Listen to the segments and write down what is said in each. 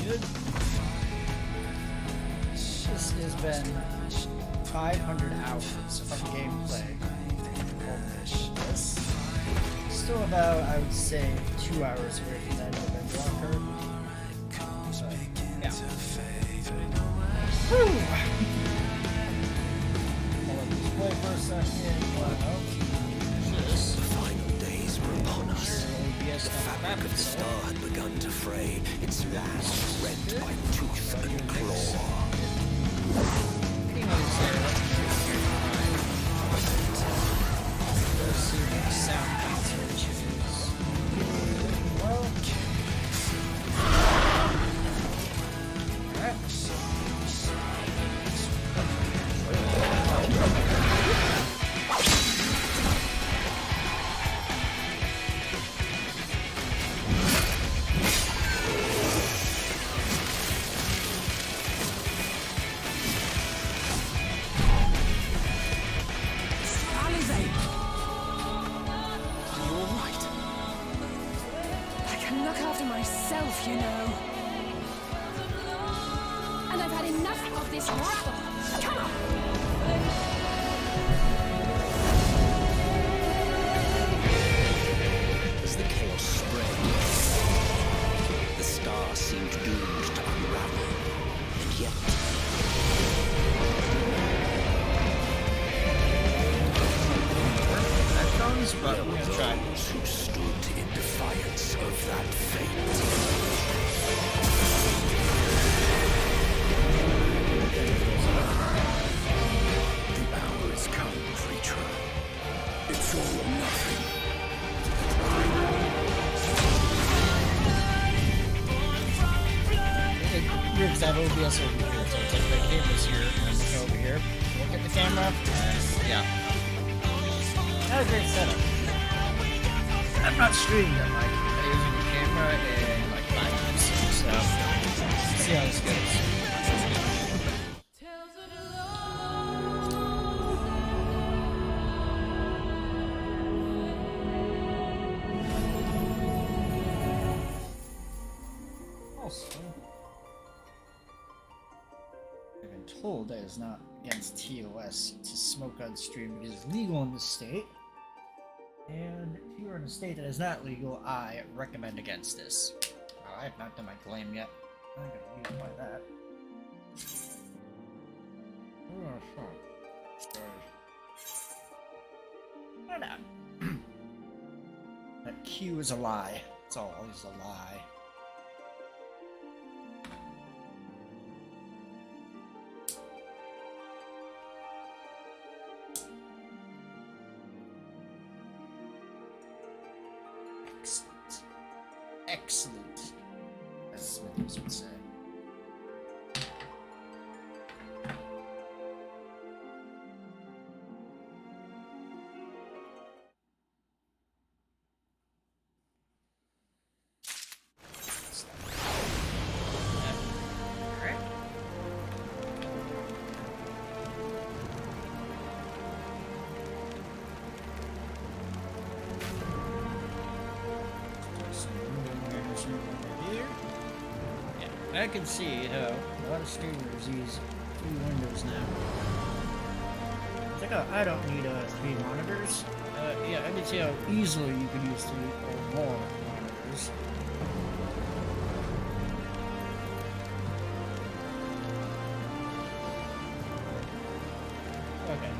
completed. This has been 500 hours of gameplay. This. Still about, I would say, 2 hours away from that Endwalker. So, yeah. Woo! I'll let this play for a second. The final days were upon us. The fabric of the star had begun to fray, its last rent by tooth and claw. Sound conservations. Well, you know. And I've had enough of this rabble. Come on! As the chaos spread, the star seemed doomed to unravel. And yet... but we're gonna try. Who stood in defiance of that fate. The hour has come, creature. It's all or nothing. Weird because I have OBS over here, so it's like the camera's here and it's over here. Look at the camera. Yeah. That was a great setup. I'm not streaming it, like I'm using the camera and like 5 minutes, so let's see how this goes. Also, I've been told that it's not against TOS to smoke on stream because it's legal in this state. And if you are in a state that is not legal, I recommend against this. I have not done my claim yet. I'm not gonna use by that. Why not? That Q is a lie. It's always a lie. Excellent, as Smithers would say. I can see how a lot of streamers use 2 windows now. It's like, oh, I don't need 3 monitors. Yeah, I can see how easily you could use 3 or more monitors. Okay.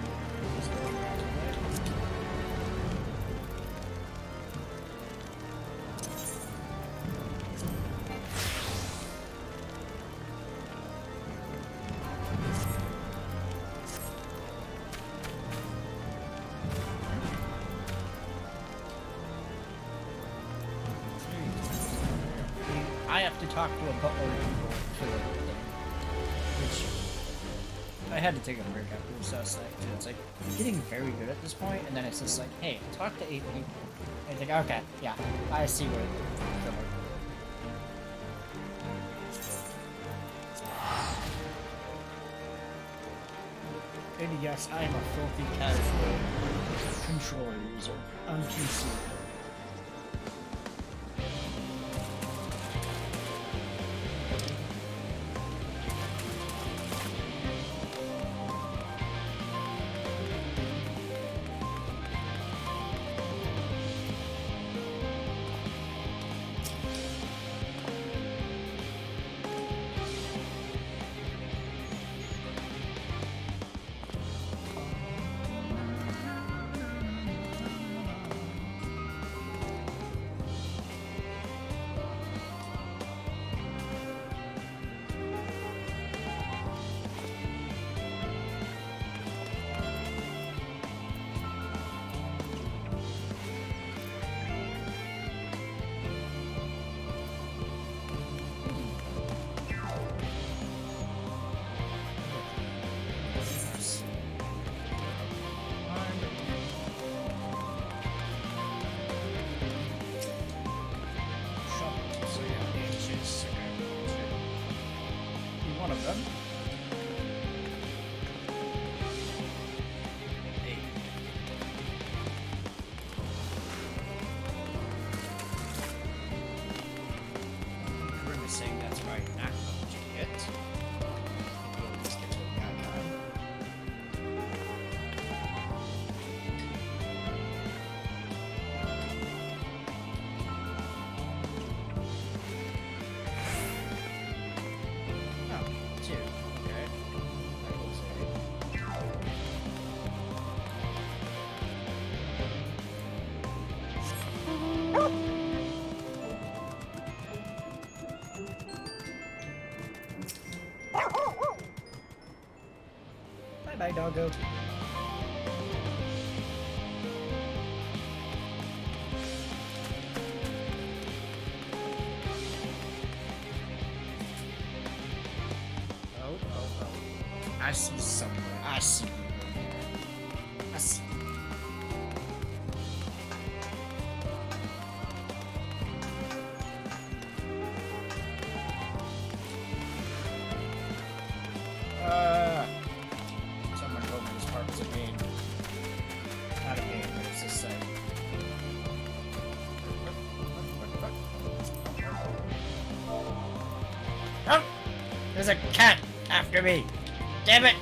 I have to talk to a butler for the thing, which I had to take a break after this. So it's like I'm getting very good at this point, and then it's just like, hey, talk to 8 people. And it's like, okay, yeah, I see what it is. And yes, I am a filthy casual controller user on PC. doggo? Oh. I see somewhere. I see you over there. I see you. Someone told me this part was a pain. Not a pain, but it's just like... Oh! There's a cat after me! Damn it!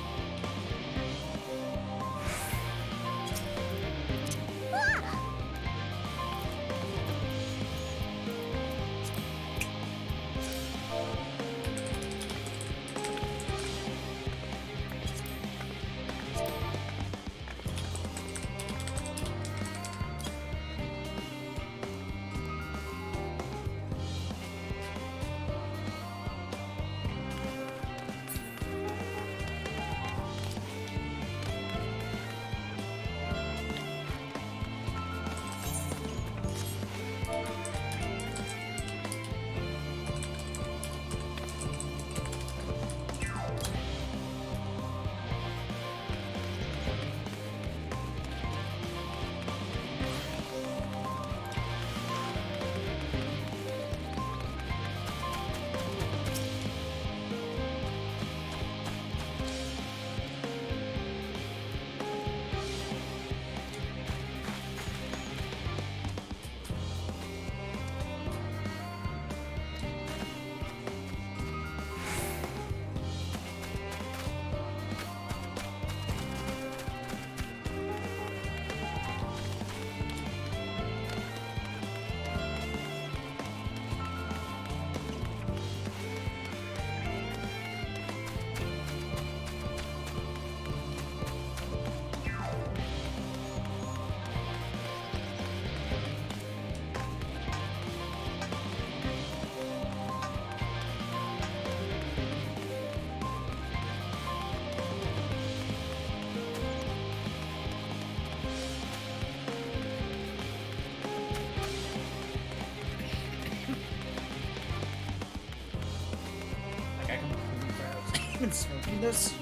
Even smoking this,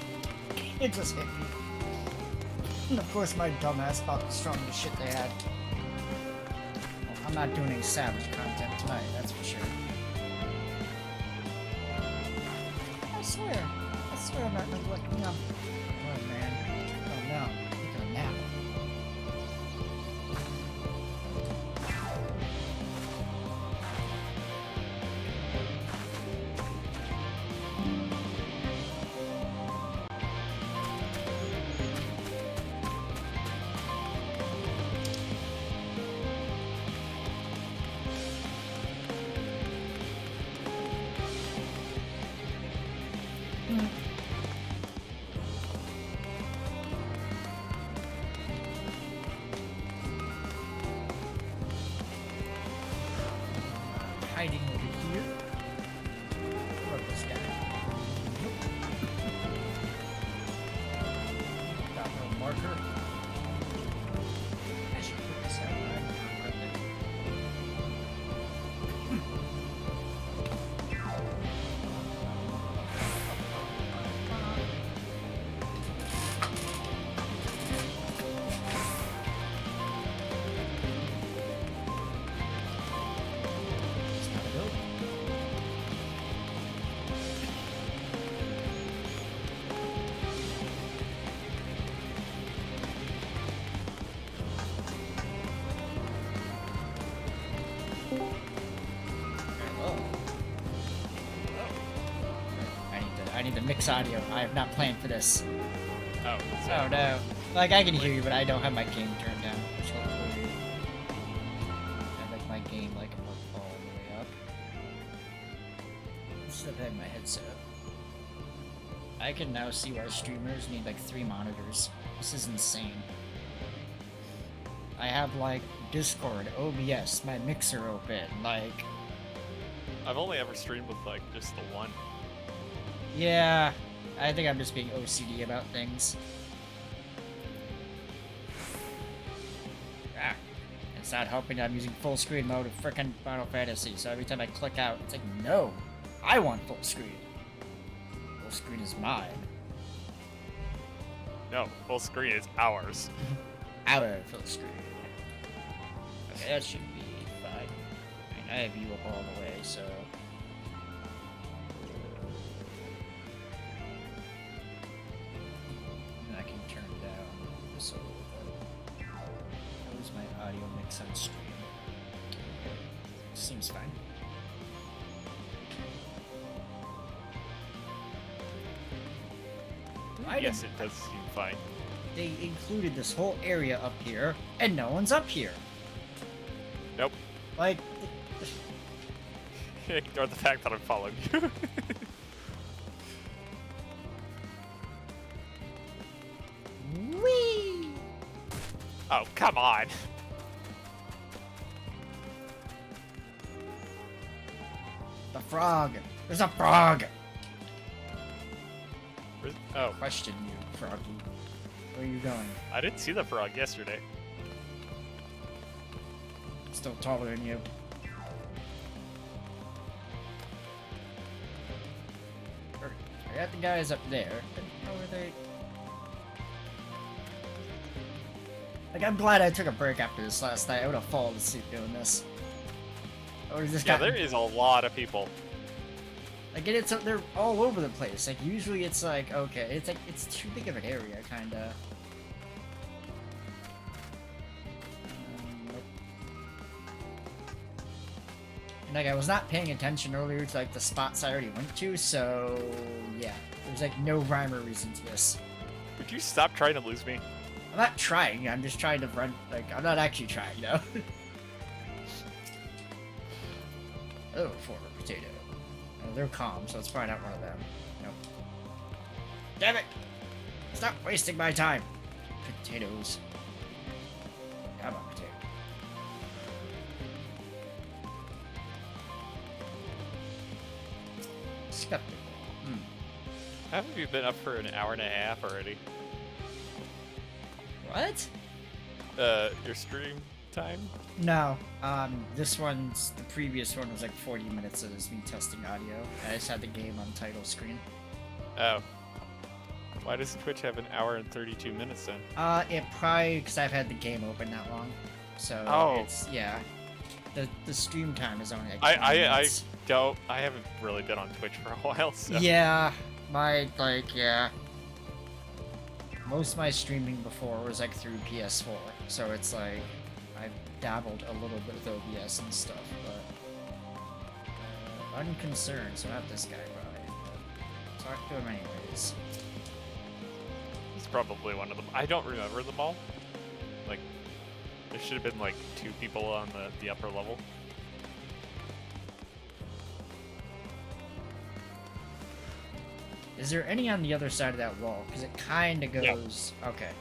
it just hit me. And of course my dumbass thought the strongest shit they had. Well, I'm not doing any savage content tonight, that's for sure. I swear I'm not neglecting them. Oh man, oh no, I'm taking a nap. Hiding over here. What about this guy? Nope. Got no marker. I should put this out right there. It's not a building. Hello. I need to mix audio. I have not planned for this. Oh, Oh no. Like I can hear you, but I don't have my game turned down, which looks weird. I like my game like up all the way up. Instead of having my headset up. I can now see why streamers need like 3 monitors. This is insane. I have like Discord, OBS, my mixer open, like I've only ever streamed with like just the one. yeah. I think I'm just being OCD about things. It's not helping that I'm using full screen mode of frickin' Final Fantasy, so every time I click out, it's like, no, I want full screen. Full screen is mine. No, full screen is ours. Our full screen. Okay, that should be fine. I mean, I have you up all the way, so... And I can turn down this a little bit. How is my audio mix on stream? Okay. Seems fine. Yes, it does seem fine. They included this whole area up here, and no one's up here. Nope. Like, Ignore the fact that I'm following you. whee! Oh, come on. The frog. There's a frog. Oh, Question you, froggy. Where are you going? I didn't see the frog yesterday. Still taller than you. I got the guys up there. How are they? Like, I'm glad I took a break after this last night. I would have fallen asleep doing this. I would have just Yeah, gotten... there is a lot of people. Like, and they're all over the place. Like, usually it's like, okay, it's like, it's too big of an area, kinda. Nope. And, like, I was not paying attention earlier to, like, the spots I already went to, so, yeah. There's, like, no rhyme or reason to this. Would you stop trying to lose me? I'm not trying, I'm just trying to run, like, I'm not actually trying, no. Oh, for a potato. They're calm, so it's probably not one of them. Nope. Damn it! Stop wasting my time! Potatoes. Come on, potato. Skeptical. Haven't you been up for an hour and a half already? What? Your stream time? No. The previous one was like 40 minutes of this me testing audio. I just had the game on title screen. Oh. Why does Twitch have an hour and 32 minutes then? It probably, because I've had the game open that long. So, it's, yeah. The stream time is only like 20 minutes. I haven't really been on Twitch for a while, so. Yeah. Yeah. Most of my streaming before was like through PS4. So it's like, I've dabbled a little bit with OBS and stuff, but unconcerned, so not this guy probably. But talk to him anyways. It's probably one of them. I don't remember them all. Like, there should have been like 2 people on the upper level. Is there any on the other side of that wall? Because it kind of goes... Yeah. Okay.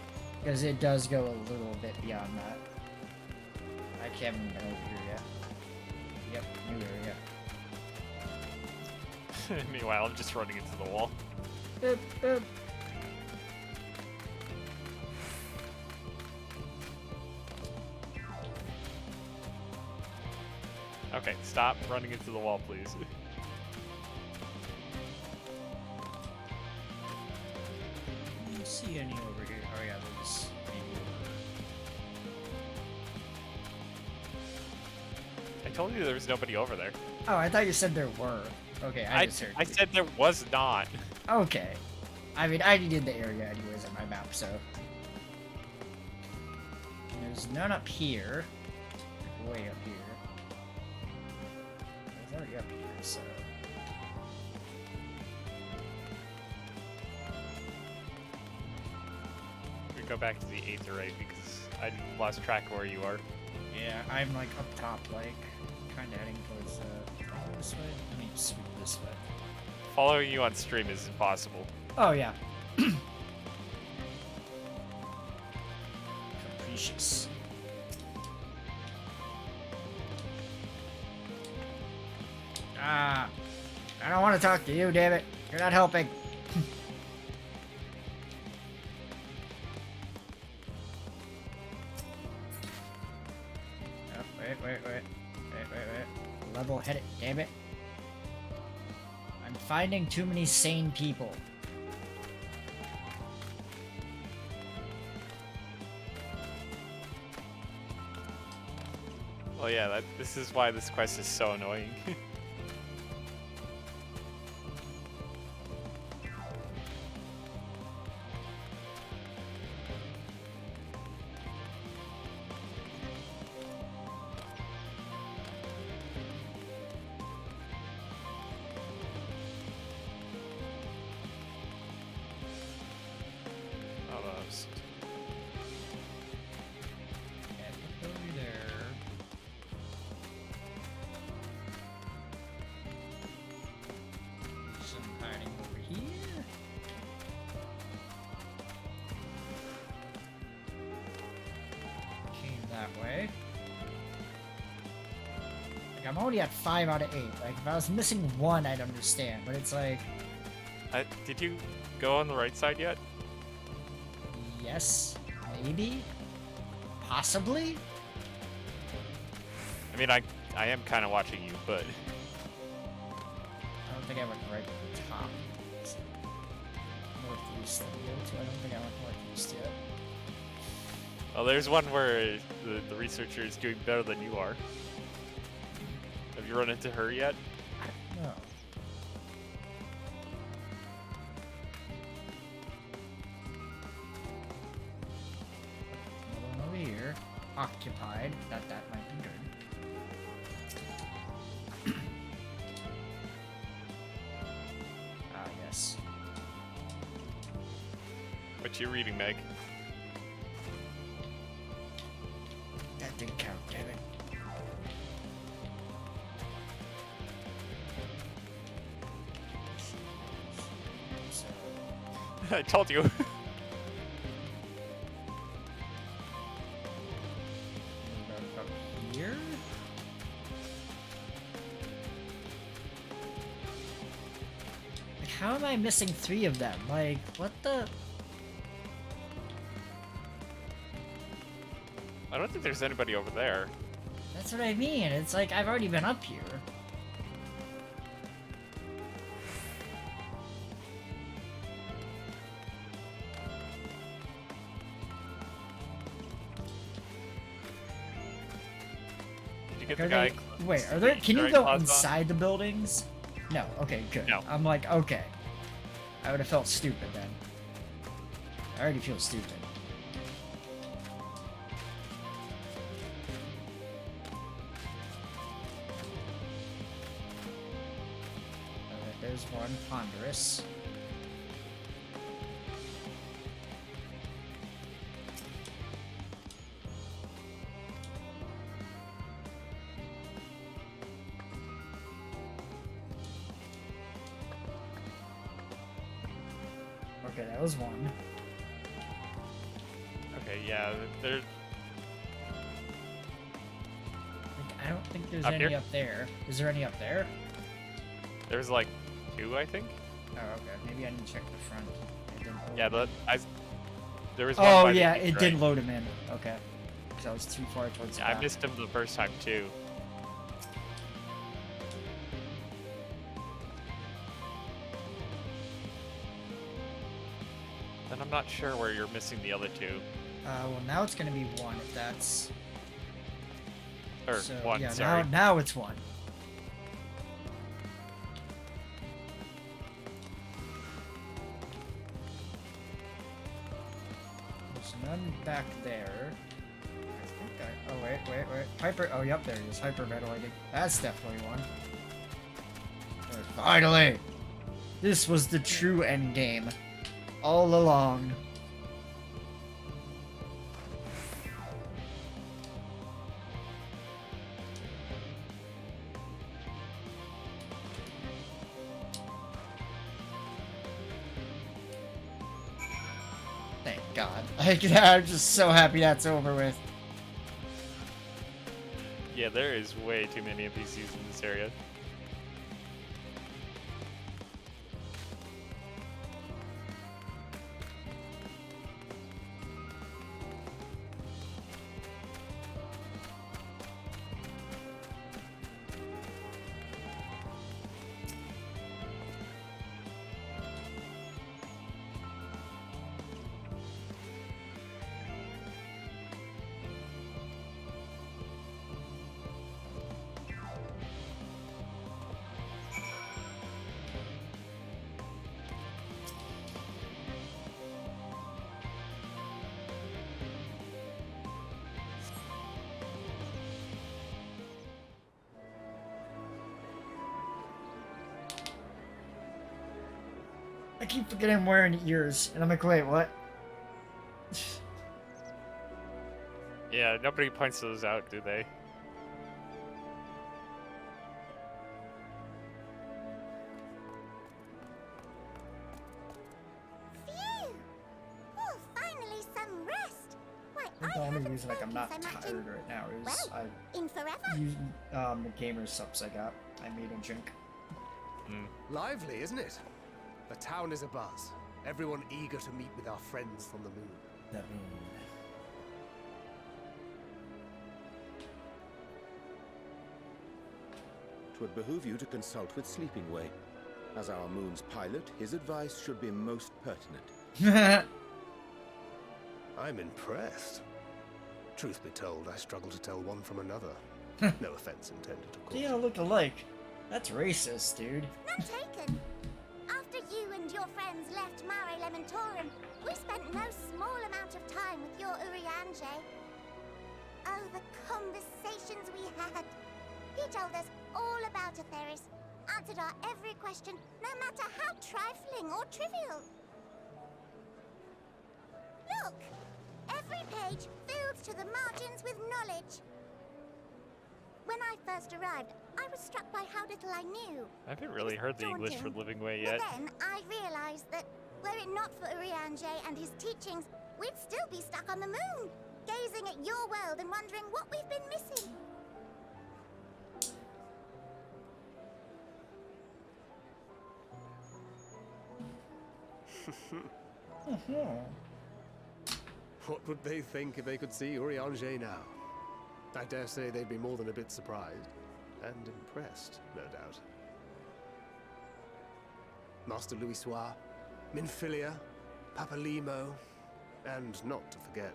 Because it does go a little bit beyond that. I haven't even been over here yet. Yep, new area. Meanwhile, I'm just running into the wall. Boop, boop. Okay, stop running into the wall, please. I don't see any over here. Oh yeah, there's maybe. I told you there was nobody over there. Oh, I thought you said there were. Okay, I just heard. I said there was not. Okay. I mean, I needed the area anyways on my map, so. And there's none up here. Like, way up here. There's already up here, so. We go back to the 8th array because I lost track of where you are. Yeah, I'm like up top, like, kind of heading towards this way. Let me sweep this way. Following you on stream is impossible. Oh, yeah. Capricious. Ah, I don't want to talk to you, damn it. You're not helping. Level headed, damn it. I'm finding too many sane people. Oh yeah, this is why this quest is so annoying. Almost. Yeah, over there. Some hiding over here. Came that way. Like, I'm already at 5 out of 8. Like, if I was missing 1, I'd understand. But it's like, Did you go on the right side yet? yes, maybe, possibly. I mean, I am kind of watching you, but I don't think I went right at the top. It's northeast of the O2. I don't think I went northeast yet. well, there's one where the researcher is doing better than you are. Have you run into her yet? No. Another one over here. Occupied. That might be good. Ah, yes. What you reading, Meg? That didn't count, damn it. So, I told you. about up here? Like, how am I missing 3 of them? Like, what the? I don't think there's anybody over there. That's what I mean. It's like, I've already been up here. Did you get Are the guy? they, wait, are there? Can you Right go plaza? inside the buildings? No. Okay, good. No. I'm like, okay. I would have felt stupid then. I already feel stupid. Alright, there's one. Ponderous. Okay, that was one. Okay, yeah, there. I don't think there's Up any here? up there. Is there any up there? There's like 2, I think. Oh, okay. Maybe I need to check the front. It didn't load Yeah, in. there was one. Oh by the yeah, gate, it right? did load him in. Okay. Because I was too far towards the Yeah, I back. missed him the first time too. Then I'm not sure where you're missing the other 2. Well, now it's gonna be 1 if that's. Or So, 1, yeah, sorry. now it's 1. There's none back there. I think oh, wait. Hyper. Oh, yep, there he is. Hyperventilating. That's definitely 1. Finally! This was the true end game. All along. Thank God. I'm just so happy that's over with. Yeah, there is way too many NPCs in this area. I keep forgetting I'm wearing ears, and I'm like, wait, what? Yeah, nobody points those out, do they? Phew! Oh, finally some rest. Why, The I only haven't reason like I'm spoken not so much tired right now is well, I in forever. used the gamer subs I got. I made a drink. Lively, isn't it? The town is abuzz. Everyone eager to meet with our friends from the moon. That mean. Twould behoove you to consult with Sleeping Way. As our moon's pilot, his advice should be most pertinent. I'm impressed. Truth be told, I struggle to tell one from another. No offense intended, of course. They all look alike. That's racist, dude. Not taken. After you and your friends left Mare Elementorum, we spent no small amount of time with your Urianger. Oh, the conversations we had. He told us all about Atheris, answered our every question, no matter how trifling or trivial. Look! Every page filled to the margins with knowledge. When I first arrived, I was struck by how little I knew. I haven't really heard the English for daunting. Living Way yet. But then I realized that were it not for Urianger and his teachings, we'd still be stuck on the moon, gazing at your world and wondering what we've been missing. What would they think if they could see Urianger now? I dare say they'd be more than a bit surprised. And impressed, no doubt. Master Louisoix, Minfilia, Papalimo, and not to forget,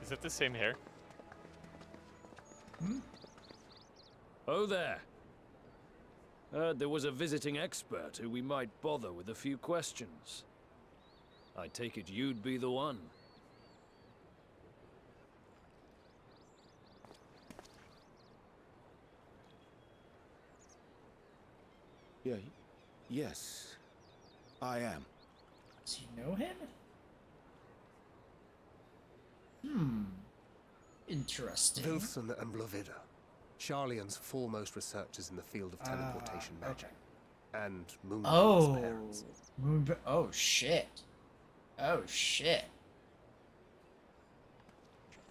Is it the same hair? Oh there. Heard there was a visiting expert who we might bother with a few questions. I take it you'd be the one. Yeah, yes, I am. Does he know him? Interesting. Wilson and Blovida, Charlian's foremost researchers in the field of teleportation magic. And Moonbeam's parents. Oh shit. Oh shit.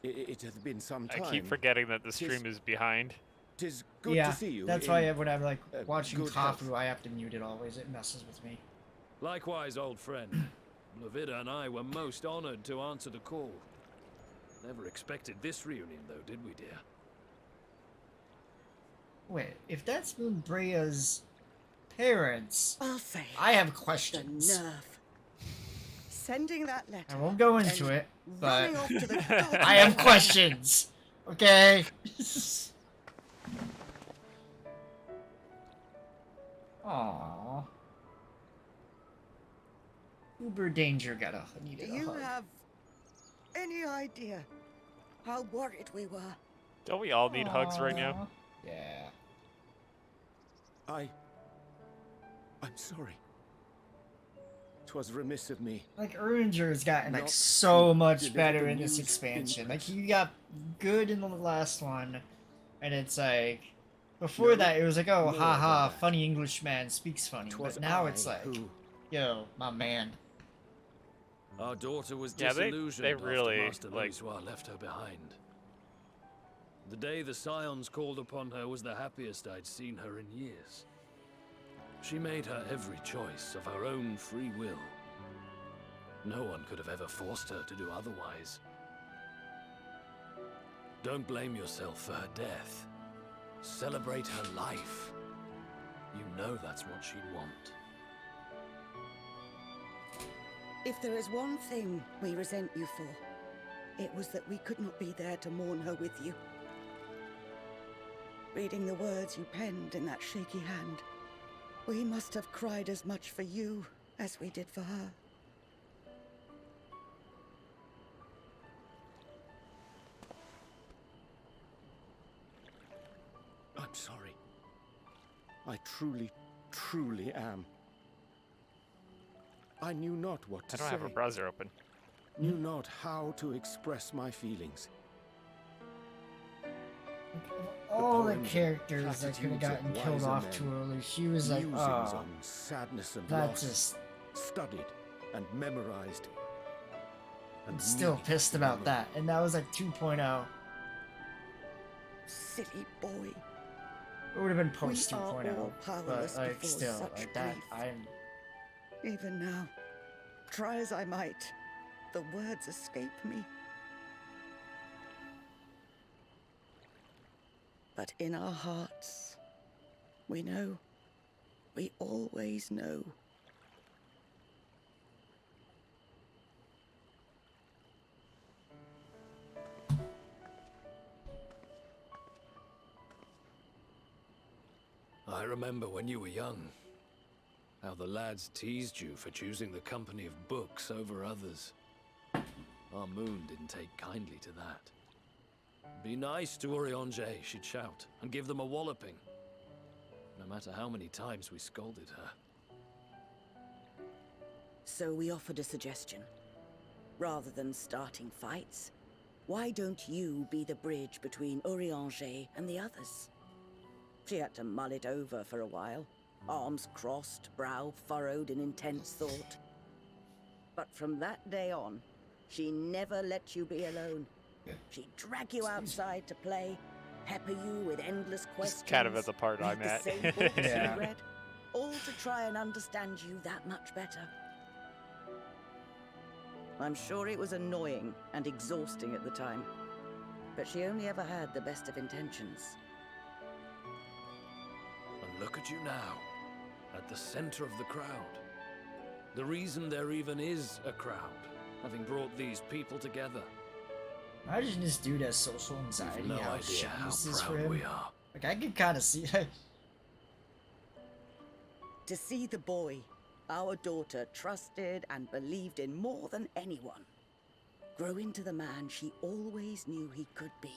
It hath been some time. I keep forgetting that the stream is behind. 'Tis good Yeah, to see you. that's in, why when I'm like uh, watching good Kafu, health. I have to mute it always. It messes with me. Likewise, old friend. Blovida and I were most honored to answer the call. Never expected this reunion, though, did we, dear? Wait, if that's Moonbrea's parents, Alfei, I have the questions. nerve. Sending that letter. I won't go into then it, but running off to the goddamn I have questions. Okay. Aww. Uber danger got a Do needed a you hug. have any idea how worried we were? Don't we all need hugs right now? Aw. Yeah. I'm sorry. 'Twas remiss of me. Like Eringer's gotten like Not so to much deliver better the in this news expansion. in Like person. you got good in the last one, and it's like before No, that it was like, oh more haha, than that. funny Englishman speaks funny. 'Twas But now I it's like, who, yo, my man. Our daughter was Yeah, they disillusioned really, after Master like- Louisoix left her behind. The day the Scions called upon her was the happiest I'd seen her in years. She made her every choice of her own free will. No one could have ever forced her to do otherwise. Don't blame yourself for her death. Celebrate her life. You know that's what she'd want. If there is one thing we resent you for, it was that we could not be there to mourn her with you. Reading the words you penned in that shaky hand, we must have cried as much for you as we did for her. I'm sorry. I truly, truly am. I knew not what I to don't say. have a browser open. Knew not how to express my feelings. All the poems and characters that could have platitudes of gotten killed wiser off men, too early, she was like, musings oh, on sadness and that's loss, just... studied and memorized. I'm And still meaning pissed to about memory. that. And that was like 2.0. Silly boy. It would have been We post are all 2.0. powerless But like before still, such like that, grief. I'm... Even now, try as I might, the words escape me. But in our hearts, we know. We always know. I remember when you were young, how the lads teased you for choosing the company of books over others. Our moon didn't take kindly to that. Be nice to Urianger, she'd shout, and give them a walloping. No matter how many times we scolded her. So we offered a suggestion. Rather than starting fights, why don't you be the bridge between Urianger and the others? She had to mull it over for a while, arms crossed, brow furrowed in intense thought. But from that day on, she never let you be alone. She'd drag you outside to play, pepper you with endless questions. Just kind of at the part read I'm the at. same books Yeah. you read, all to try and understand you that much better. I'm sure it was annoying and exhausting at the time, but she only ever had the best of intentions. And look at you now, at the center of the crowd. The reason there even is a crowd, having brought these people together. Imagine this dude has social anxiety, You've no how idea shit how this is for proud him. we are. Like, I can kind of see it. To see the boy, our daughter, trusted and believed in more than anyone, grow into the man she always knew he could be.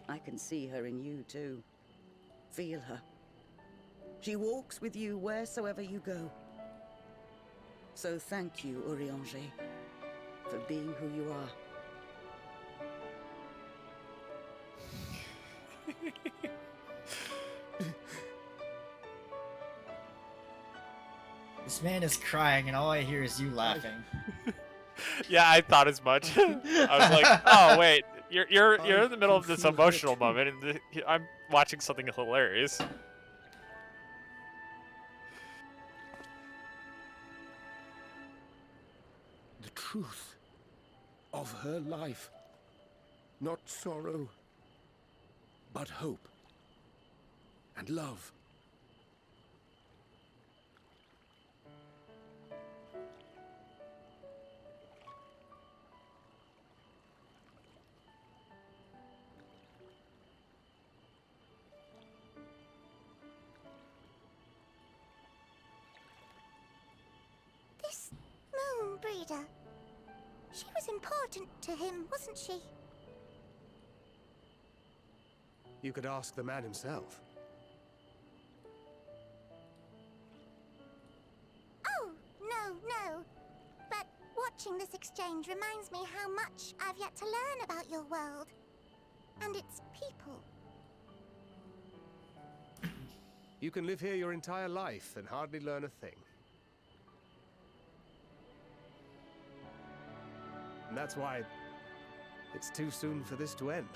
I can see her in you too. Feel her. She walks with you wheresoever you go. So thank you, Urianger, for being who you are. This man is crying, and all I hear is you laughing. Yeah, I thought as much. I was like, oh wait, you're in the middle of this emotional moment, and I'm watching something hilarious. The truth of her life. Not sorrow, but hope and love. This moon breeder. She was important to him, wasn't she? You could ask the man himself. Oh, no. But watching this exchange reminds me how much I've yet to learn about your world. And its people. You can live here your entire life and hardly learn a thing. And that's why it's too soon for this to end.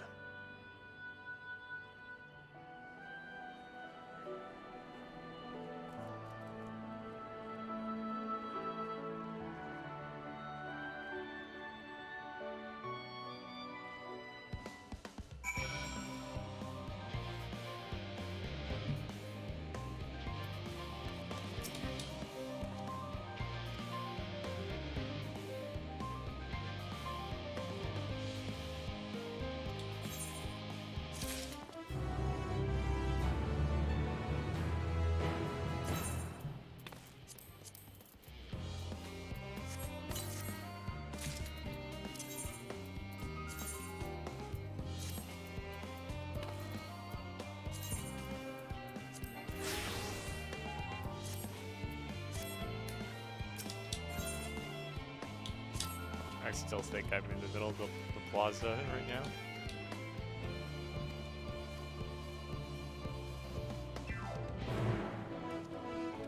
still think I'm in the middle of the plaza right now.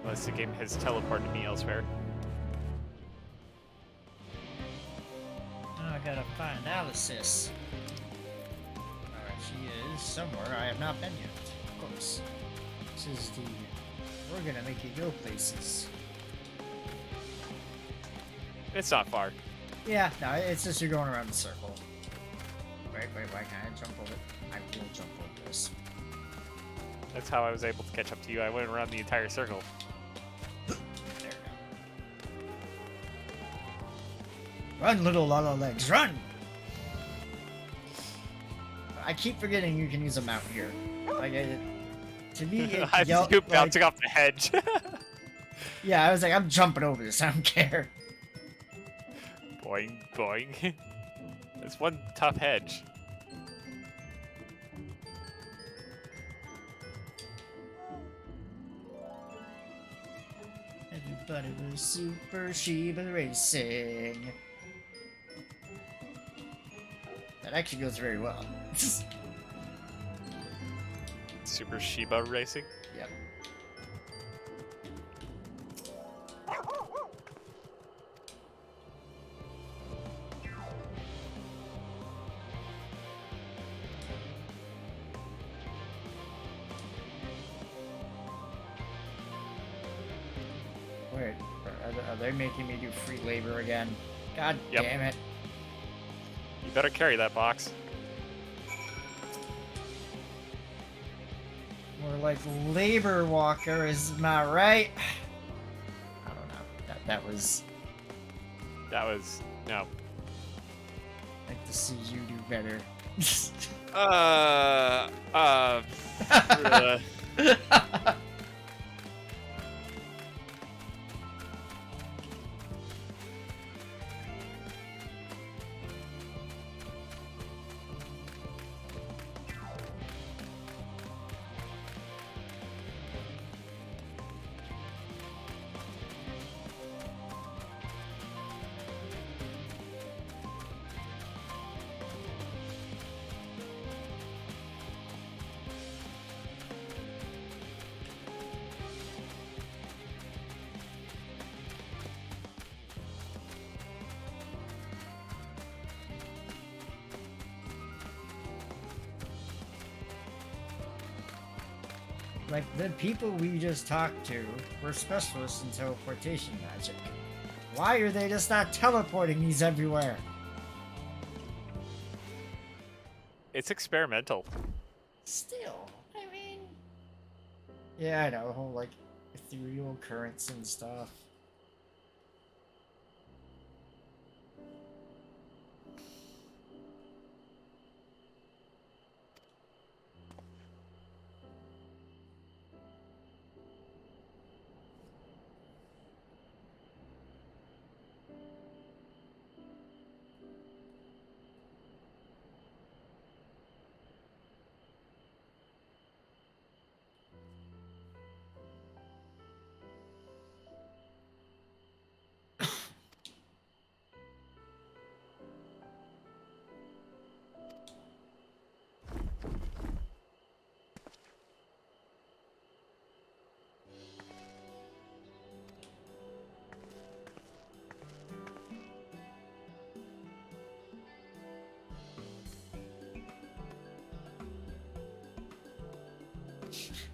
Unless the game has teleported me elsewhere. Now I gotta find Alice. Alright, she is somewhere I have not been yet. Of course. This is the... We're gonna make you go places. It's not far. Yeah, no, it's just you're going around the circle. Wait, why can't I jump over? I will jump over this. That's how I was able to catch up to you. I went around the entire circle. There we go. Run, little Lala legs, run! I keep forgetting you can use a mount here. Like, to me, it I yelled, you bouncing off the hedge. Yeah, I was like, I'm jumping over this, I don't care. Boing, boing. It's one tough hedge. Everybody was Super Sheba Racing. That actually goes very well. Super Sheba Racing? Yep. Wait, are they making me do free labor again? God Yep. damn it. You better carry that box. More like labor walker, is my right? I don't know. That was... That was... no. I'd like to see you do better. Like, the people we just talked to were specialists in teleportation magic. Why are they just not teleporting these everywhere? It's experimental. Still, I mean... Yeah, I know, the whole, like, ethereal currents and stuff.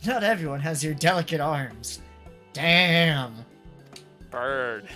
Not everyone has your delicate arms. Damn. Bird.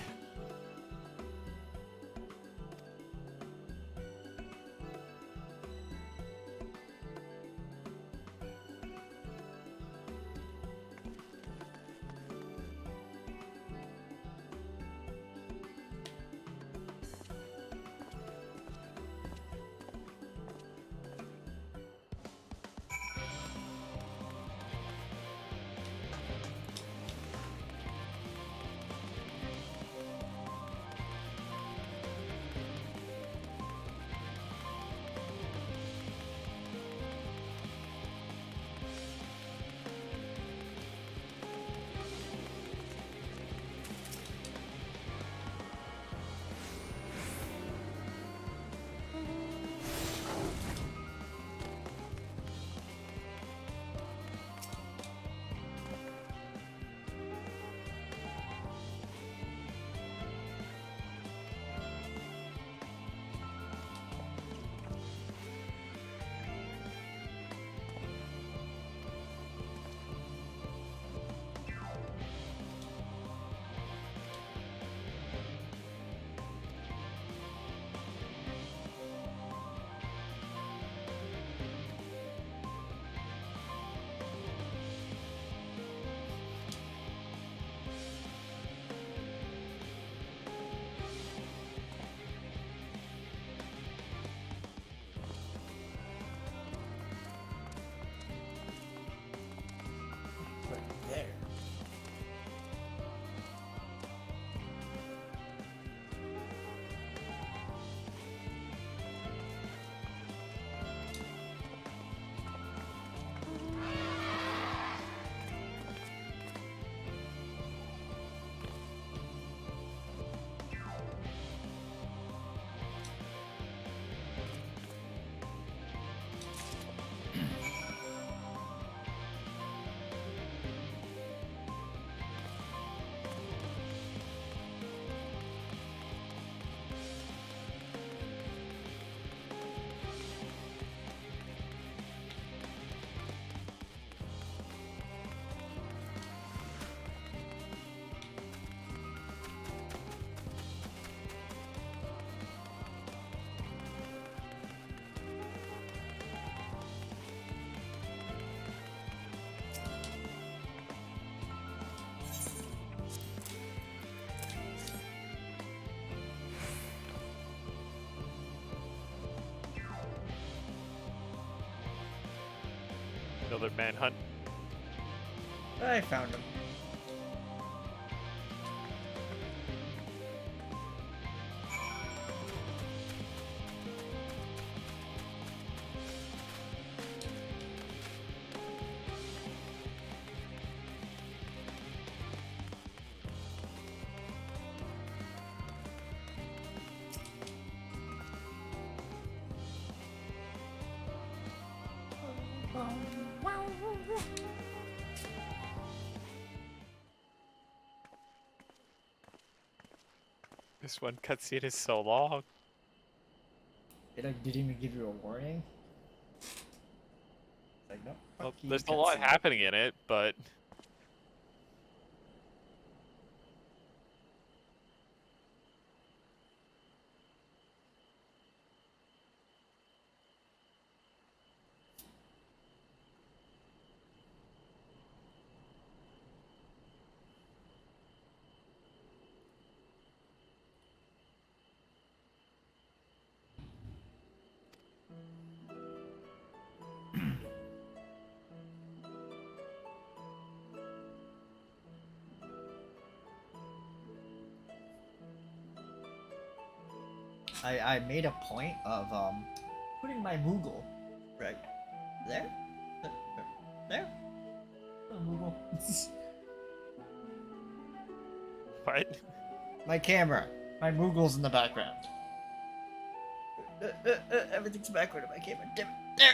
another manhunt. I found him. This one cutscene is so long. It like, didn't even give you a warning. Like, no. Well, fucking there's a lot cutscene. happening in it, but I made a point of putting my Moogle right there. There. Moogle. what? My camera. My Moogle's in the background. Everything's backward on my camera. Damn it. There.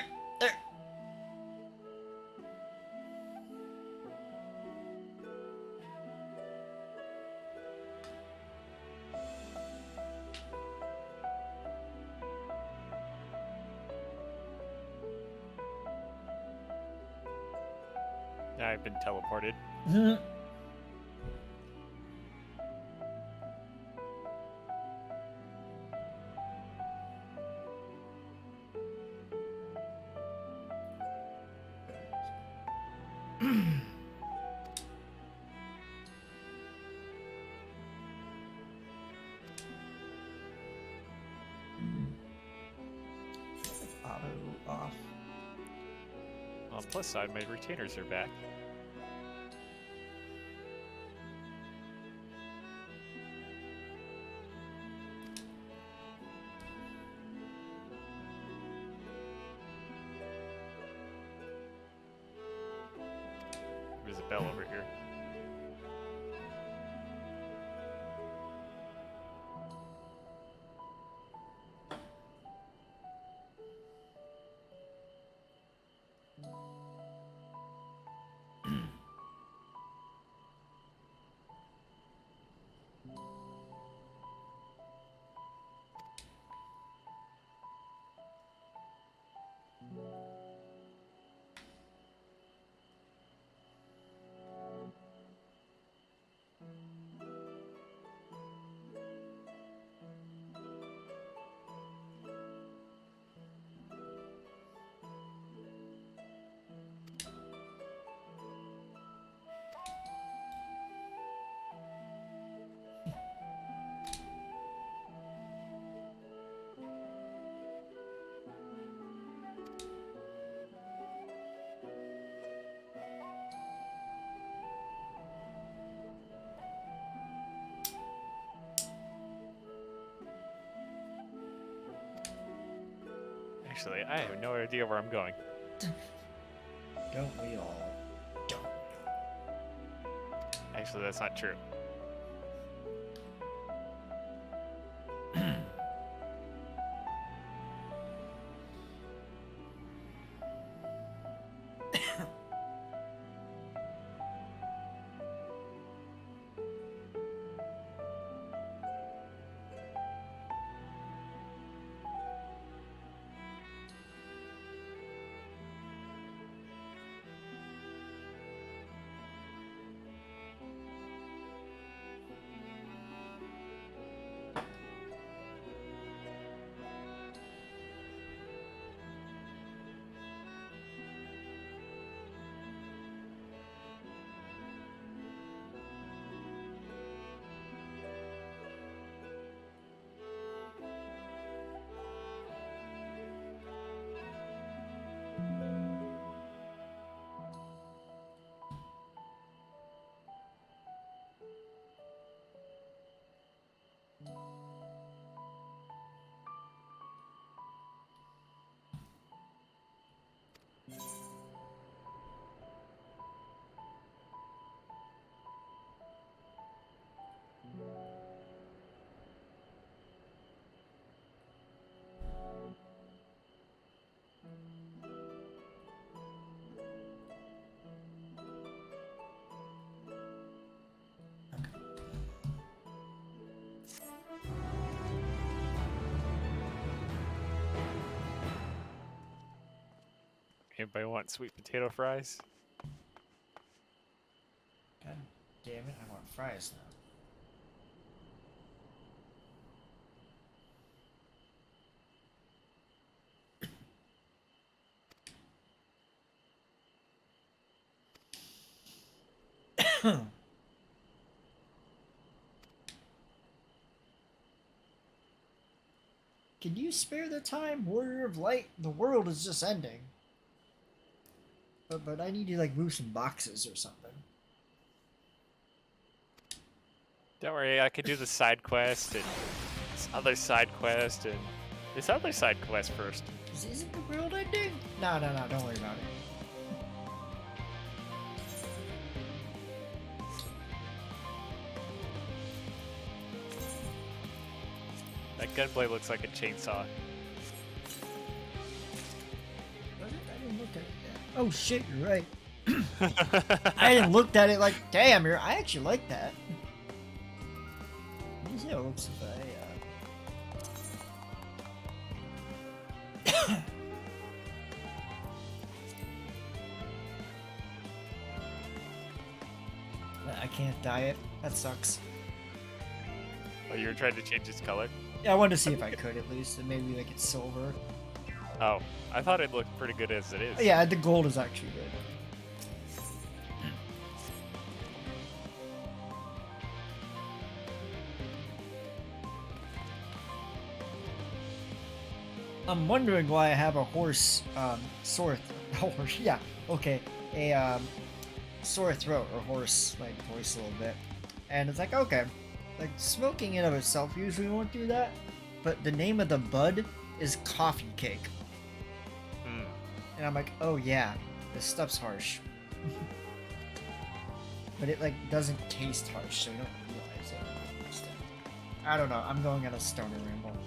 I've been teleported. Auto off. On the plus side, my retainers are back. There's a bell over here. Actually, I have no idea where I'm going. Don't we all? Actually, that's not true. Anybody want sweet potato fries? God damn it, I want fries now. Can you spare the time, Warrior of Light? The world is just ending. But I need to like move some boxes or something. Don't worry, I could do the side quest and this other side quest and this other side quest first. Isn't the world ending? No, don't worry about it. That gunblade looks like a chainsaw. Was it? I didn't look at it yet. Oh shit, you're right. I didn't look at it like, damn, I actually like that. Let me see how it looks if I can't dye it. That sucks. Oh, you were trying to change its color? Yeah, I wanted to see if I could at least, and maybe make it silver. Oh, I thought it looked pretty good as it is. Yeah, the gold is actually good. I'm wondering why I have a horse, sore horse, yeah, okay, a, sore throat or horse, like, voice a little bit. And it's like, okay, like, smoking in of itself usually won't do that, but the name of the bud is coffee cake. And I'm like, oh yeah, this stuff's harsh. But it, like, doesn't taste harsh, so you don't realize it. I don't know, I'm going on a stoner ramble.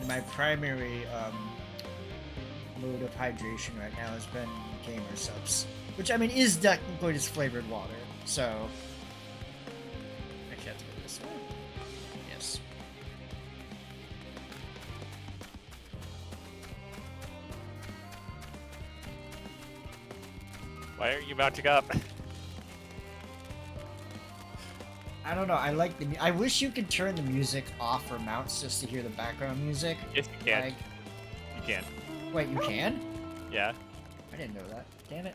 My primary mode of hydration right now has been gamer subs, which I mean is technically just flavored water. So I can't go this way. Yes. Why aren't you mounting up? I don't know. I like the. I wish you could turn the music off for mounts just to hear the background music. Yes, you can. Like, you can. wait, you can? Yeah. I didn't know that. Damn it.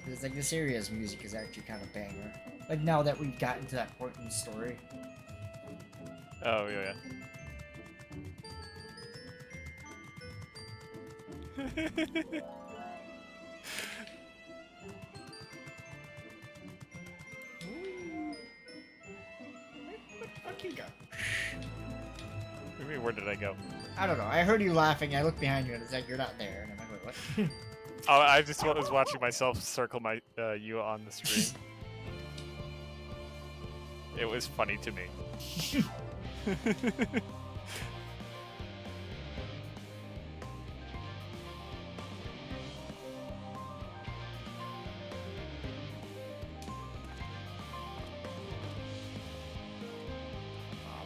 It's like this area's music is actually kind of banger. Like now that we've gotten to that point in the story. Oh yeah. You go. Where did I go? I don't know. I heard you laughing. I looked behind you and it's like you're not there. And I'm like, wait, what? Oh, I just was watching myself circle my you on the stream. It was funny to me.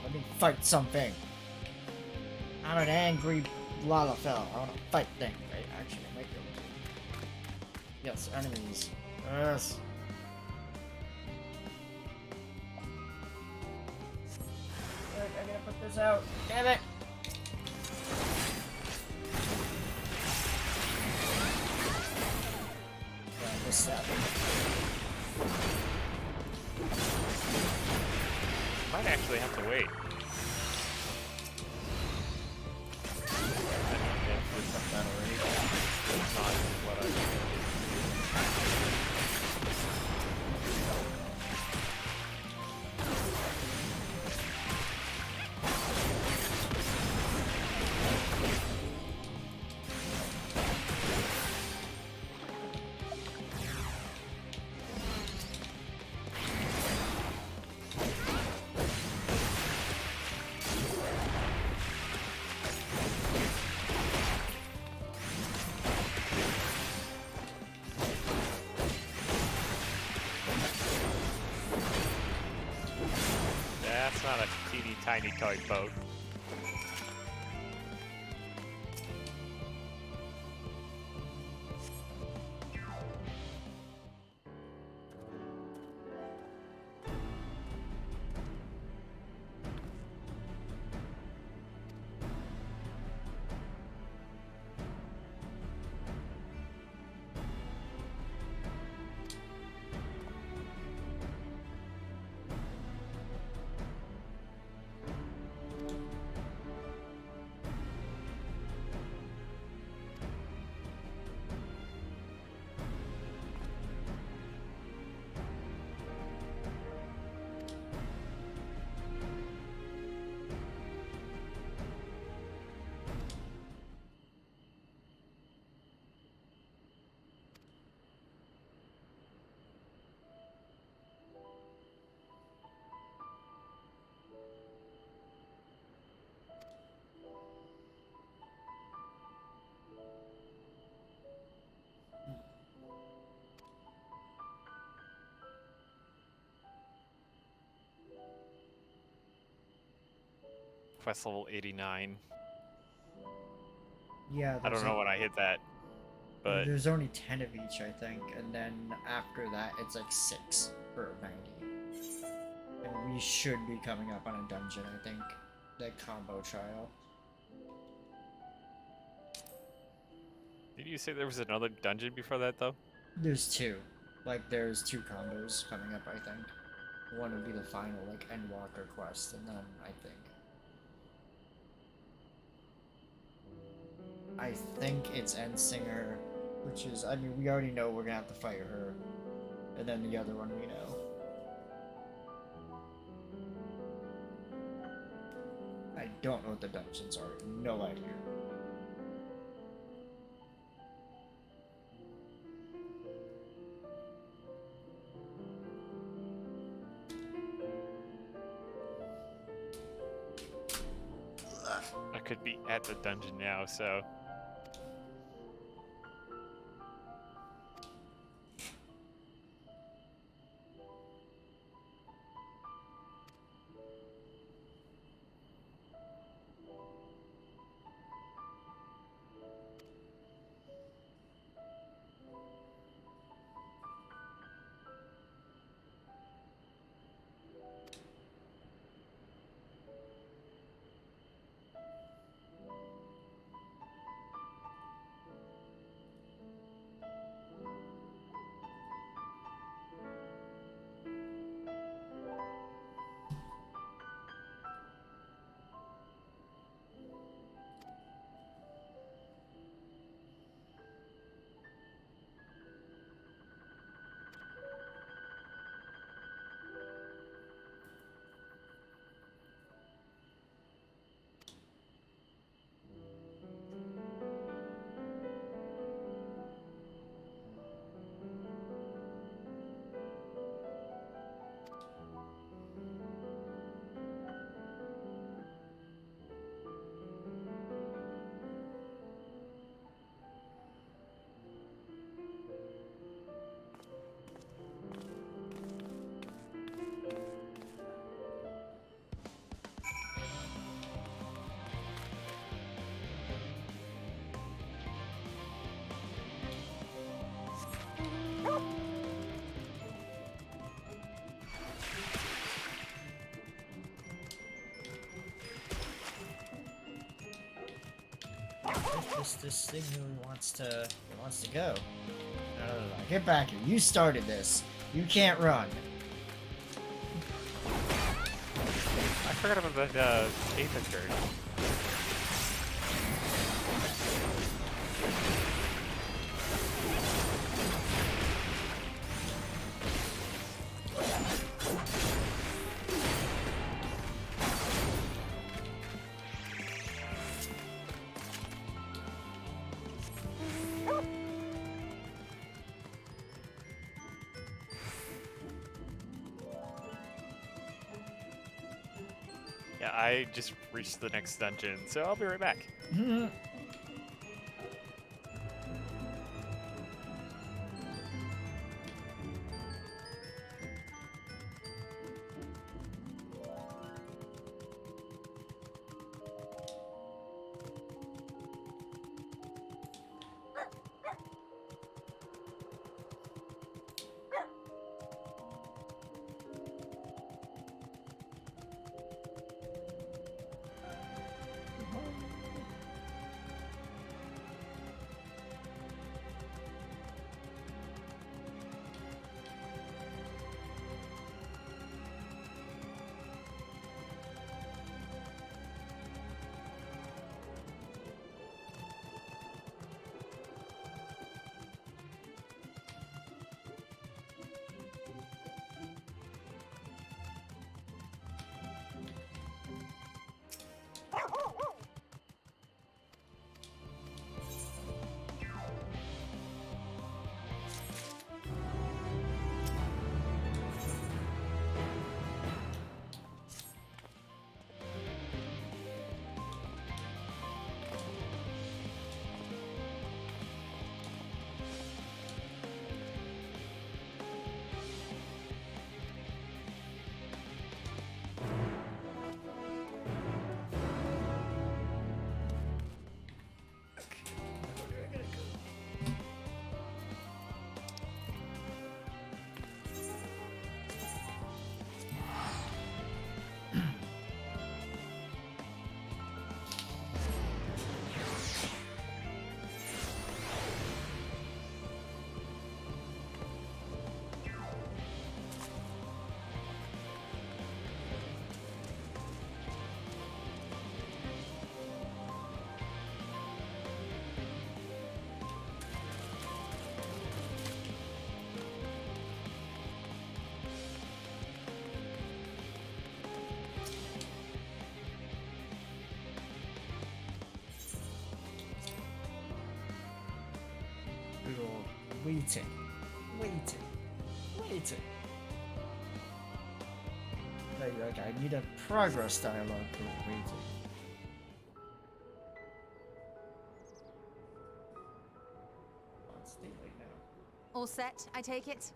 Let me fight something. I'm an angry Lalafell. I want to fight things. Right? Actually, I might be able to. Yes, enemies. Yes. I gotta put this out. Damn it! Yeah, I missed that. Might actually have to wait. That already. It's not what I. tiny toy boat. Quest level 89. Yeah, I don't know when I hit that, but there's only 10 of each, I think, and then after that, it's like 6 for 90. And we should be coming up on a dungeon, I think. The combo trial. did you say there was another dungeon before that though? There's 2. Like, there's 2 combos coming up, I think. One would be the final, like, Endwalker quest, and then, I think it's Endsinger, which is, I mean, we already know we're gonna have to fight her. And then the other one we know. I don't know what the dungeons are. No idea. I could be at the dungeon now, so This thing really wants to go. No. Get back here. You started this. You can't run. I forgot about that Aether turret. Yeah, I just reached the next dungeon, so I'll be right back. waiting. There you go. Okay, I need a progress dialogue for waiting. Let's stay late now. All set, I take it?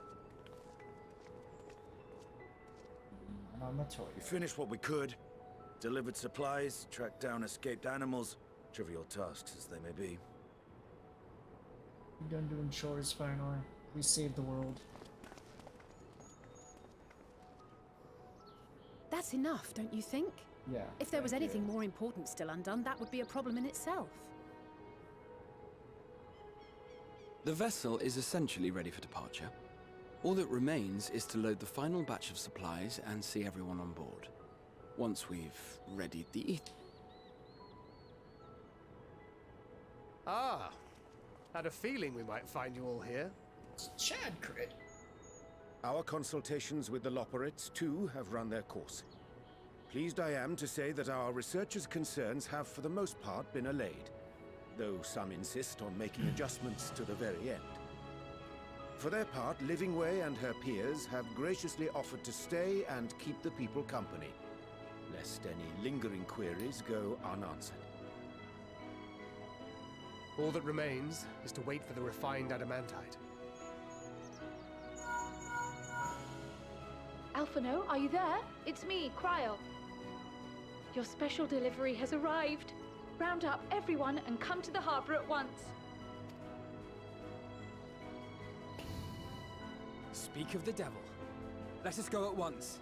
I'm a toy. We finished what we could. Delivered supplies, tracked down escaped animals. Trivial tasks as they may be. We're done doing chores finally. We saved the world. That's enough, don't you think? Yeah. If there was thank anything you. more important still undone, that would be a problem in itself. The vessel is essentially ready for departure. All that remains is to load the final batch of supplies and see everyone on board. Once we've readied the Ah, had a feeling we might find you all here. It's Chad crit. Our consultations with the Loperites, too, have run their course. Pleased I am to say that our researchers' concerns have for the most part been allayed, though some insist on making adjustments to the very end. For their part, Livingway and her peers have graciously offered to stay and keep the people company, lest any lingering queries go unanswered. All that remains is to wait for the refined adamantite. Alphino, are you there? It's me, Cryo. Your special delivery has arrived. Round up everyone and come to the harbor at once. Speak of the devil. Let us go at once.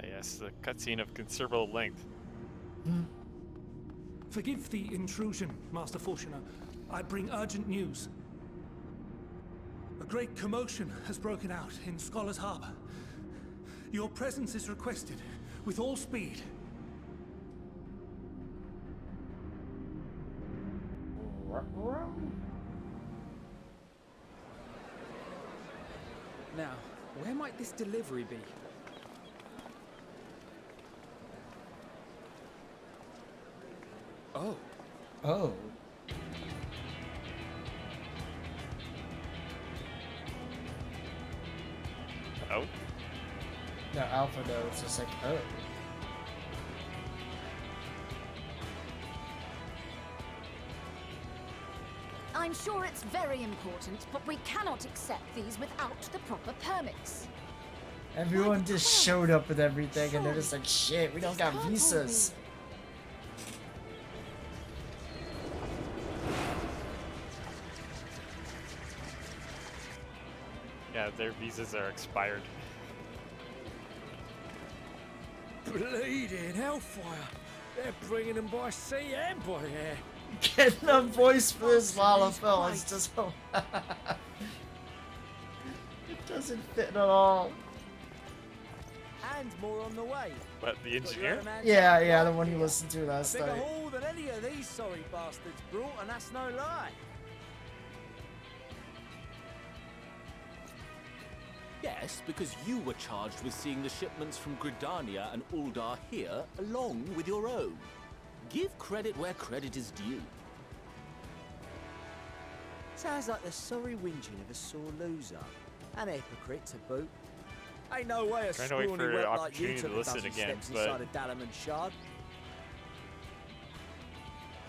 Yes, the cutscene of considerable length. Forgive the intrusion, Master Fortuner. I bring urgent news. A great commotion has broken out in Scholar's Harbor. Your presence is requested with all speed. Now, where might this delivery be? Oh. Oh. Oh. No, Alpha though, it's just like, oh. I'm sure it's very important, but we cannot accept these without the proper permits. Everyone just showed up with everything and they're just like, shit, we don't got Can't all visas. Yeah, their visas are expired. Bleeding hellfire! They're bringing them by sea and by air. Getting a voice for this Lalafell is just so it doesn't fit at all. And more on the way. What, the engineer? Yeah, the one you listened to last Bigger night. haul than any of these sorry bastards brought, and that's no lie. Yes, because you were charged with seeing the shipments from Gridania and Uldar here, along with your own. Give credit where credit is due. Sounds like the sorry whinging of a sore loser. An hypocrite to boot. Ain't no way a Trying to wait scrawny for whelp like you opportunity took to a listen dozen again, steps but- inside a Dalaman shard.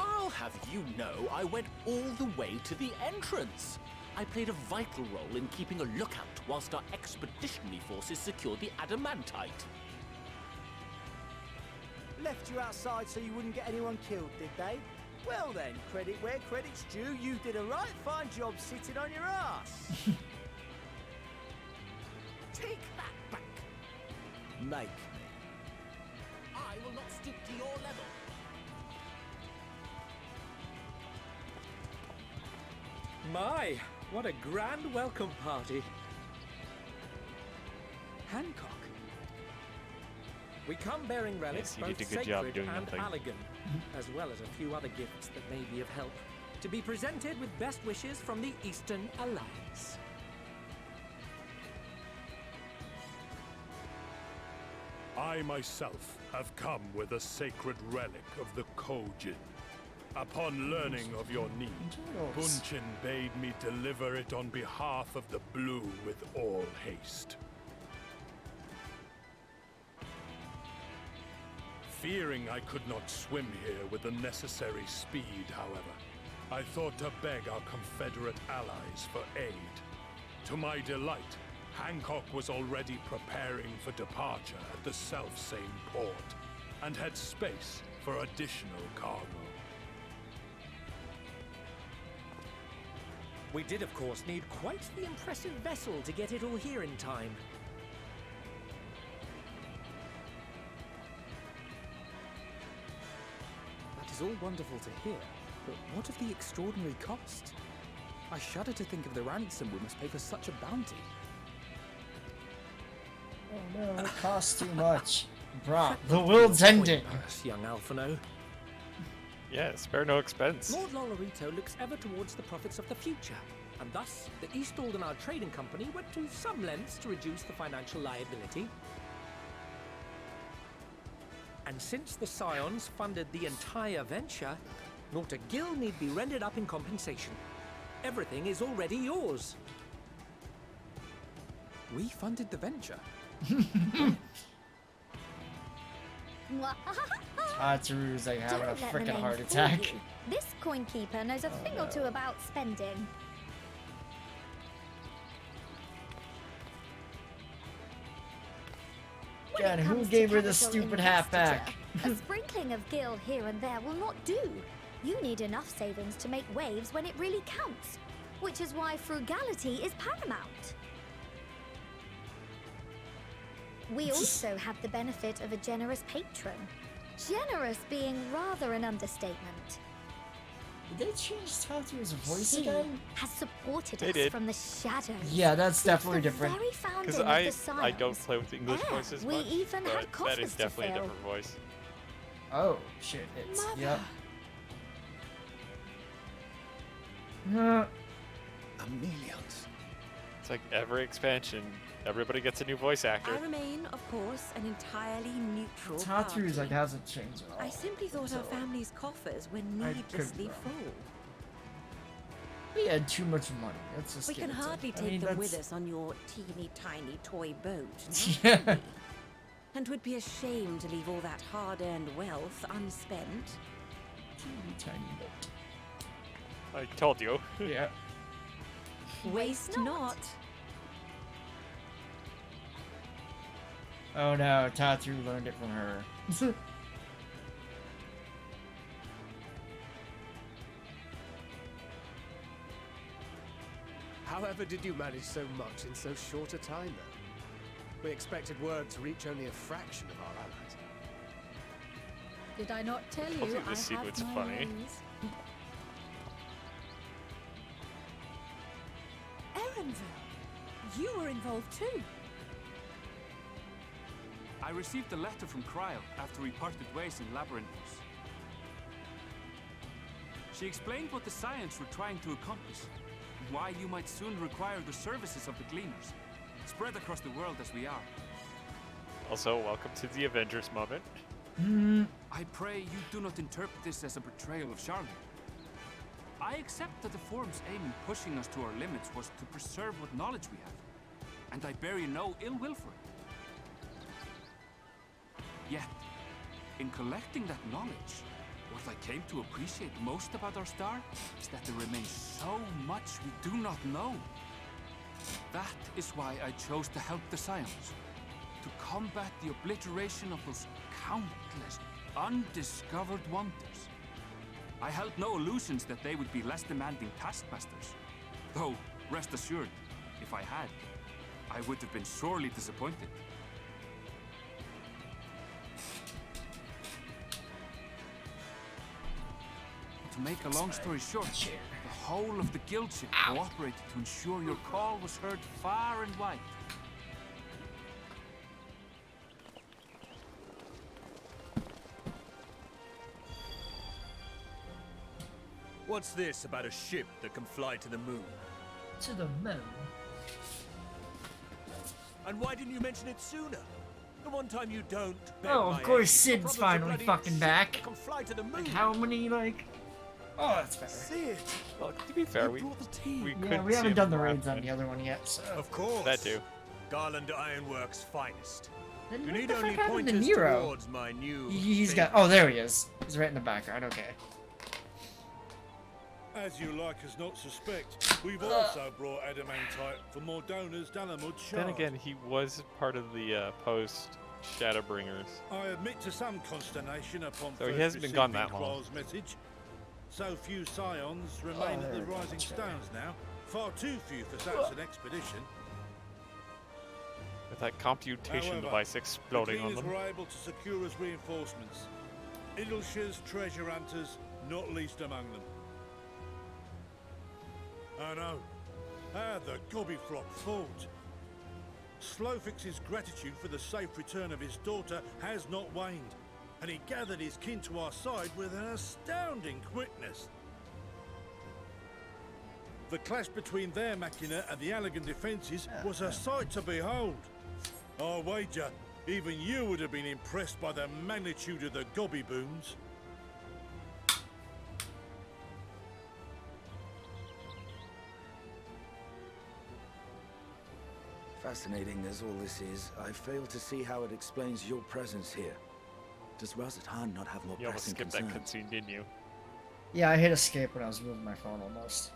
I'll have you know I went all the way to the entrance. I played a vital role in keeping a lookout whilst our expeditionary forces secured the adamantite. Left you outside so you wouldn't get anyone killed, did they? Well then, credit where credit's due, you did a right fine job sitting on your ass. Take that back. Make me. I will not stoop to your level. My, what a grand welcome party. Hancock. We come bearing relics Yes, you both did a good job sacred doing and that thing. elegant, as well as a few other gifts that may be of help, to be presented with best wishes from the Eastern Alliance. I myself have come with a sacred relic of the Kojin. Upon learning of your need, Bunchin bade me deliver it on behalf of the Blue with all haste. Fearing I could not swim here with the necessary speed, however, I thought to beg our Confederate allies for aid. To my delight, Hancock was already preparing for departure at the self-same port, and had space for additional cargo. We did, of course, need quite the impressive vessel to get it all here in time. That is all wonderful to hear, but what of the extraordinary cost? I shudder to think of the ransom we must pay for such a bounty. Oh no, it costs too much. Bruh, the world's ending. Young Alphino. Yeah, spare no expense. Lord Lolorito looks ever towards the profits of the future, and thus the East Aldenard Trading Company went to some lengths to reduce the financial liability. And since the Scions funded the entire venture, not a gill need be rendered up in compensation. Everything is already yours. We funded the venture. Tatsu's like having a Don't let freaking the heart name fool attack. you. This coin keeper knows a thing or two about spending. When God, it who comes to gave her the capital stupid hat back? investiture, a sprinkling of gil here and there will not do. You need enough savings to make waves when it really counts, which is why frugality is paramount. We also have the benefit of a generous patron. Generous being rather an understatement. Did they change Tatsu's voice He again? has supported They us did. from the shadows. Yeah, that's Since definitely the different. very founding Because of the I don't Scions. play with English Yeah, voices we much, even had but that coffers is to definitely a fill. different voice. Oh shit! It's Mother. yep. Amelions. It's like every expansion, everybody gets a new voice actor. I remain, of course, an entirely neutral Tatsu's party. like hasn't changed at all. I simply thought So, our family's coffers were I could needlessly be wrong. full. We had too much money. Let's just We give can it to- hardly I take mean, them with that's- us on your teeny tiny toy boat, now Yeah. can we? And 'twould be a shame to leave all that hard-earned wealth unspent. Teeny tiny boat. I told you. Yeah. Waste not. Oh no, Tatsu learned it from her. However did you manage so much in so short a time, though? We expected word to reach only a fraction of our allies. Did I not tell you Hopefully I this have sequence my funny. ways? Erenville, you were involved too. I received a letter from Cryle after we parted ways in Labyrinthos. She explained what the Scions were trying to accomplish, and why you might soon require the services of the Gleaners, spread across the world as we are. Also, welcome to the Avengers moment. I pray you do not interpret this as a betrayal of Charlotte. I accept that the Forum's aim in pushing us to our limits was to preserve what knowledge we have, and I bear you no ill will for it. Yet, in collecting that knowledge, what I came to appreciate most about our star is that there remains so much we do not know. That is why I chose to help the Scions, to combat the obliteration of those countless undiscovered wonders. I held no illusions that they would be less demanding taskmasters. Though, rest assured, if I had, I would have been sorely disappointed. To make a long story short, the whole of the guildship cooperated to ensure your call was heard far and wide. What's this about a ship that can fly to the moon? To the moon? And why didn't you mention it sooner? The one time you don't beg Oh, my of course aid, Sid's your finally bloody fucking ship back. can fly to the moon. Like, how many, like... Oh, that's better. See it. Well, to be fair, we Yeah, couldn't we see haven't him done the from raids on Rathbun. the other one yet, so... Of course. That too. Garland Ironworks' finest. Then You what need the only fuck happened to pointers Nero? towards my new. He's got... Oh, there he is. He's right in the background, okay. As you like as not suspect, we've also brought adamantite for Mordona's Dalamud shard. Then again, he was part of the post Shadowbringers. I admit to some consternation upon So he first hasn't been gone that receiving long. Qual's message. So few scions remain at there the we go, Rising that's right. Stones now. Far too few for such an expedition. With that computation However, device the exploding on cleaners them. were able to secure us reinforcements. Idleshires, treasure hunters, not least among them. I know. How the Gobbyflock fought. Slowfix's gratitude for the safe return of his daughter has not waned, and he gathered his kin to our side with an astounding quickness. The clash between their machina and the Allagan defences was a sight to behold. I wager even you would have been impressed by the magnitude of the Gobby booms. Fascinating as all this is, I fail to see how it explains your presence here. Does Razat not have more You almost pressing skipped concerns? that cutscene, didn't you? Yeah, I hit escape when I was moving my phone almost.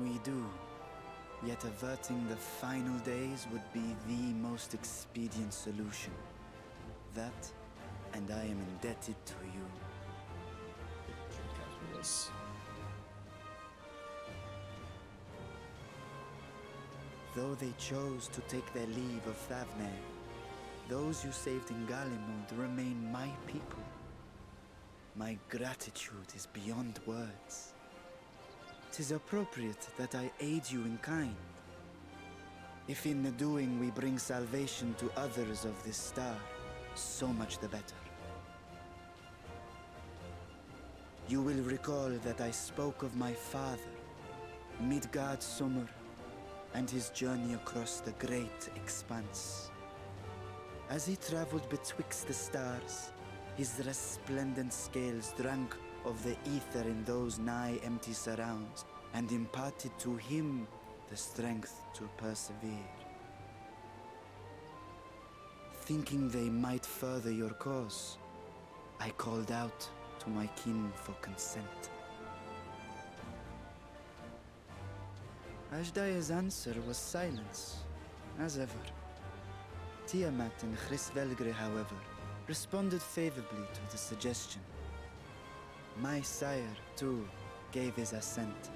We do. Yet averting the final days would be the most expedient solution. That, and I am indebted to you. Yes. Though they chose to take their leave of Thavner, those you saved in Galimund remain my people. My gratitude is beyond words. 'Tis appropriate that I aid you in kind. If in the doing we bring salvation to others of this star, so much the better. You will recall that I spoke of my father, Midgard Summer, and his journey across the great expanse. As he traveled betwixt the stars, his resplendent scales drank of the ether in those nigh empty surrounds, and imparted to him the strength to persevere. Thinking they might further your cause, I called out to my kin for consent. Ashdaya's answer was silence, as ever. Tiamat and Chrisvelgre, however, responded favorably to the suggestion. My sire, too, gave his assent.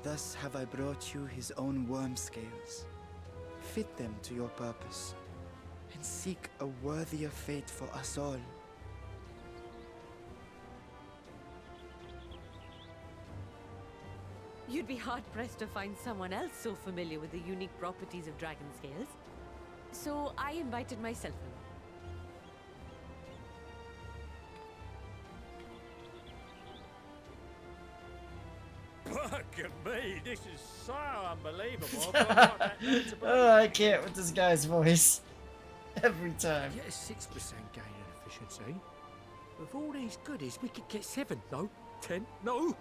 Thus have I brought you his own worm scales. Fit them to your purpose, and seek a worthier fate for us all. You'd be hard-pressed to find someone else so familiar with the unique properties of dragon scales. So I invited myself Look at me, this is so unbelievable. I've got that there to believe. Oh, I can't with this guy's voice. Every time. Get a 6% gain in efficiency. With all these goodies, we could get 7, no? 10, no?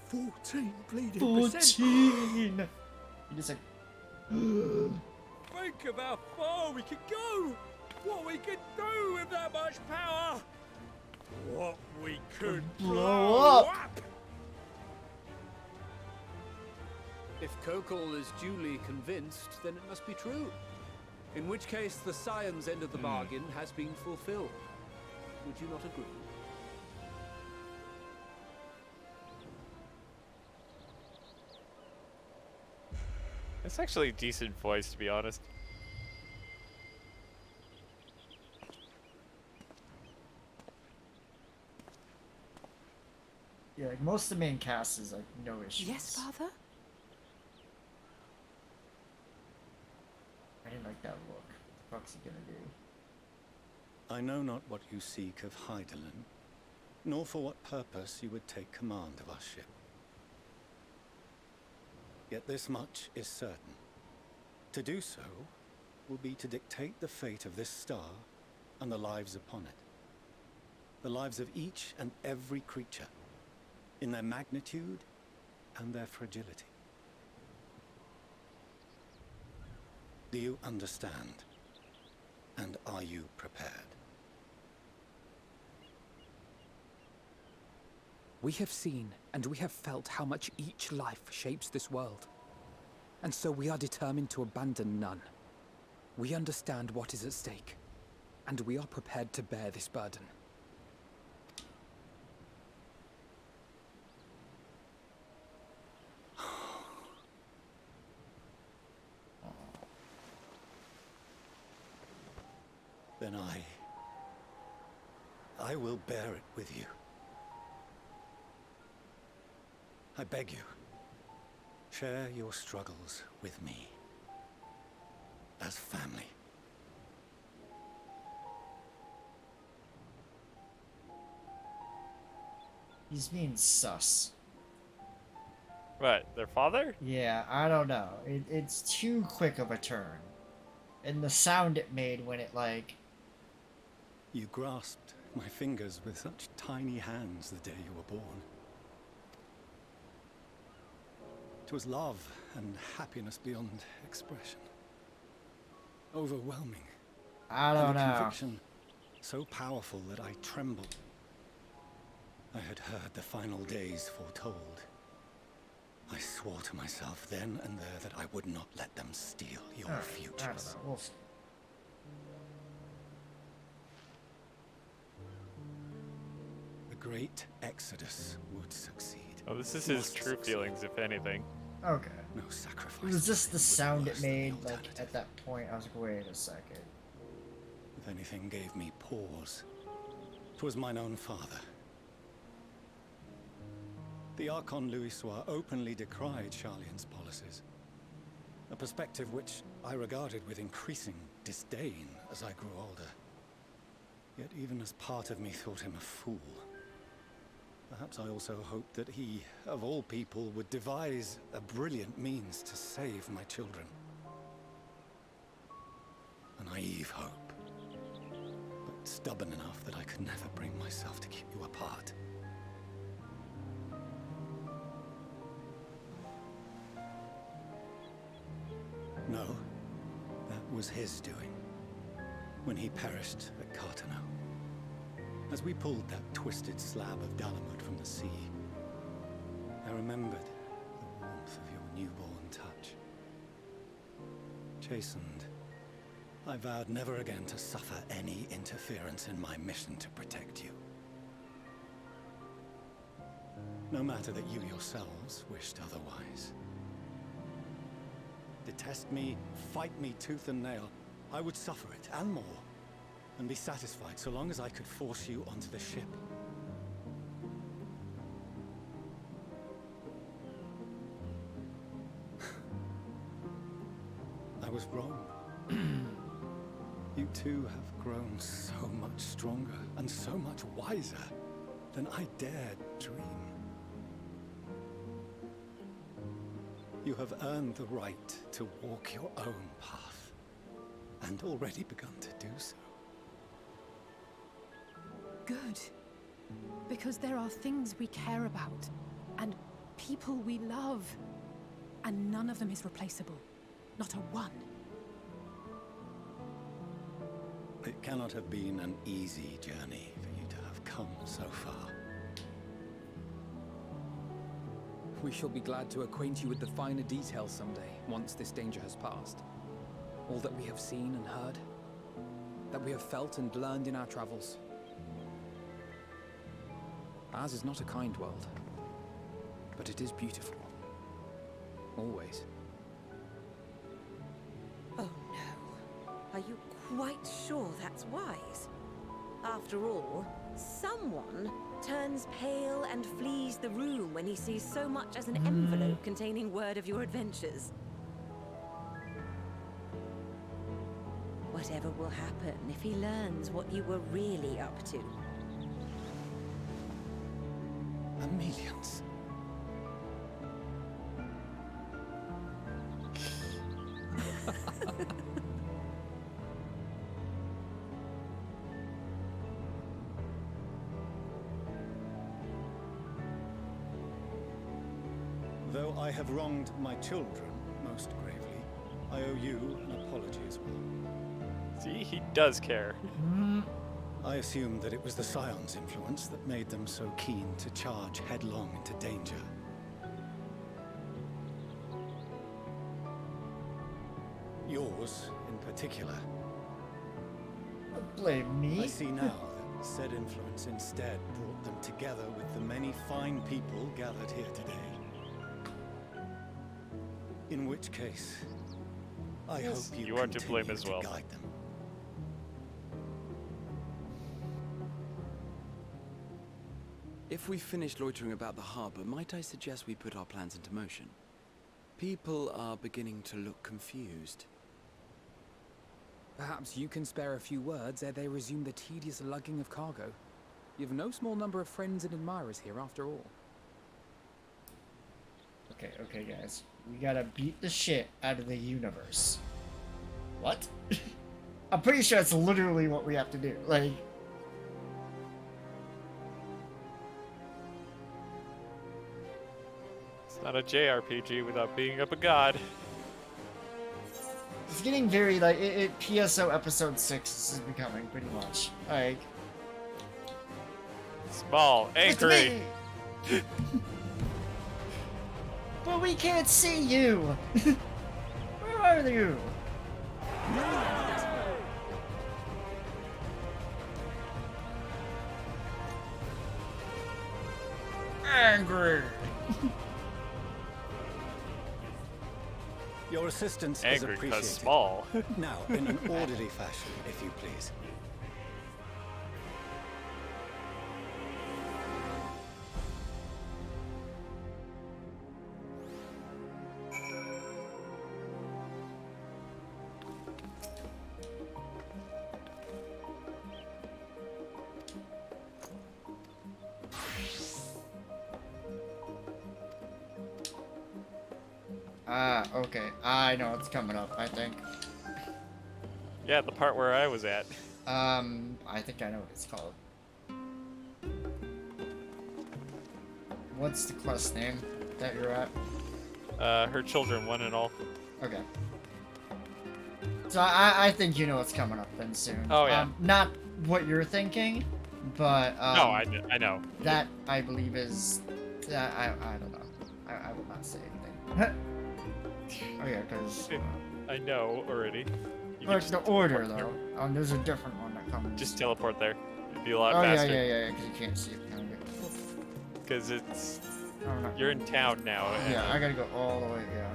14 bleeding percent. 14! You just like... Think of how far we could go! What we could do with that much power! What we could blow up. If Kokol is duly convinced, then it must be true. In which case, the science end of the bargain has been fulfilled. Would you not agree? It's actually a decent voice, to be honest. Yeah, like most of the main cast is like no issues. Yes, Father? I didn't like that look. What the fuck's he gonna do? I know not what you seek of Hydaelyn, nor for what purpose you would take command of our ship. Yet this much is certain. To do so will be to dictate the fate of this star and the lives upon it. The lives of each and every creature, in their magnitude and their fragility. Do you understand? And are you prepared? We have seen and we have felt how much each life shapes this world. And so we are determined to abandon none. We understand what is at stake, and we are prepared to bear this burden. Then I will bear it with you. I beg you, share your struggles with me. As family. He's being sus. What, their father? Yeah, I don't know. It's too quick of a turn. And the sound it made when it, like... You grasped my fingers with such tiny hands the day you were born. It was love and happiness beyond expression. Overwhelming. I don't know. A conviction so powerful that I trembled. I had heard the final days foretold. I swore to myself then and there that I would not let them steal your futures. I don't know. We'll see. The great exodus would succeed. Oh, this is his true feelings, if anything. Okay. No sacrifice. It was just the sound it made, like, at that point. I was like, wait a second. If anything gave me pause, 'twas mine own father. The Archon Louisois openly decried Charlian's policies, a perspective which I regarded with increasing disdain as I grew older. Yet even as part of me thought him a fool. Perhaps I also hoped that he, of all people, would devise a brilliant means to save my children. A naive hope, but stubborn enough that I could never bring myself to keep you apart. No, that was his doing, when he perished at Cartano. As we pulled that twisted slab of Dalamud from the sea, I remembered the warmth of your newborn touch. Chastened, I vowed never again to suffer any interference in my mission to protect you. No matter that you yourselves wished otherwise. Detest me, fight me tooth and nail, I would suffer it, and more. And be satisfied so long as I could force you onto the ship. I was wrong. You two have grown so much stronger and so much wiser than I dared dream. You have earned the right to walk your own path, and already begun to do so. Good. Because there are things we care about, and people we love, and none of them is replaceable. Not a one. It cannot have been an easy journey for you to have come so far. We shall be glad to acquaint you with the finer details someday, once this danger has passed. All that we have seen and heard, that we have felt and learned in our travels. Ours is not a kind world, but it is beautiful. Always. Oh no. Are you quite sure that's wise? After all, someone turns pale and flees the room when he sees so much as an envelope containing word of your adventures. Whatever will happen if he learns what you were really up to? Amelians. Though I have wronged my children most gravely, I owe you an apology as well. See, he does care. I assume that it was the Scion's influence that made them so keen to charge headlong into danger. Yours, in particular. Blame me? I see now that said influence instead brought them together with the many fine people gathered here today. In which case, I hope you are to blame as well. guide them. If we've finished loitering about the harbor, might I suggest we put our plans into motion? People are beginning to look confused. Perhaps you can spare a few words ere they resume the tedious lugging of cargo. You've no small number of friends and admirers here after all. Okay, guys. We gotta beat the shit out of the universe. What? I'm pretty sure that's literally what we have to do. Like... It's not a JRPG without being up a god. It's getting very, like, PSO Episode 6 is becoming, pretty much. Like... Small, angry! But we can't see you! Where are you? Angry! Your assistance Angry is 'cause appreciated. small. Now, in an orderly fashion, if you please. Okay. I know what's coming up, I think. Yeah, the part where I was at. I think I know what it's called. What's the quest name that you're at? Her children, one and all. Okay. So I think you know what's coming up then soon. Oh, yeah. Not what you're thinking, but no, I know. That I believe is I don't know. I will not say anything. Oh yeah, because I know already. Like the order though. There's a different one that comes. Just teleport there. It'd be a lot Oh faster. yeah, because you can't see it. Because it's Oh, no. you're in town now. And Yeah, I gotta go all the way. Yeah.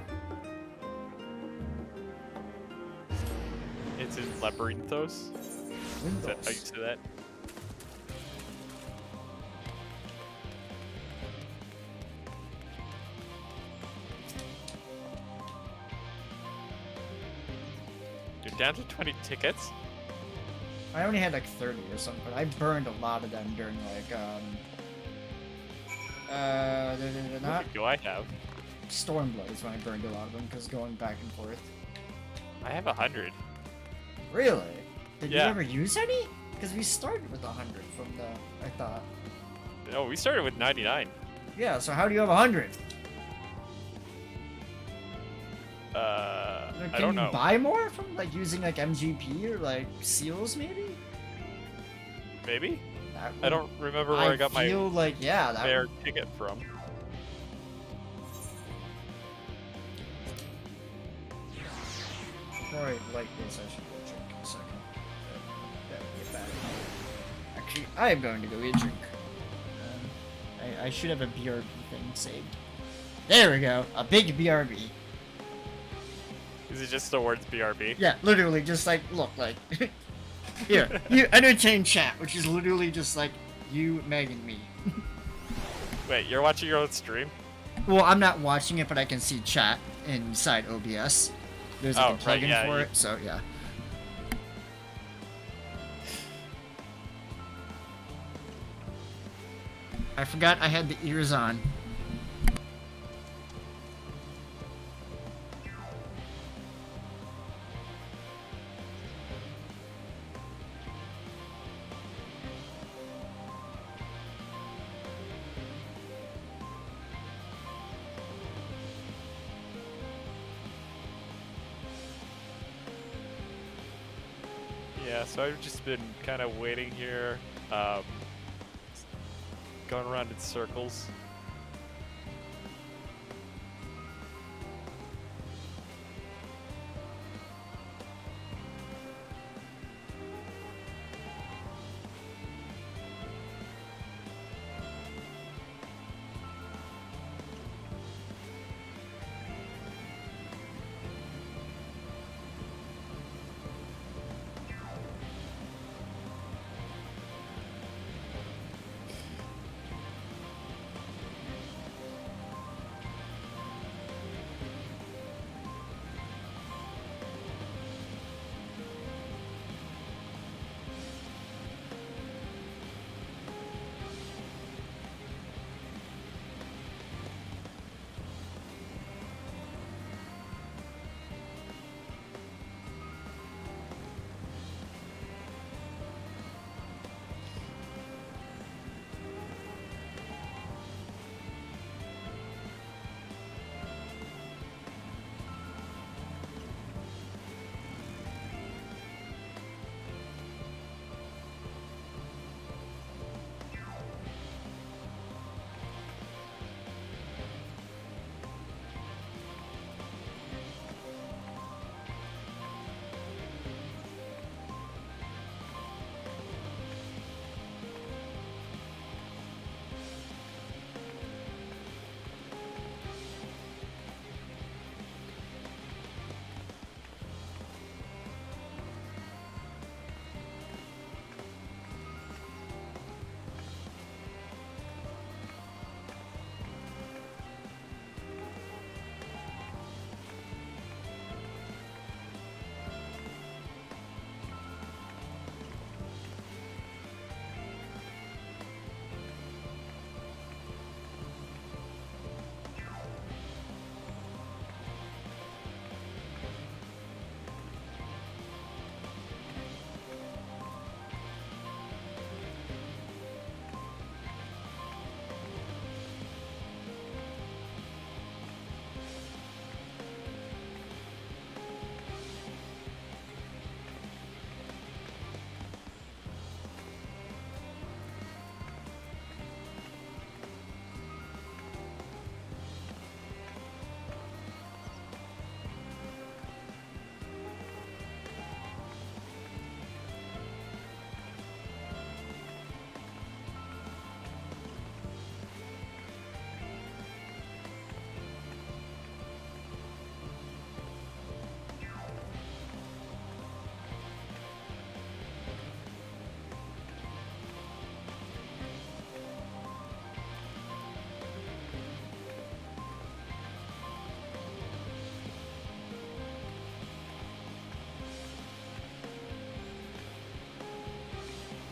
it's in Labyrinthos. Is that how you say that? You're down to 20 tickets? I only had like 30 or something, but I burned a lot of them during like What do I have? Stormblood is when I burned a lot of them because going back and forth. I have 100. Really? Did you Yeah. ever use any? Because we started with 100 from the, I thought. No, we started with 99. Yeah, so how do you have 100? I Can don't you know. buy more from like using like MGP or like seals maybe? Maybe? That I don't remember where I got my feel like, yeah, that fair ticket from. Before I light this, I should go drink a second. That would be bad. Actually, I am going to go get a drink. I should have a BRB thing saved. There we go, a big BRB. Is it just the words BRB? Yeah, literally just like, look, like, here, you entertain chat, which is literally just like, you, Meg, and me. Wait, you're watching your own stream? Well, I'm not watching it, but I can see chat inside OBS. There's like a plugin right, yeah, for you- it, so yeah. I forgot I had the ears on. Yeah, so I've just been kind of waiting here, going around in circles.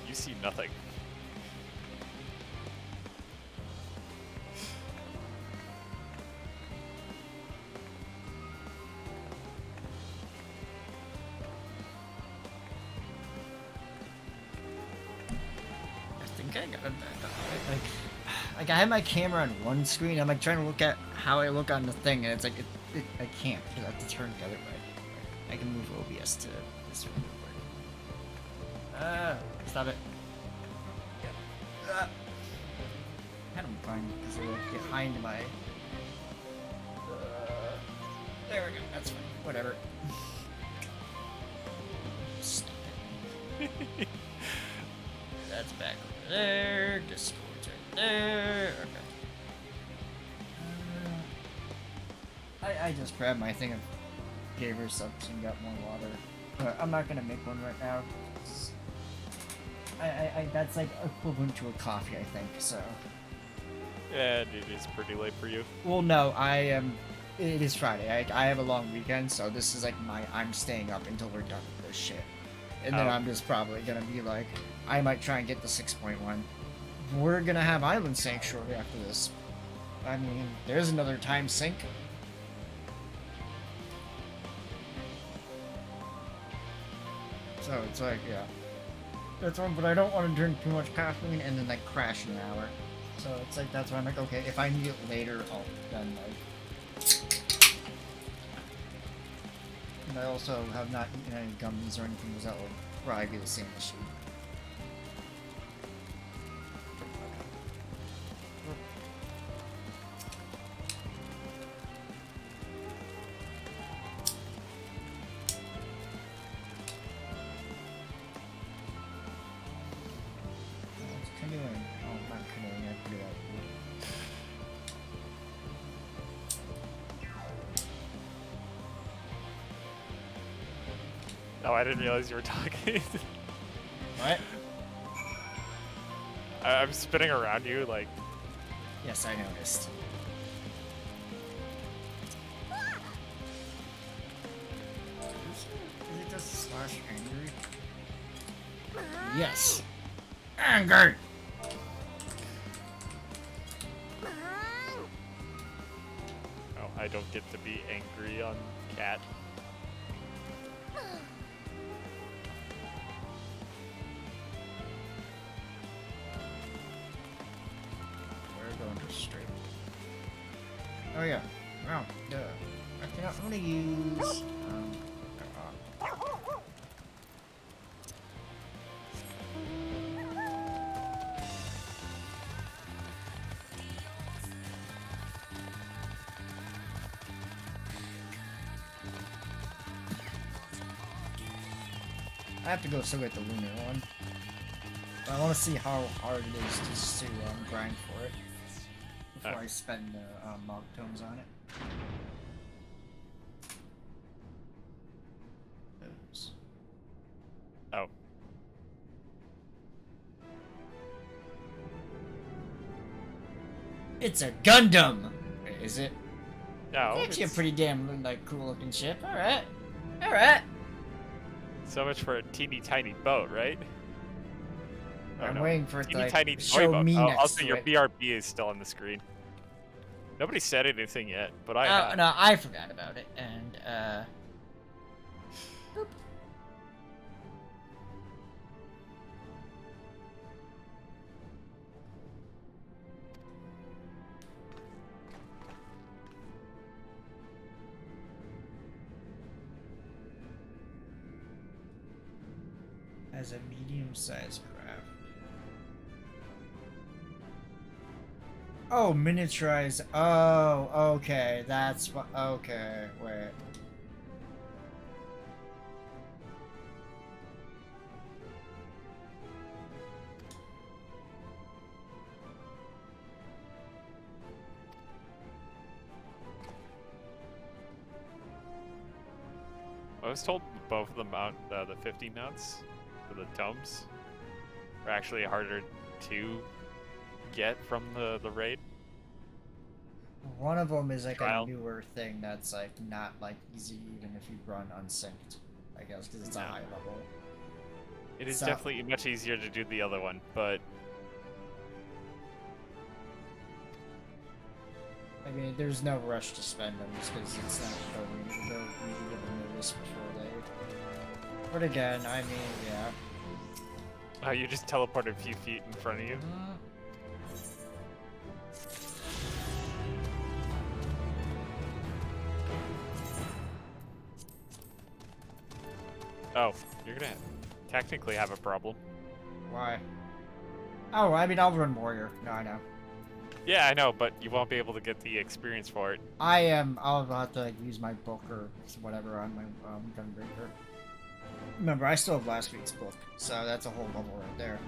You see nothing. I think I got it. Like I have my camera on one screen. I'm like trying to look at how I look on the thing, and it's like I can't because I have to turn the other way. I can move OBS to this one real quick. Stop it. Had them fine because they like behind my. There we go. That's fine. Whatever. Stop it. That's back over there. Discord's right there. Okay. I just grabbed my thing and gave her something and got more water. I'm not gonna make one right now. I that's like equivalent to a coffee, I think. So. And it is pretty late for you. Well, no, I am. It is Friday. I have a long weekend, so this is like I'm staying up until we're done with this shit, and then I'm just probably gonna be like, I might try and get the 6.1. We're gonna have Island Sync shortly after this. I mean, there's another time sync. So it's like, yeah. That's one, but I don't want to drink too much caffeine and then like crash in an hour. So it's like, that's why I'm like, okay, if I need it later, I'll then like. And I also have not eaten any gummies or anything. Was that like probably be the same issue. Canoeing. Oh, not canoeing. I have to do that. Oh, I didn't realize you were talking. What? I'm spinning around you like. Yes, I noticed. Is it just slash angry? Yes. Anger! Oh, I don't get to be angry on cat. We're going to straight. Oh yeah. Wow. Duh. Okay, I'm gonna use. I have to go still get the lunar one. But I want to see how hard it is just to grind for it before I spend the log tomes on it. Those. Oh. It's a Gundam! Wait, is it? No. It's actually a pretty damn like cool looking ship. Alright. Alright. So much for a teeny tiny boat, right? Oh, I'm no. waiting for it to Teeny like, tiny toy show boat. me Oh, next also, to your it. BRB is still on the screen. Nobody said anything yet, but I have. No, I forgot about it, and boop. As a medium-sized craft. Oh, miniaturize. Oh, okay. That's what. Okay, wait. I was told both of the the 50 mounts for the tomes are actually harder to get from the raid. One of them is like Trial. a newer thing that's like not like easy even if you run unsynced, I guess, because it's a high level. It is So- definitely much easier to do the other one, but I mean, there's no rush to spend them just because it's not they'll really give a notice before they. But again, I mean, yeah. oh, you just teleported a few feet in front of you. Oh, you're gonna technically have a problem. Why? Oh, I mean, I'll run warrior. No, I know. Yeah, I know, but you won't be able to get the experience for it. I am. I'll have to like, use my book or whatever on my Gunbreaker. Remember, I still have last week's book, so that's a whole level right there.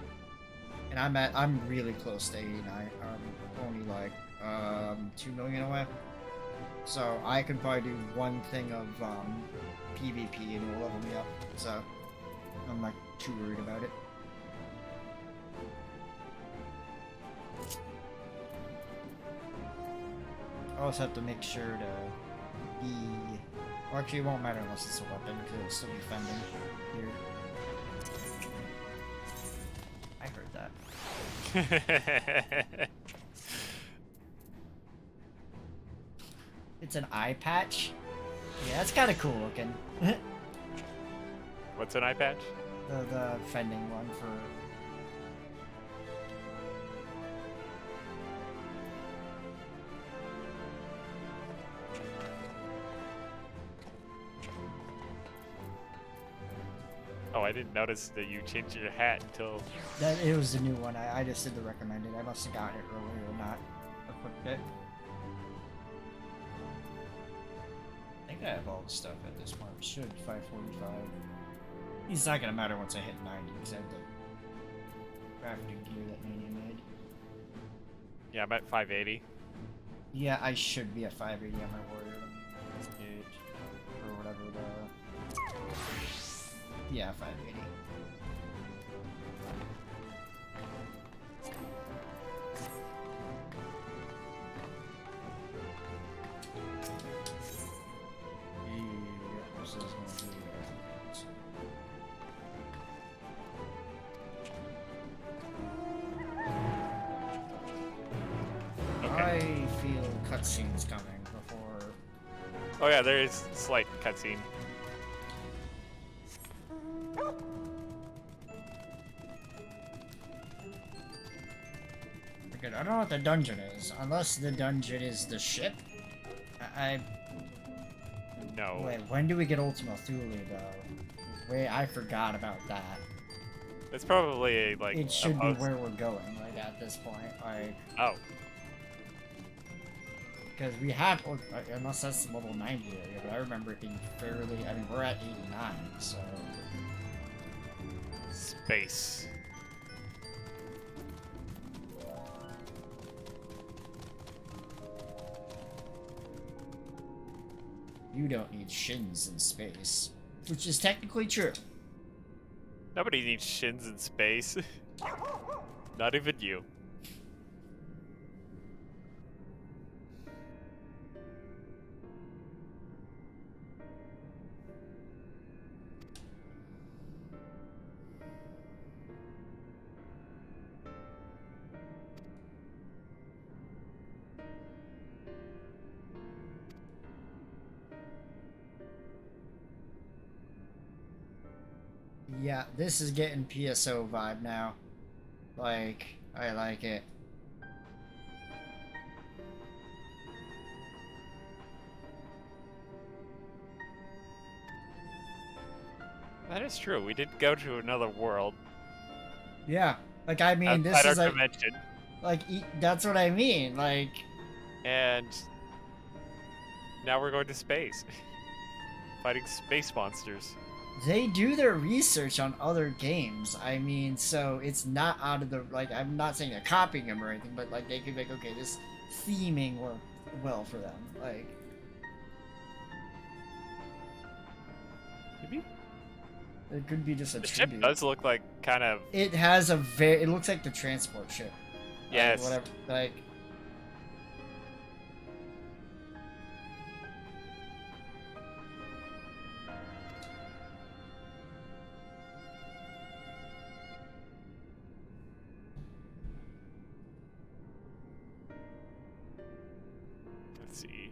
And I'm really close to 89. I'm only like 2 million away. So I can probably do one thing of PvP and it will level me up. So I'm not too worried about it. I also have to make sure to be. Well, actually, it won't matter unless it's a weapon, because it'll still be fending here. I heard that. It's an eye patch? Yeah, that's kind of cool looking. What's an eye patch? The fending one for. Oh, I didn't notice that you changed your hat until... It was the new one. I just did the recommended. I must have gotten it earlier or not equipped it. I think I have all the stuff at this point. Should 545. It's not gonna matter once I hit 90 because I have the crafting gear that Mania made. Yeah, I'm at 580. Yeah, I should be at 580 on my warrior. Let's gauge or whatever the. Yeah, 580. This is gonna be. I feel cutscenes coming before. Oh yeah, there is a slight cutscene. Good. I don't know what the dungeon is, unless the dungeon is the ship. No. Wait, when do we get Ultima Thule though? Wait, I forgot about that. It's probably like. It should be where we're going, like at this point, like. Oh. Because we have, unless that's the level 90 area, but I remember it being fairly. I mean, we're at 89, so. Space. You don't need shins in space, which is technically true. Nobody needs shins in space. Not even you. Yeah, this is getting PSO vibe now. Like, I like it. That is true. We did go to another world. Yeah, like I mean, this outside is our like, dimension. like that's what I mean. Like, and now we're going to space, fighting space monsters. they do their research on other games. I mean, so it's not out of the like. I'm not saying they're copying them or anything, but like they could be like, okay, this theming worked well for them. Like, maybe. It could be just a The ship tribute. does look like kind of. It has a very. It looks like the transport ship. Yes. Whatever. Like. Let's see.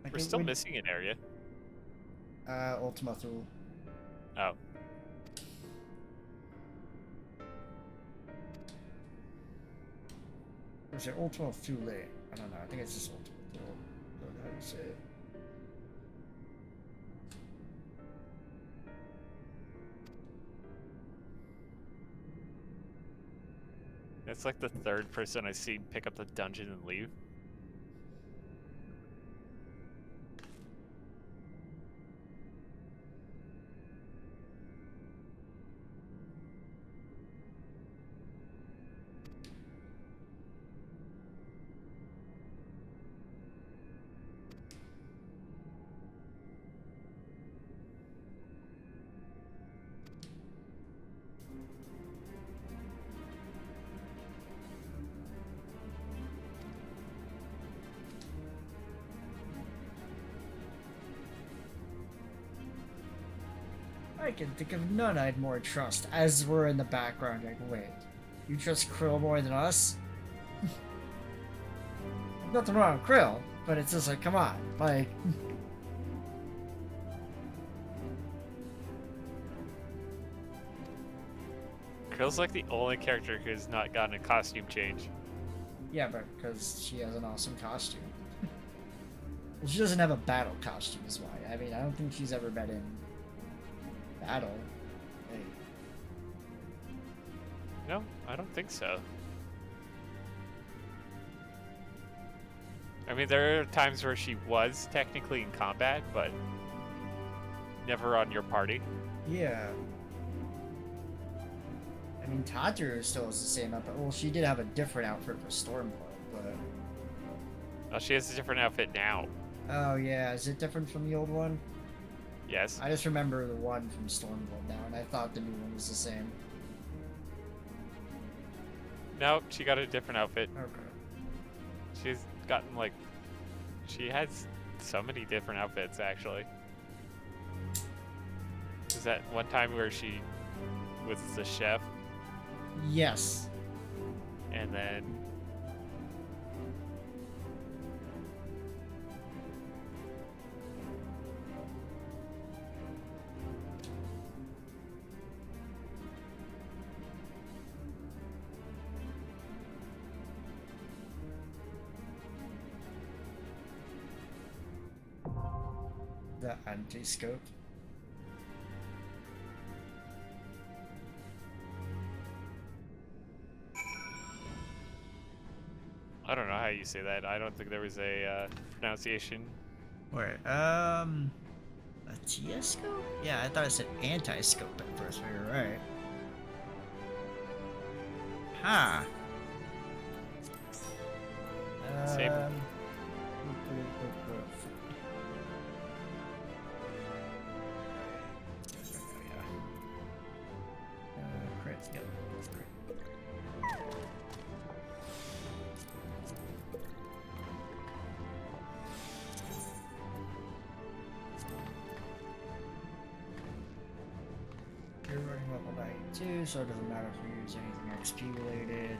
Like We're it still would- missing an area. Ultima Thule. Oh. Or is it Ultima Thule? I don't know. I think it's just Ultima Thule. I don't know how you say it. It's like the third person I see pick up the dungeon and leave. I can think of none I'd more trust. As we're in the background, like, wait, you trust Krill more than us? Nothing wrong with Krill, but it's just like, come on, like. Krill's like the only character who's not gotten a costume change. Yeah, but because she has an awesome costume. Well, she doesn't have a battle costume, is why. I mean, I don't think she's ever been in battle. Hey. No, I don't think so. I mean, there are times where she was technically in combat, but never on your party. Yeah. I mean, Tatu still has the same outfit. Well, she did have a different outfit for Stormblood, but... Oh, she has a different outfit now. Oh, yeah. Is it different from the old one? Yes. I just remember the one from Stormblood now, and I thought the new one was the same. No, she got a different outfit. Okay. She's gotten, like... She has so many different outfits, actually. Is that one time where she was the chef? Yes. And then... The anti-scope. I don't know how you say that. I don't think there was a pronunciation. Wait, a T-scope? Yeah, I thought it said anti-scope at first, but you're right. Huh. Same. Crits, yep, that's great. You're running level 92, so it doesn't matter if you use anything XP related.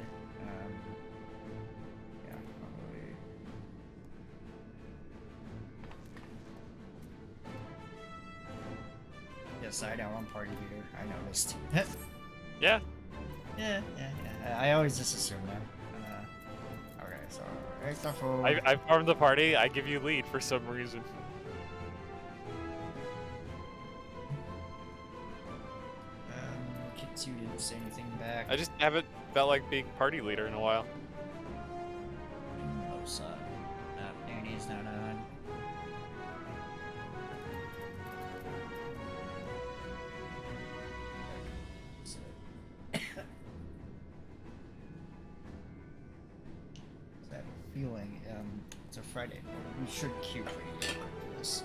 Yeah, probably. Yes, I know, I'm party leader. I noticed. Yeah. Yeah. I always just assume that. Okay, so Ectofo. I formed the party. I give you lead for some reason. Kitsu didn't say anything back. I just haven't felt like being party leader in a while. Losa. Danny's not on. I have a feeling it's a Friday. We should queue pretty quick for this.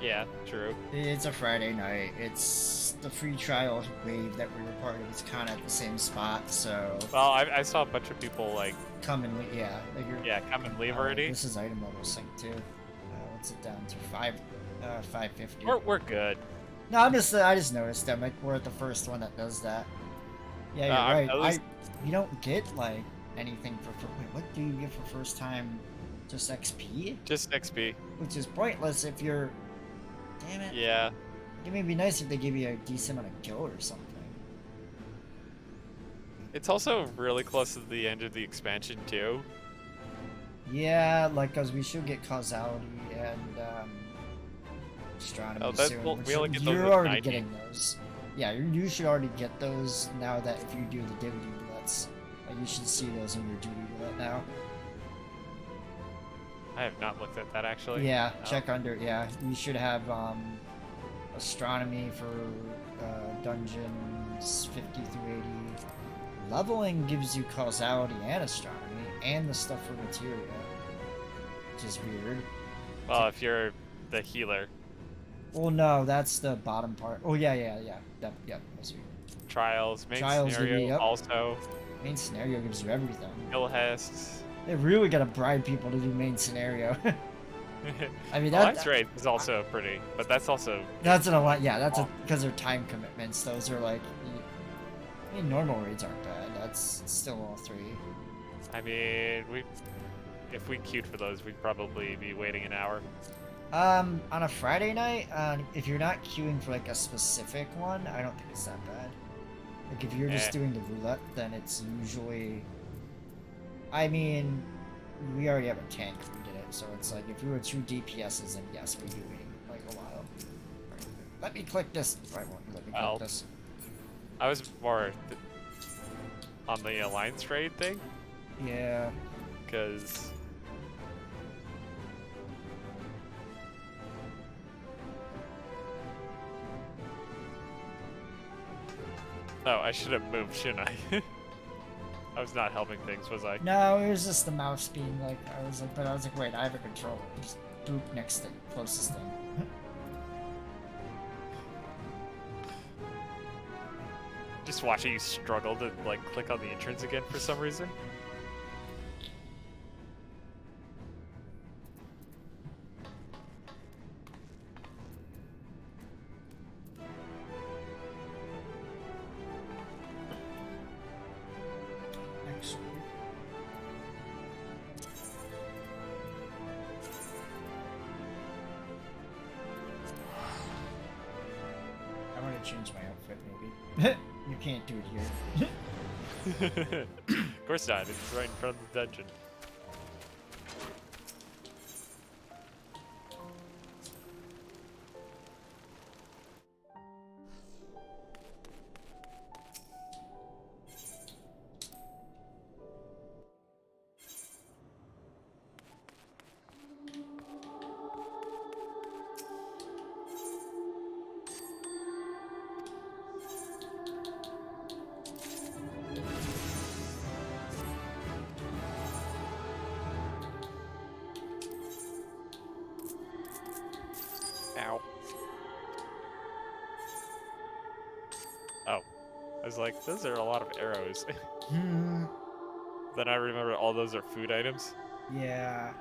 Yeah, true. It's a Friday night. It's the free trial wave that we were part of. It's kind of at the same spot, so. Well, I saw a bunch of people like. Come and leave. Yeah. Like yeah, come and leave already. This is item level sync too. What's it down to? 550. We're good. No, I just noticed them. Like we're the first one that does that. Yeah, you're right. You don't get like anything for wait, what do you get for first time? Just XP? Just XP. Which is pointless if you're. Damn it. Yeah. It may be nice if they give you a decent amount of guild or something. It's also really close to the end of the expansion too. Yeah, like cause we should get causality and astronomy soon. We only get those you're at already 90. getting those. Yeah, you should already get those now that if you do the duty roulets. You should see those in your duty roulette now. I have not looked at that actually. Yeah, check under. Yeah, you should have astronomy for dungeons 50 through 80. Leveling gives you causality and astronomy and the stuff for materia, which is weird. Well, if you're the healer. Well, no, that's the bottom part. Oh yeah. Yep. I see. Trials, main Trials scenario yep. Also. Main scenario gives you everything. Ilhests. They really gotta bribe people to do main scenario. I mean, that's right. It's also pretty, but that's also. That's a lot. Yeah, that's because they're time commitments. Those are like. I mean, normal raids aren't bad. That's still all three. I mean, if we queued for those, we'd probably be waiting an hour. On a Friday night, if you're not queuing for like a specific one, I don't think it's that bad. Like if you're just doing the roulette, then it's usually. I mean, we already have a tank. We did it, so it's like if you were 2 DPSs, then yes, we'd be waiting like a while. Right. Let me click this. I won't let me click this. I was more on the alliance trade thing. Yeah. Because oh, I should have moved, shouldn't I? I was not helping things, was I? No, it was just the mouse being like, I was like, wait, I have a controller. Just boop next thing, closest thing. Just watching you struggle to like click on the entrance again for some reason. Actually. I want to change my outfit, maybe. You can't do it here. Of course not, it's right in front of the dungeon. Ow. Oh. I was like, those are a lot of arrows. Then I remember all those are food items. Yeah.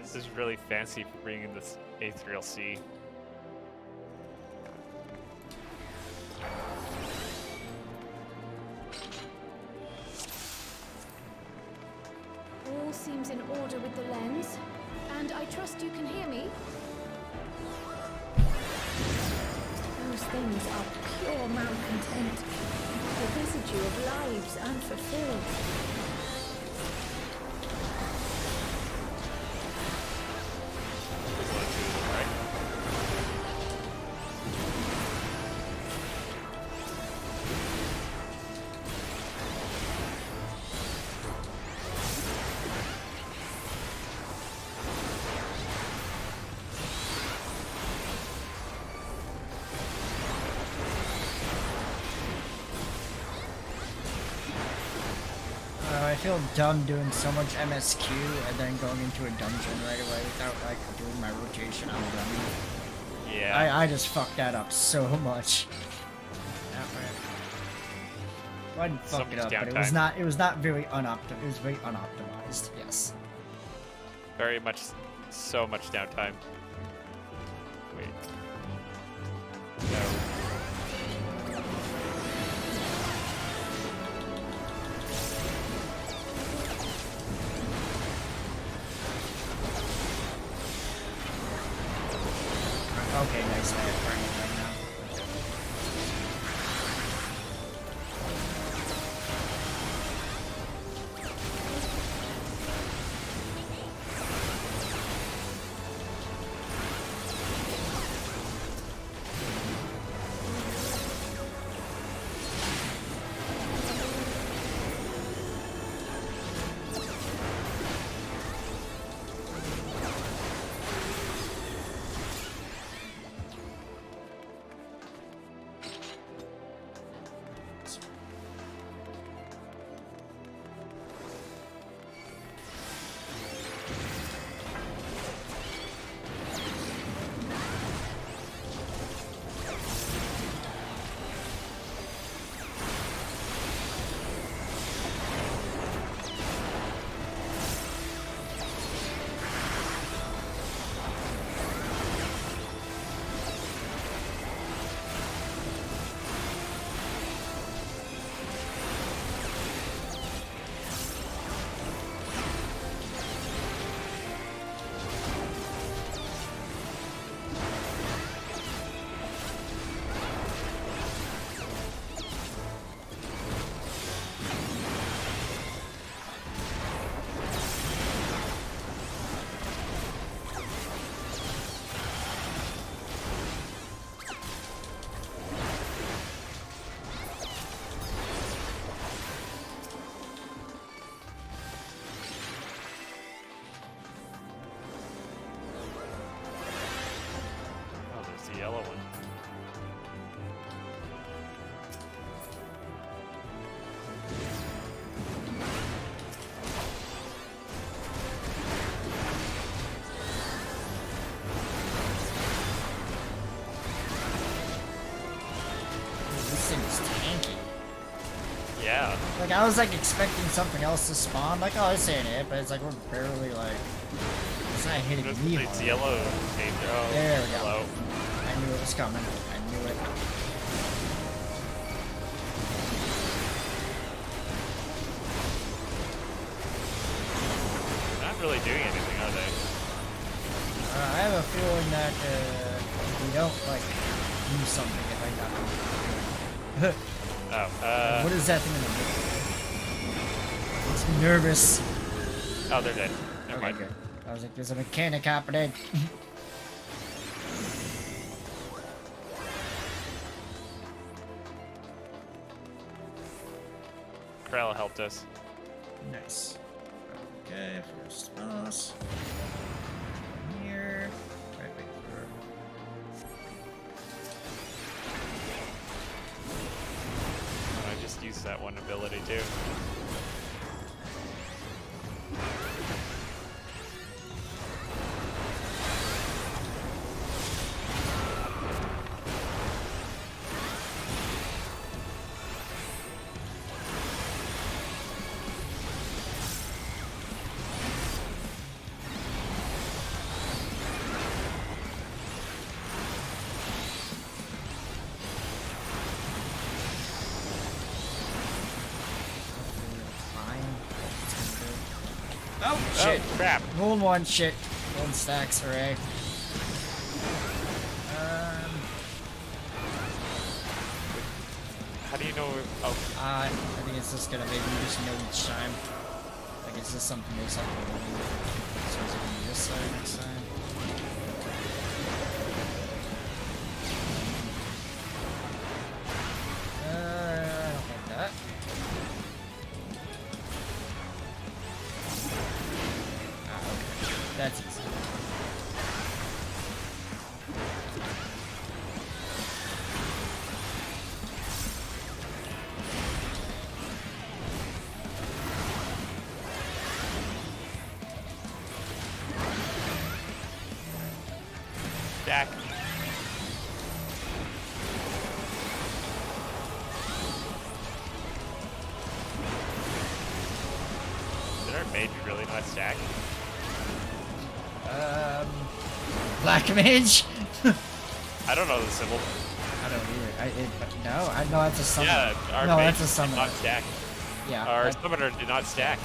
This is really fancy for being in this Aetherial Sea. All seems in order with the lens, and I trust you can hear me. Those things are pure malcontent, the residue of lives unfulfilled. I feel dumb doing so much MSQ and then going into a dungeon right away without like doing my rotation on the dummy. Yeah. I just fucked that up so much. Well, I didn't fuck it up, but it was not very unoptimized. It was very unoptimized. Yes. Very much, so much downtime. Wait. No. Okay, nice. I have burning right now. The yellow one. This thing is tanky. Yeah. Like I was like expecting something else to spawn. Like, oh, this ain't it, but it's like we're barely like. It's not hitting me. It's yellow. Oh, there we go. Hello. I knew it was coming. I knew it. Not really doing anything, are they? I have a feeling that if we don't like do something, if I got. Oh. What is that thing in the middle? It's nervous. Oh, they're dead. Never Okay, mind. good. I was like, there's a mechanic happening. Krell helped us. Nice. Okay, first boss. Here. Right, wait I just used that one ability too. Oh, shit. Oh, crap. Gold one, shit. Gold stacks, hooray. How do you know? Oh. I think it's just gonna make me just know each time. Like, it's just something that's happening. So is it gonna be this side next time? I don't like that. Ah, okay. That's easy. Stack. Did our mage really not stack? Black mage? I don't know the symbol. I don't either. No, I know that's a summon. Yeah, our no, mage that's a summon. did not stack. Yeah. Our summoner did not stack.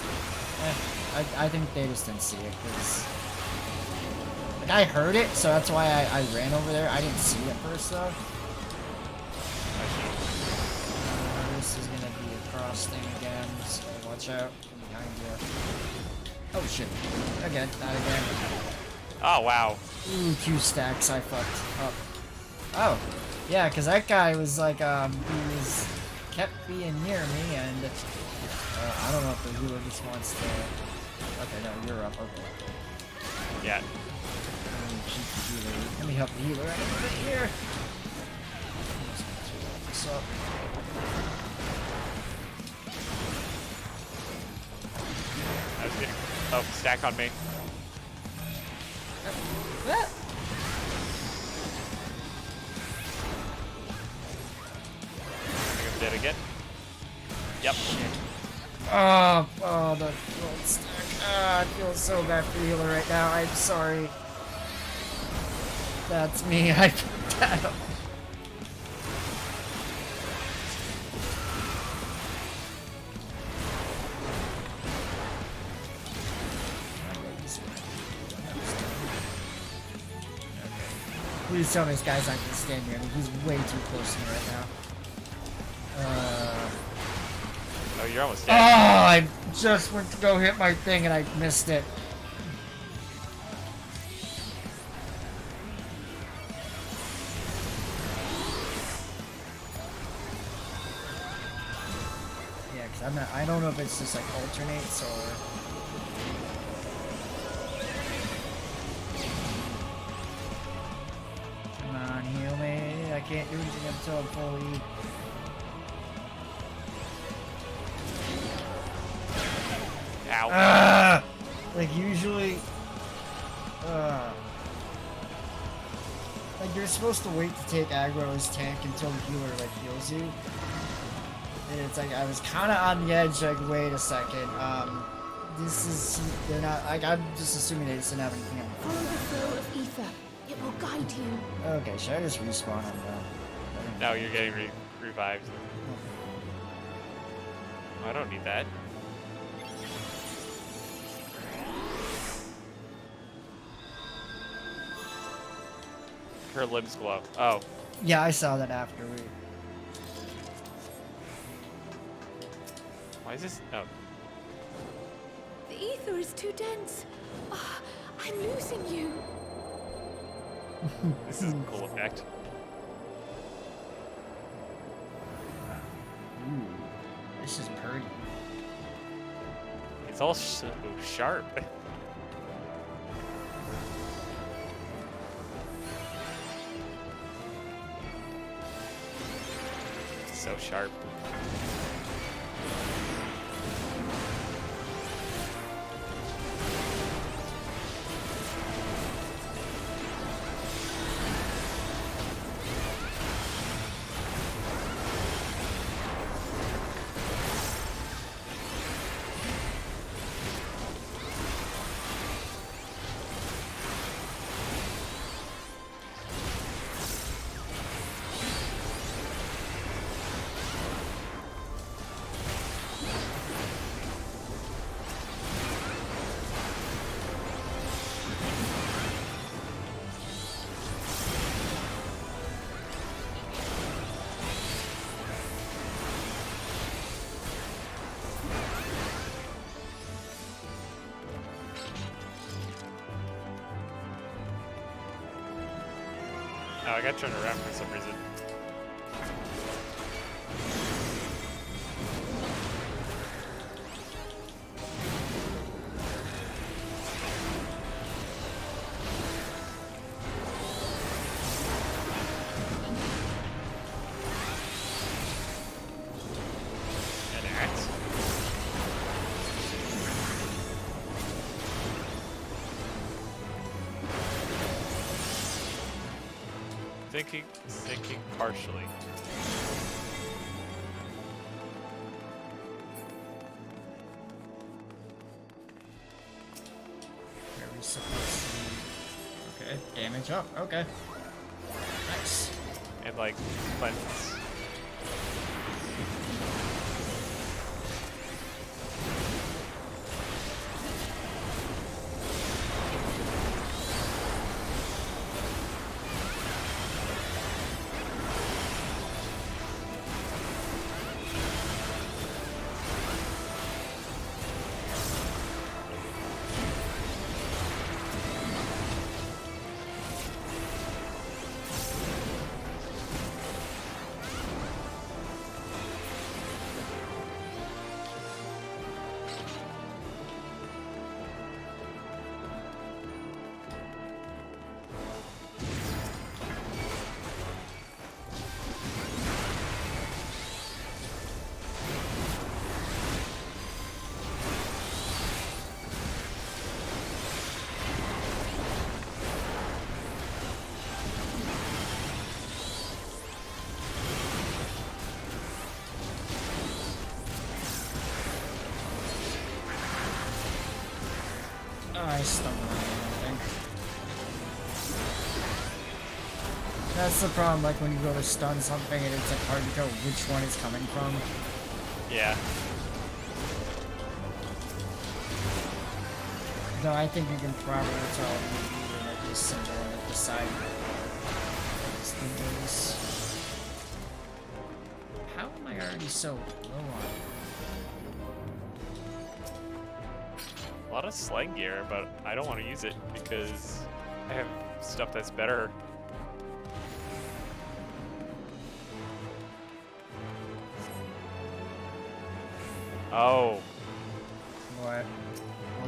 I think they just didn't see it, because... Like, I heard it, so that's why I ran over there. I didn't see it first, though. This is gonna be a cross thing again, so watch out behind you. Oh, shit. Again, not again. Oh, wow. Ooh, 2 stacks, I fucked up. Oh, yeah, because that guy was like, he was kept being near me, and I don't know if the healer just wants to... Okay, no, you're up, okay. Yeah. Let me help the healer out a little bit here. What's up? I was getting... Oh, stack on me. What? I think I'm dead again. Yep. Oh, the gold stack. I feel so bad for the healer right now. I'm sorry. That's me. I put that up. Please tell me this guy's not gonna stand near me. He's way too close to me right now. Oh, you're almost dead. Oh, I just went to go hit my thing and I missed it. Yeah, because I don't know if it's just like alternates or... Come on, heal me. I can't do anything until I'm fully... Ow. Like usually, like you're supposed to wait to take aggro as tank until the healer like heals you. And it's like I was kind of on the edge. Like, wait a second. This is they're not. Like I'm just assuming they just didn't have anything on. Follow the flow of ether. It will guide you. Okay, should I just respawn on them? No, you're getting revived. I don't need that. Her limbs glow. Oh. Yeah, I saw that after we. Why is this? Oh. The ether is too dense. Oh, I'm losing you. This is a cool effect. Ooh, this is pretty. It's all so sharp. So sharp. Oh, I got turned around for some reason. An axe? Thinking partially. Where are we supposed to... Okay, damage up. Okay. Nice. And like cleanse. Oh, I stumbled on anything. That's the problem, like when you go to stun something and it's like hard to tell which one it's coming from. Yeah. Though I think you can probably tell even at this symbol at the side of these things. How am I already so low on it? A lot of slang gear, but I don't want to use it because I have stuff that's better. Oh. What?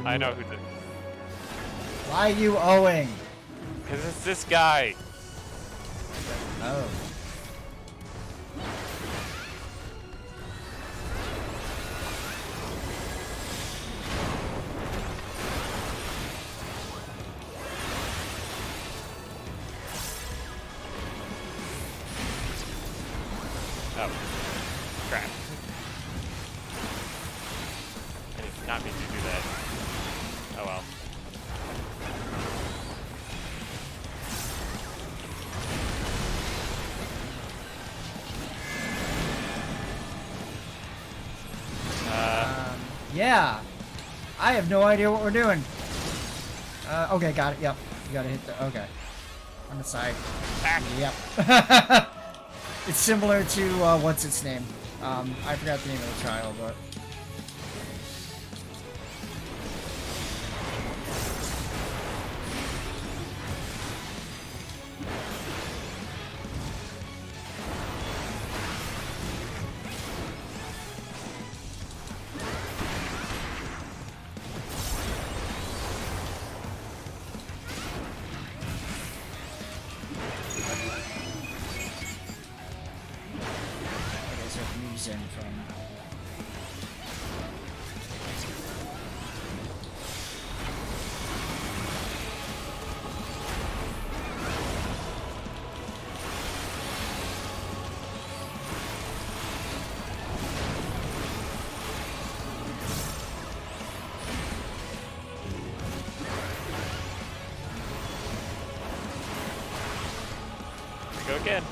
I know who did. Why are you owing? Because it's this guy. Oh. Oh. Crap. I did not mean to do that. Oh well. Yeah. I have no idea what we're doing. Okay, got it. Yep. You gotta hit the... Okay. On the side. Yep. It's similar to, what's its name? I forgot the name of the trial, but... In from Go again.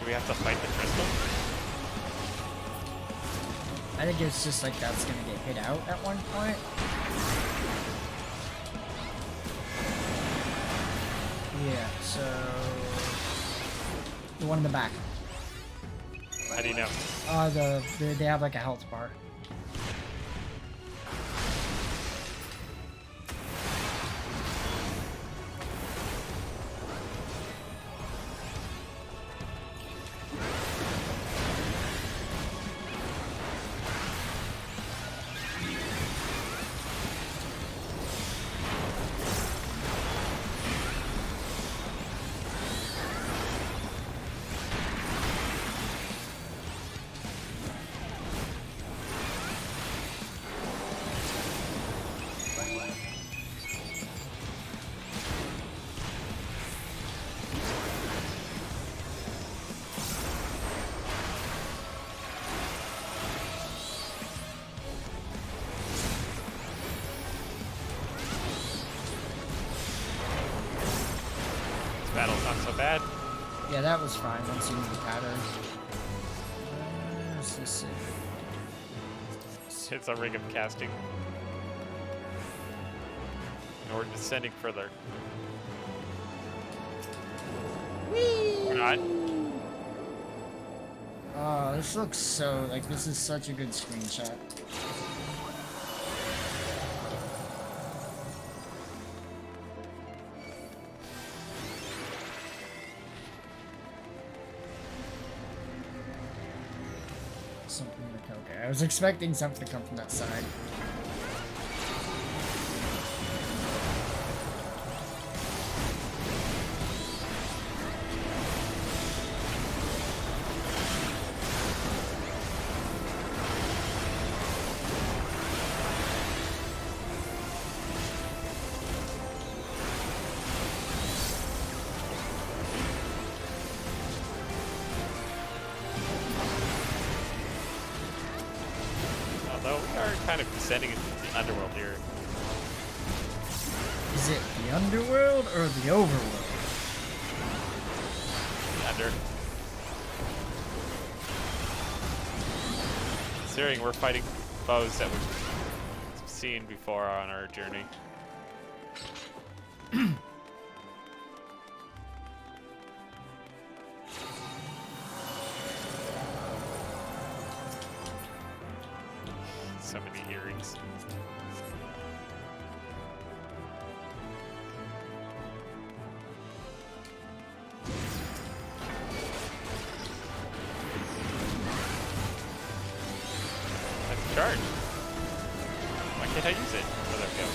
Do we have to fight the crystal? I think it's just like that's gonna get hit out at one point. Yeah, so the one in the back. How do you know? They have like a health bar. This battle's not so bad. Yeah, that was fine once you knew the pattern. Where's this? It's a ring of casting. And we're descending further. Whee! We're not. Oh, this looks so, like, this is such a good screenshot. Something like, okay, I was expecting something to come from that side. Although we are kind of descending into the underworld here. Is it the underworld or the overworld? Under. Considering we're fighting foes that we've seen before on our journey. So many earrings. That's a charge. Why can't I use it? Oh, there we go.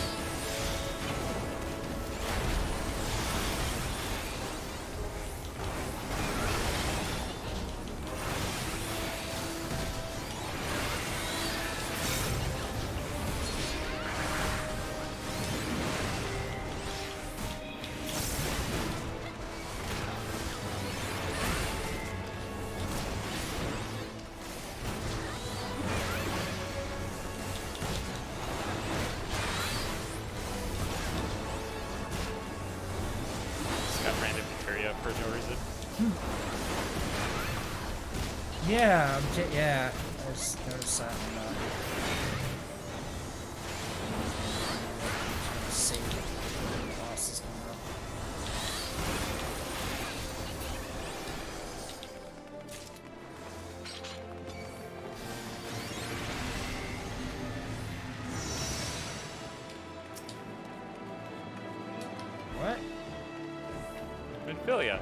Got random materia for no reason. Yeah, yeah. I just noticed that. Save the bosses coming up. What? Minfilia.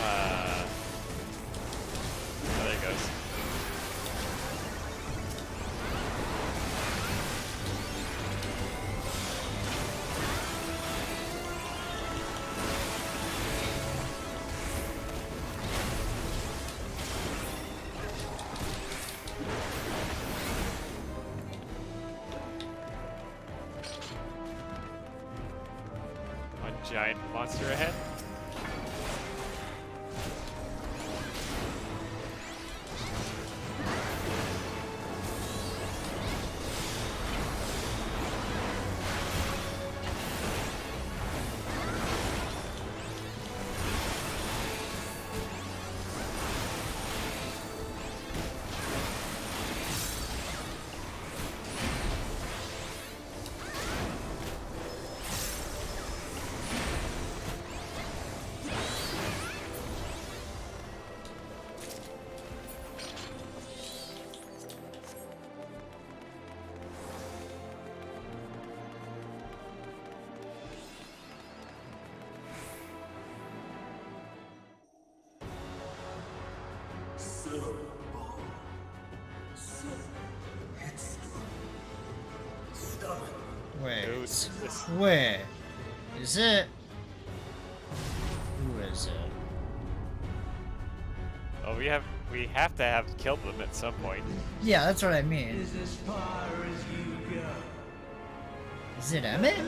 Oh, there it goes. One giant monster ahead. Wait. Who is this? Wait. Is it? Who is it? Oh, we have to have killed them at some point. Yeah, that's what I mean. Is as far as you go. Is it Emmett?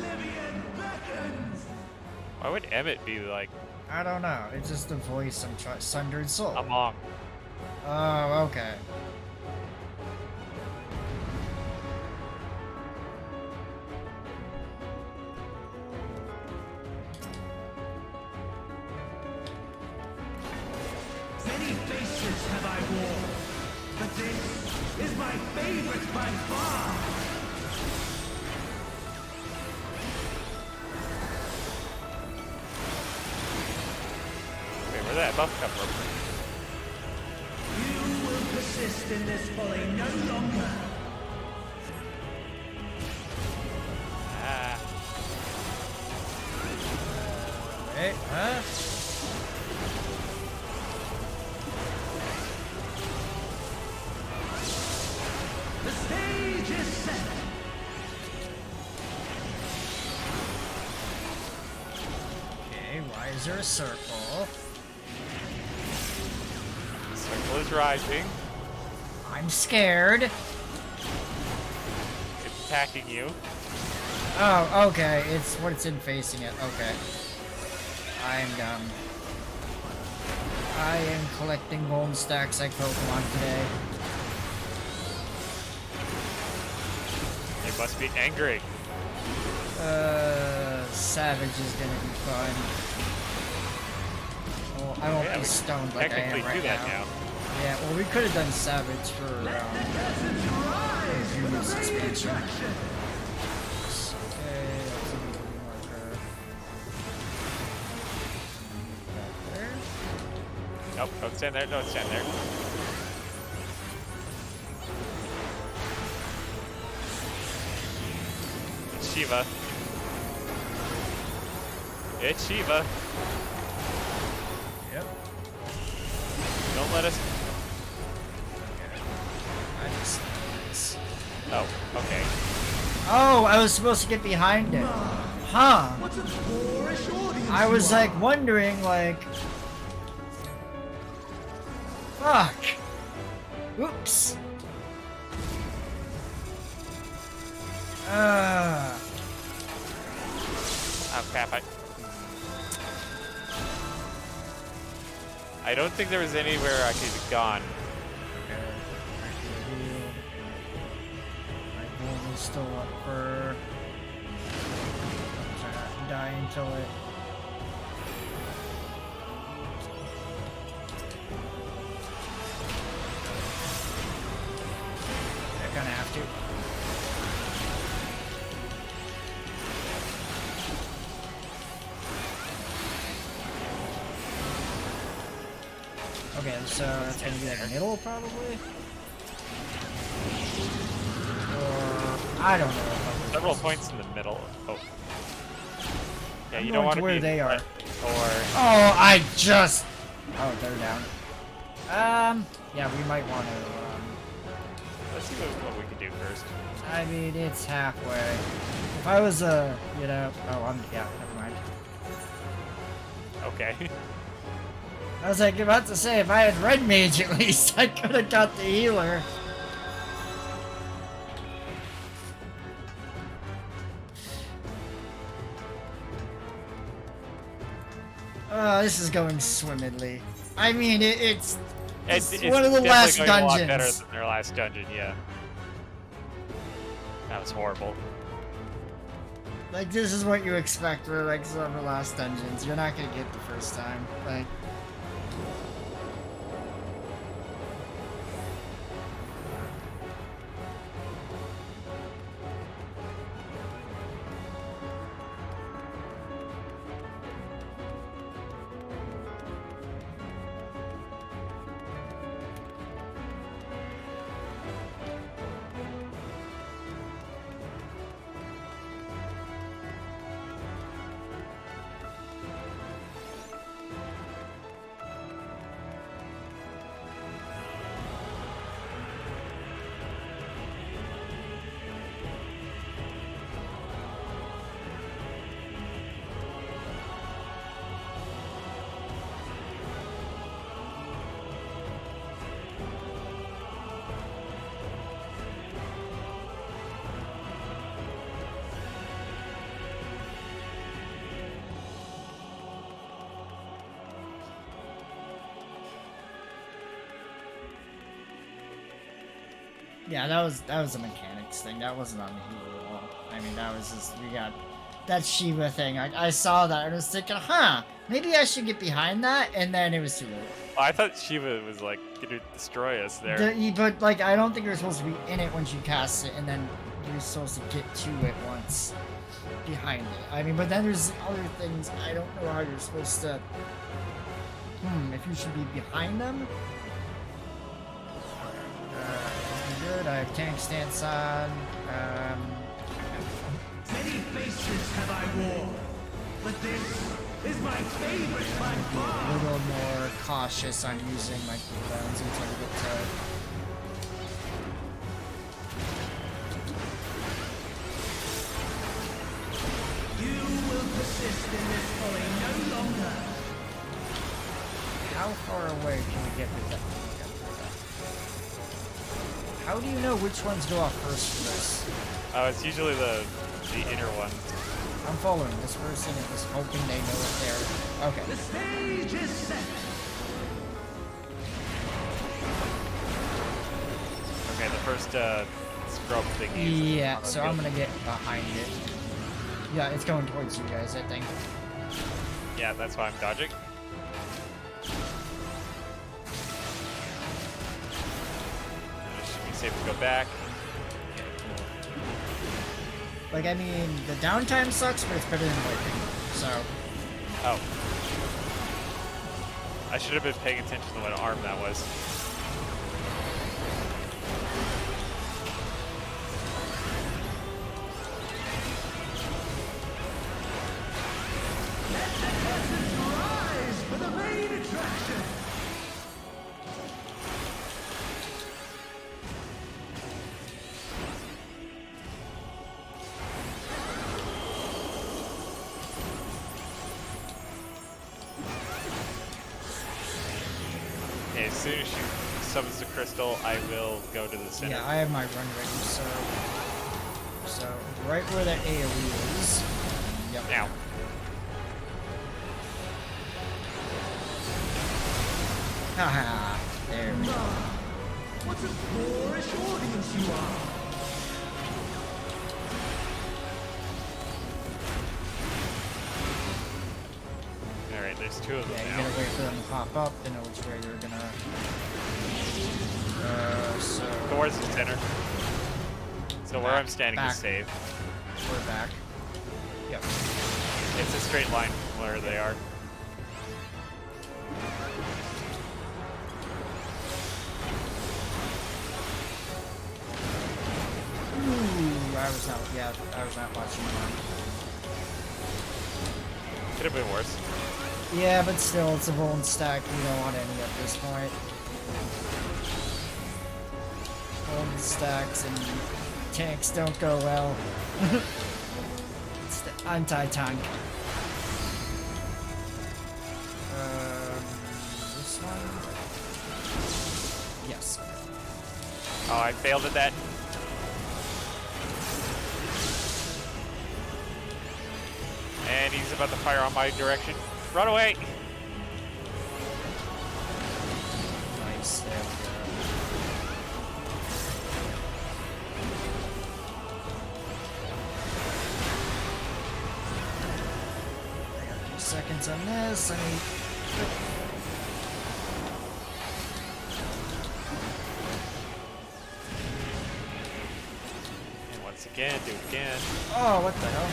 Why would Emmett be like I don't know. It's just the voice of Sundered Soul. a monk? Oh, okay. Many faces have I worn, but this is my favorite by far. Wait, where'd that buff come from? You will persist in this folly no longer. Ah. Wait, huh? The stage is set. Okay, why is there a circle? Circle is rising. I'm scared. It's attacking you. Oh, okay. It's what it's in facing it. Okay. I'm dumb. I am collecting golden stacks like Pokemon today. It must be angry. Savage is gonna be fun. Well, I won't Yeah, be we stoned like I am technically right do that now. now. Yeah, well, we could have done Savage for previous expansion. Okay, that's a new marker. Back there. Nope, don't stand there, don't stand there. It's Shiva. It's Shiva. Yep. Don't let us. I just this. Oh, okay. Oh, I was supposed to get behind it. Huh. I was like wondering, like. Fuck. Oops. Oh crap, I don't think there was anywhere I could have gone. My gold is still up for. Try not to die until it. I kinda have to. Okay, so that's gonna be like a middle, probably? Or, I don't know. Several points in the middle. Oh. Yeah, I'm you don't going want to to where be they are. Or Oh, I just... Oh, they're down. Yeah, we might want to, let's see what we can do first. I mean, it's halfway. If I was, you know... Oh, yeah, never mind. Okay. I was like about to say, if I had Red Mage at least, I could have got the healer. This is going swimmingly. I mean, it's one of the last definitely going a lot better dungeons. than their last dungeon, yeah. That was horrible. Like, this is what you expect for, like, some of the last dungeons. You're not gonna get the first time. Like... Yeah, that was a mechanics thing. That wasn't on the hero at all. I mean, that was just, we got that Shiva thing. I saw that and I was thinking, huh, maybe I should get behind that, and then it was too late. Oh, I thought Shiva was like gonna destroy us there. But like, I don't think you're supposed to be in it once you cast it, and then you're supposed to get to it once behind it. I mean, but then there's other things. I don't know how you're supposed to. If you should be behind them. Good. I have tank stance on. Many faces have I worn, but this is my favorite by far. A little more cautious on using my cooldowns until we get to. You will persist in this folly no longer. How far away can we get with that? How do you know which ones go off first for this? It's usually the inner one. I'm following this person and just hoping they know it there. Okay. The stage is set. Okay, the first scrub thing. Yeah, so I'm gonna get behind it. Yeah, it's going towards you guys, I think. Yeah, that's why I'm dodging. Should be safe to go back. Like, I mean, the downtime sucks, but it's better than waiting, so. Oh. I should have been paying attention to what arm that was. Let the curtains rise for the main attraction. Okay, as soon as she summons the crystal, I will go to the center. Yeah, I have my run ready, so right where that AoE is. Yep. Now. Haha, there we go. What a boorish audience you are. Alright, there's two of them Yeah, you now. gotta wait for them to pop up to know which way they're gonna. So. Towards the center. So where I'm standing back. is safe. We're back. Yep. It's a straight line from where they are. Ooh, I was not watching that. Could have been worse. Yeah, but still, it's a rolling stack. We don't want any at this point. Rolling stacks and tanks don't go well. It's the anti-tank. This one? Yes. Oh, I failed at that. And he's about to fire on my direction. Run away! Nice, there we go. I got a few seconds on this. I need. And once again, do it again. Oh, what the hell?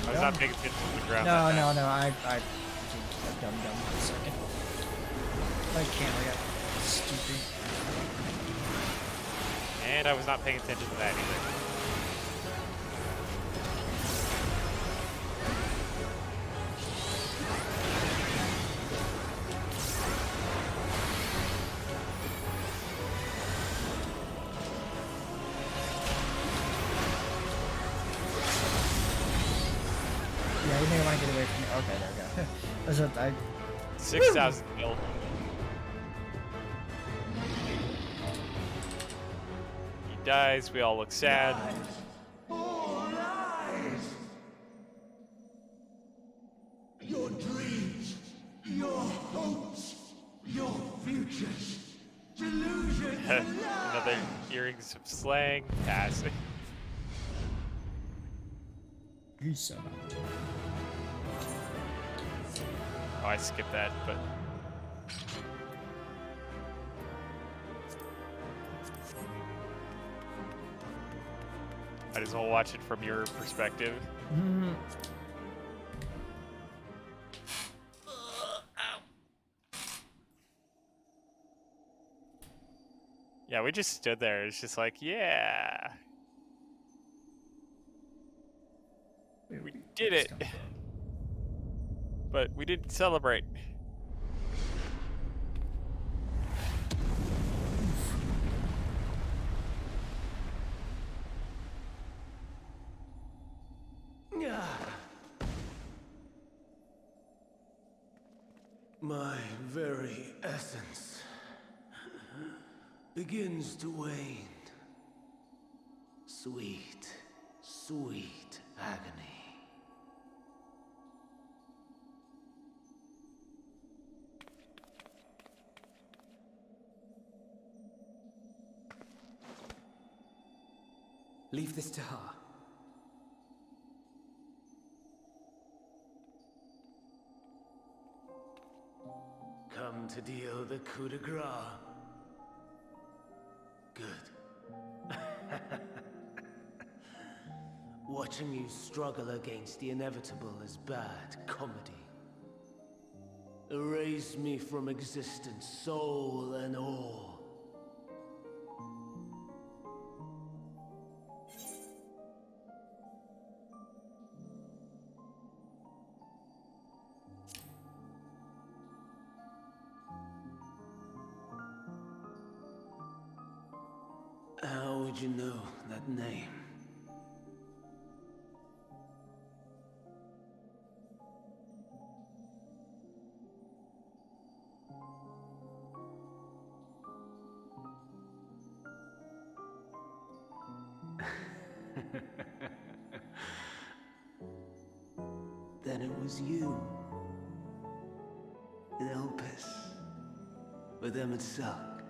I was not paying attention to the ground. No, that no, time. no, I dumb for a second. My camera got stupid. And I was not paying attention to that either. Yeah, you may want to get away from me. Okay, there we go. That's what I. 6,000 mil. He dies, we all look sad. All lies. Your dreams, your hopes, your futures. Another earrings of slang. Pass. Oh, I skipped that, but might as well watch it from your perspective. Yeah, we just stood there. It's just like, yeah. We did it. But we didn't celebrate. My very essence begins to wane. Sweet, sweet agony. Leave this to her. Come to deal the coup de grace. Good. Watching you struggle against the inevitable is bad comedy. Erase me from existence, soul and all. How would you know that name? Then it was you. In Elpis. With Emmet-Selk.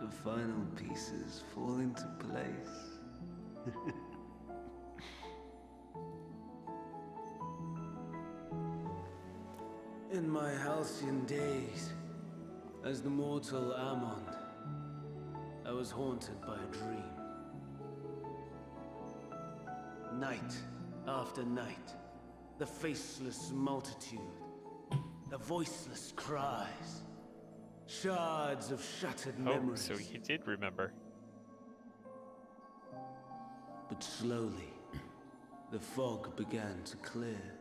The final pieces fall into place. In my halcyon days, as the mortal Ammon, I was haunted by a dream. Night after night, the faceless multitude, the voiceless cries, shards of shattered memories. So he did remember. But slowly, the fog began to clear.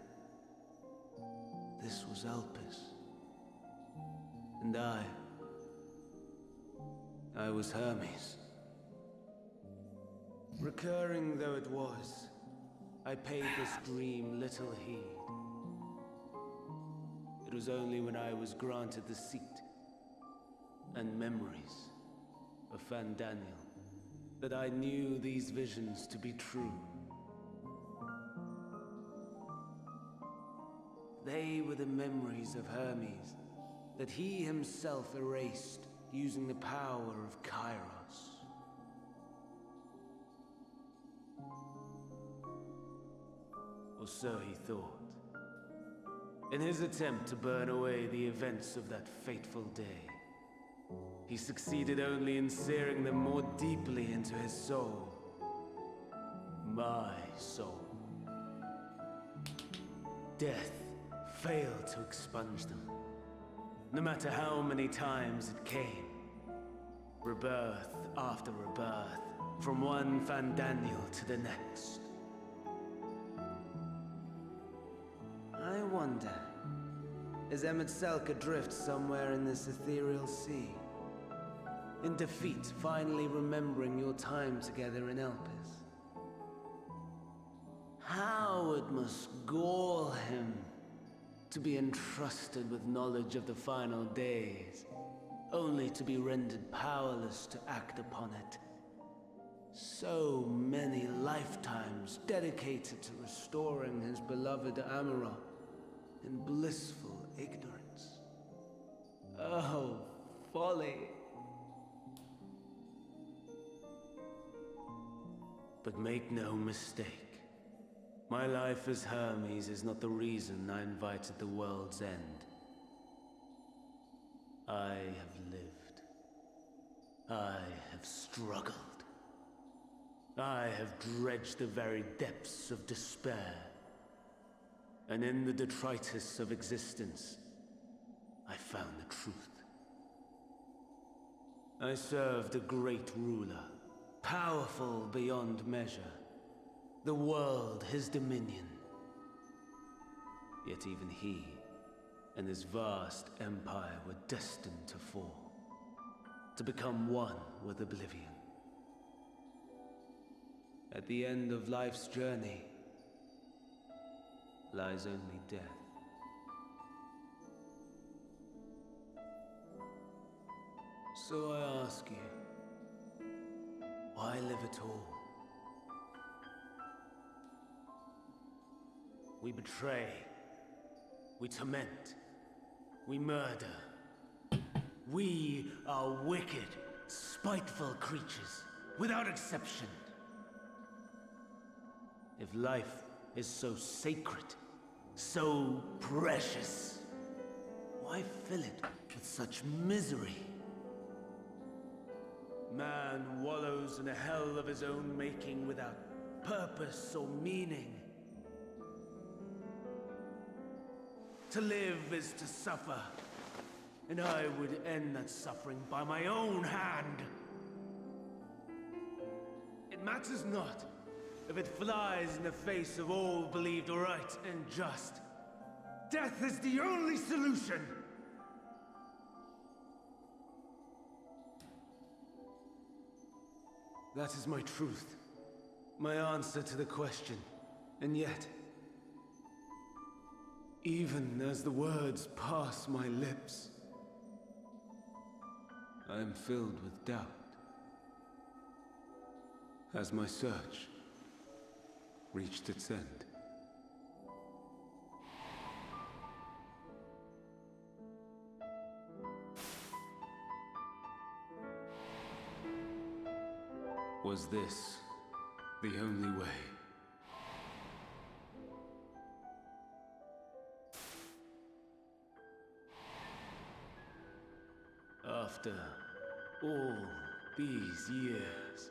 This was Elpis. And I was Hermes. Recurring though it was, I paid this dream little heed. It was only when I was granted the seat and memories of Fandaniel that I knew these visions to be true. They were the memories of Hermes that he himself erased using the power of Kairos. Or so he thought. In his attempt to burn away the events of that fateful day, he succeeded only in searing them more deeply into his soul. My soul. Death failed to expunge them, no matter how many times it came. Rebirth after rebirth, from one Fandaniel to the next. I wonder, is Emmet-Selk adrift somewhere in this ethereal sea? In defeat, finally remembering your time together in Elpis? How it must gall him to be entrusted with knowledge of the final days, only to be rendered powerless to act upon it. So many lifetimes dedicated to restoring his beloved Amarok in blissful ignorance. folly. But make no mistake, my life as Hermes is not the reason I invited the world's end. I have lived. I have struggled. I have dredged the very depths of despair. And in the detritus of existence, I found the truth. I served a great ruler, powerful beyond measure. The world his dominion. Yet even he and his vast empire were destined to fall, to become one with oblivion. At the end of life's journey lies only death. So I ask you, why live at all? We betray, we torment, we murder. We are wicked, spiteful creatures, without exception. If life is so sacred, so precious, why fill it with such misery? Man wallows in a hell of his own making without purpose or meaning. To live is to suffer, and I would end that suffering by my own hand. It matters not if it flies in the face of all believed right and just. Death is the only solution! That is my truth, my answer to the question. And yet, even as the words pass my lips, I am filled with doubt. Has my search reached its end? Was this the only way? After all these years,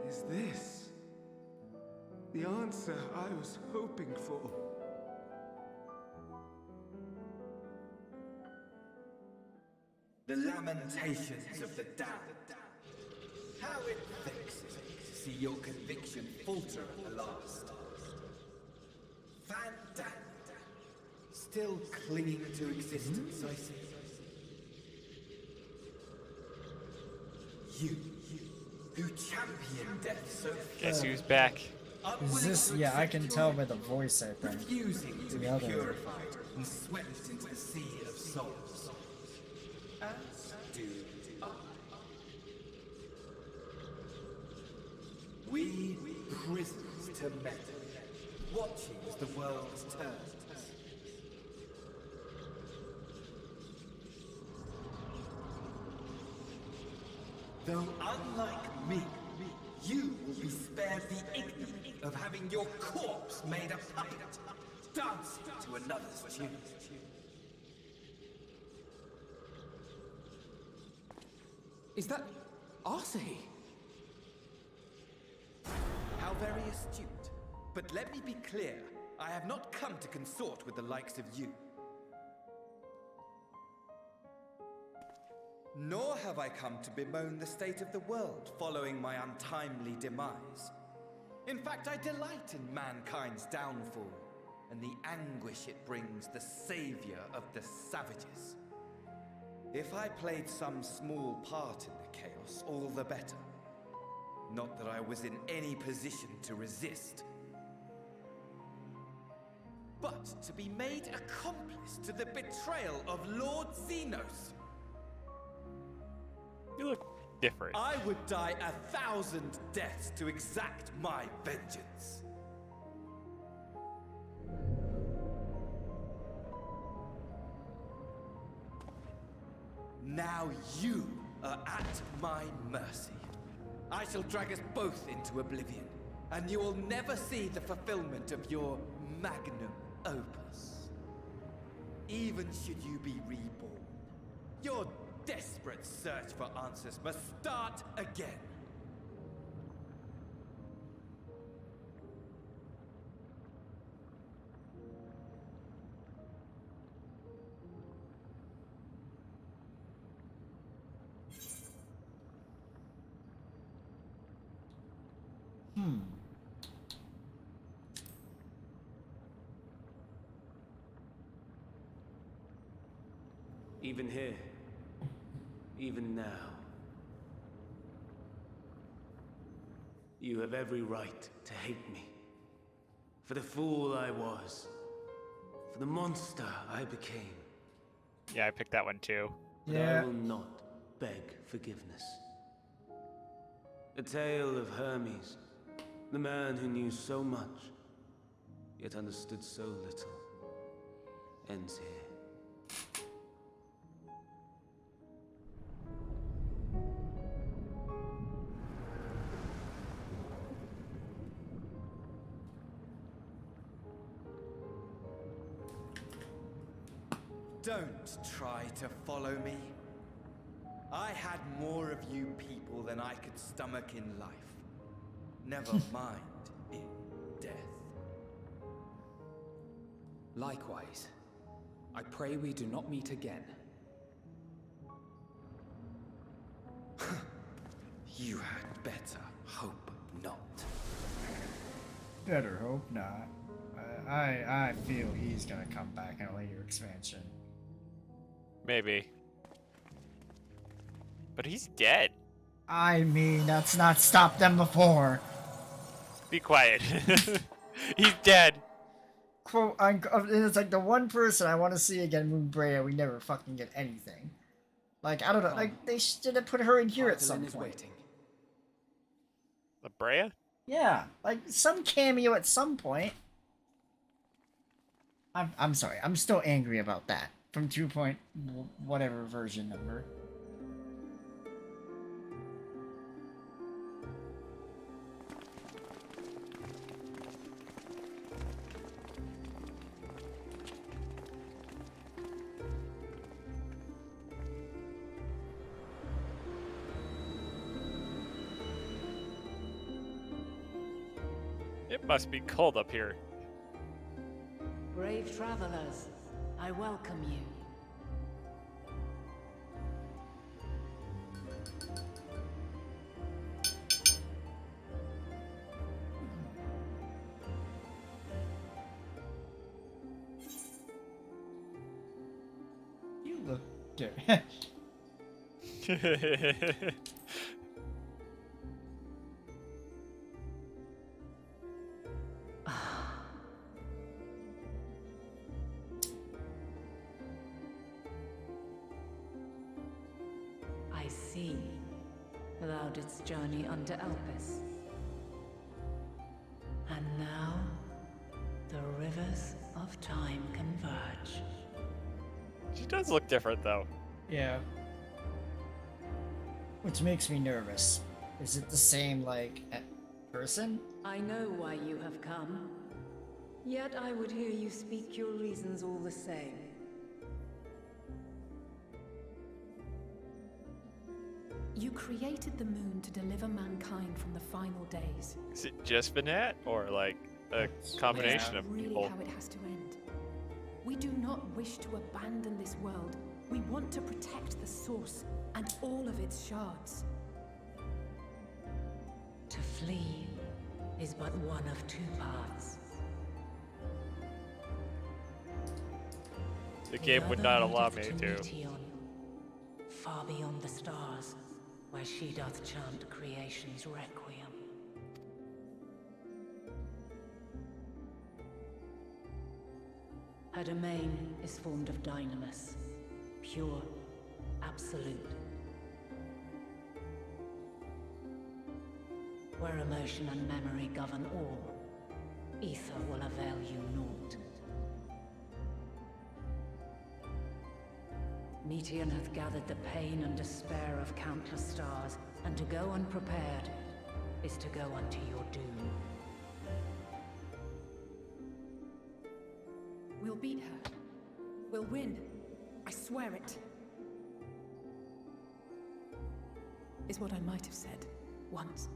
is this the answer I was hoping for? The lamentations of the damned. How it vexes me to see your conviction falter at the last. Van still clinging to existence, I see. You who champion death so Guess who's back? Is this? Yeah, I can tell by the voice, I think. Refusing to be The other. purified and swept into the sea of souls. As do I. We prisoners to men, watching as the world turns. Though unlike me, you will be spared the ignominy of having your corpse made a puppet, dancing to another's tune. Is that Arcee? How very astute. But let me be clear, I have not come to consort with the likes of you. Nor have I come to bemoan the state of the world following my untimely demise. In fact, I delight in mankind's downfall and the anguish it brings the savior of the savages. If I played some small part in the chaos, all the better. Not that I was in any position to resist. But to be made accomplice to the betrayal of Lord Xenos. You look different. I would die 1,000 deaths to exact my vengeance. Now you are at my mercy. I shall drag us both into oblivion, and you will never see the fulfillment of your magnum opus. Even should you be reborn, your desperate search for answers must start again. Even here, even now, you have every right to hate me. For the fool I was. For the monster I became. Yeah, I picked that one too. But I will not beg forgiveness. The tale of Hermes, the man who knew so much, yet understood so little, ends here. Don't try to follow me. I had more of you people than I could stomach in life. Never mind in death. Likewise, I pray we do not meet again. You had better hope not. Better hope not. I feel he's gonna come back in a later expansion. Maybe. But he's dead. I mean, that's not stopped them before. Be quiet. He's dead. Quote, it's like the one person I want to see again, Moon Brea, we never fucking get anything. Like, I don't know, like, they should have put her in here at some point. The Brea? Yeah, like, some cameo at some point. I'm sorry, I'm still angry about that. From 2 point whatever version number. It must be cold up here. Brave travelers, I welcome you. You look good. I see. Thou didst journey unto Elpis. And now, the rivers of time converge. She does look different, though. Yeah. Which makes me nervous. Is it the same, like, person? I know why you have come. Yet I would hear you speak your reasons all the same. You created the moon to deliver mankind from the final days. Is it just Vinette, or like a combination of really people? How it has to end. We do not wish to abandon this world. We want to protect the source and all of its shards. To flee is but one of two paths. The game would not allow me to. Meteon, far beyond the stars, where she doth chant creation's requiem. Her domain is formed of dynamis, pure, absolute. Where emotion and memory govern all, ether will avail you naught. Meteon hath gathered the pain and despair of countless stars, and to go unprepared is to go unto your doom. We'll beat her. We'll win. I swear it. Is what I might have said. Once.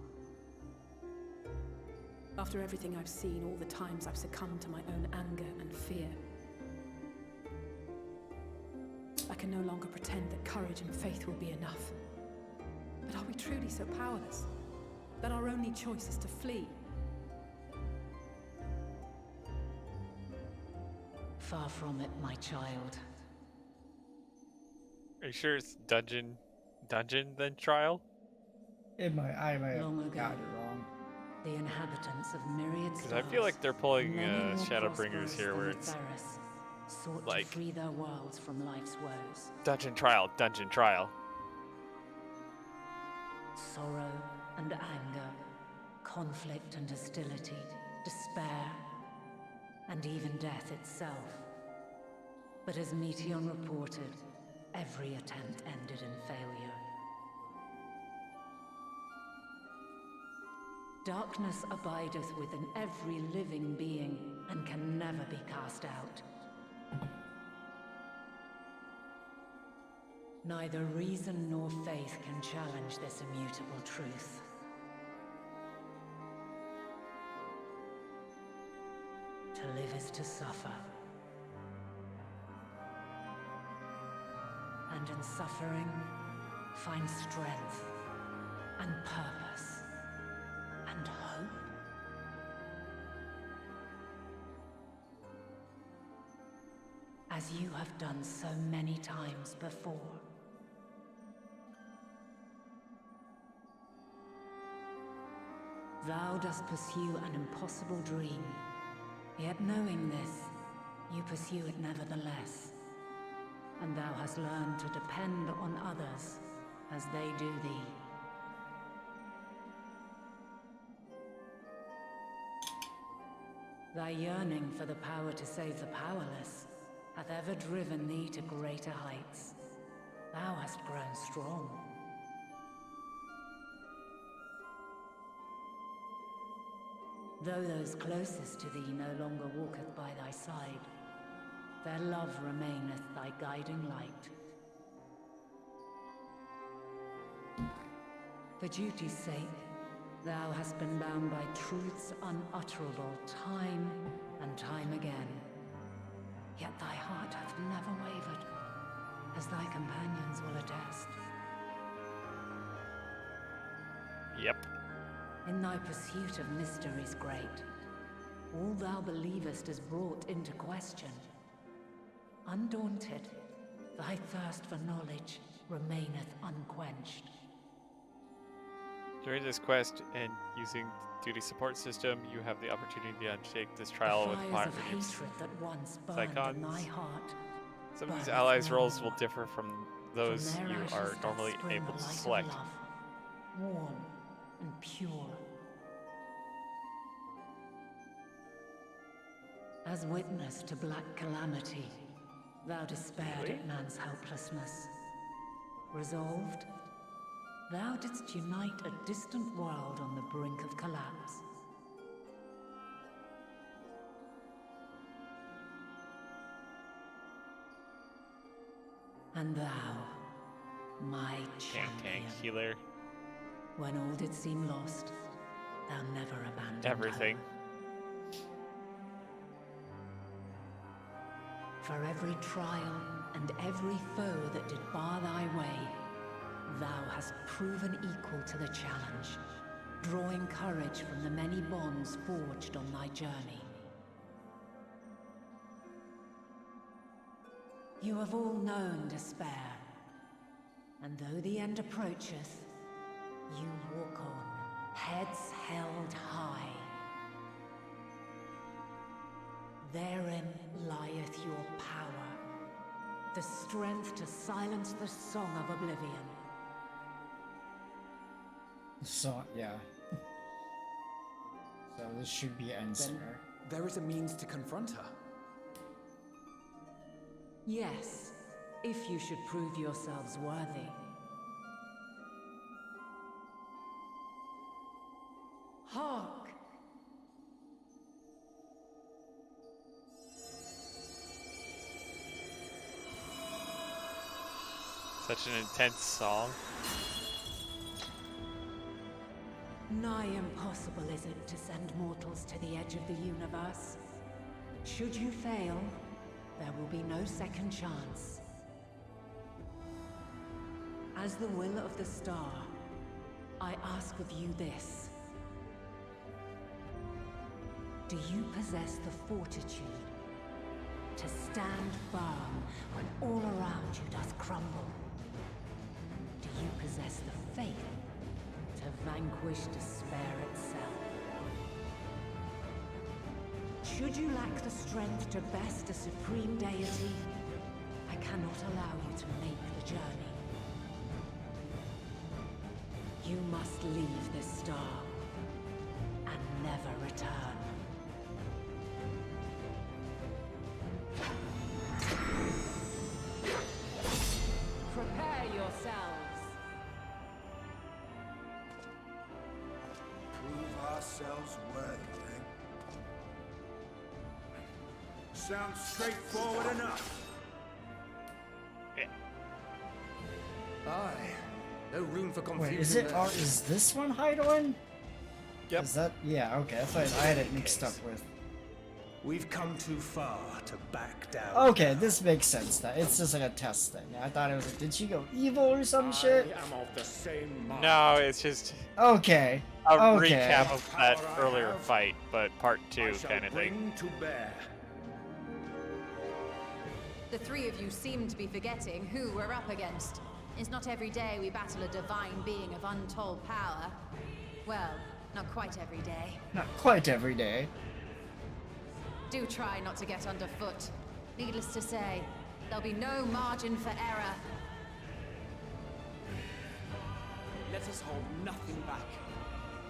After everything I've seen, all the times I've succumbed to my own anger and fear. I can no longer pretend that courage and faith will be enough. But are we truly so powerless? That our only choice is to flee? Far from it, my child. Are you sure it's dungeon then trial? I might have Long ago, got it wrong. the inhabitants of myriad Because stars, I feel like they're pulling many more Shadowbringers prosperous here, than where the it's Ferris, sought like to free their worlds from life's woes. dungeon trial. Sorrow and anger, conflict and hostility, despair, and even death itself. But as Meteon reported, every attempt ended in failure. Darkness abideth within every living being, and can never be cast out. Neither reason nor faith can challenge this immutable truth. To live is to suffer. And in suffering, find strength and purpose and hope. As you have done so many times before. Thou dost pursue an impossible dream, yet knowing this, you pursue it nevertheless. And thou hast learned to depend on others as they do thee. Thy yearning for the power to save the powerless hath ever driven thee to greater heights. Thou hast grown strong. Though those closest to thee no longer walketh by thy side, their love remaineth thy guiding light. For duty's sake, thou hast been bound by truths unutterable time and time again. Yet thy heart hath never wavered, as thy companions will attest. Yep. In thy pursuit of mysteries great, all thou believest is brought into question. Undaunted, thy thirst for knowledge remaineth unquenched. During this quest and using duty support system, you have the opportunity to undertake this trial with Fires of hatred that once burned in thy heart. Some of these allies' roles will differ from those From their you ashes are doth normally spring able the to light of select. love, warm and pure. As witness to black calamity, thou despaired at man's helplessness. Resolved, thou didst unite a distant world on the brink of collapse. And thou, my champion, Tank, healer, when all did seem lost, thou never abandoned everything. hope. For every trial and every foe that did bar thy way, thou hast proven equal to the challenge, drawing courage from the many bonds forged on thy journey. You have all known despair, and though the end approacheth, you walk on, heads held high. Therein lieth your power, the strength to silence the song of oblivion. So, yeah. So this should be answer. There is a means to confront her. Yes, if you should prove yourselves worthy. Hark! Such an intense song. Nigh impossible is it to send mortals to the edge of the universe. Should you fail, there will be no second chance. As the will of the star, I ask of you this. Do you possess the fortitude to stand firm when all around you does crumble? Do you possess the faith to vanquish despair itself? Should you lack the strength to best a supreme deity, I cannot allow you to make the journey. You must leave this star and never return. Prepare yourselves. Prove ourselves worthy, eh? Sounds straightforward enough. Aye. No room for confusion. Wait, is it? there. Is this one Heidelin? Yep. Is that? Yeah. Okay. I thought I had it mixed up with. We've come too far to back down. Okay, this makes sense. That it's just like a test thing. I thought it was like, did she go evil or some shit? I am of the same mind. No, it's just Okay. a Okay. recap of that earlier fight, but part 2 kind of thing. To bear. The three of you seem to be forgetting who we're up against. It's not every day we battle a divine being of untold power. Well, not quite every day. Not quite every day. Do try not to get underfoot. Needless to say, there'll be no margin for error. Let us hold nothing back.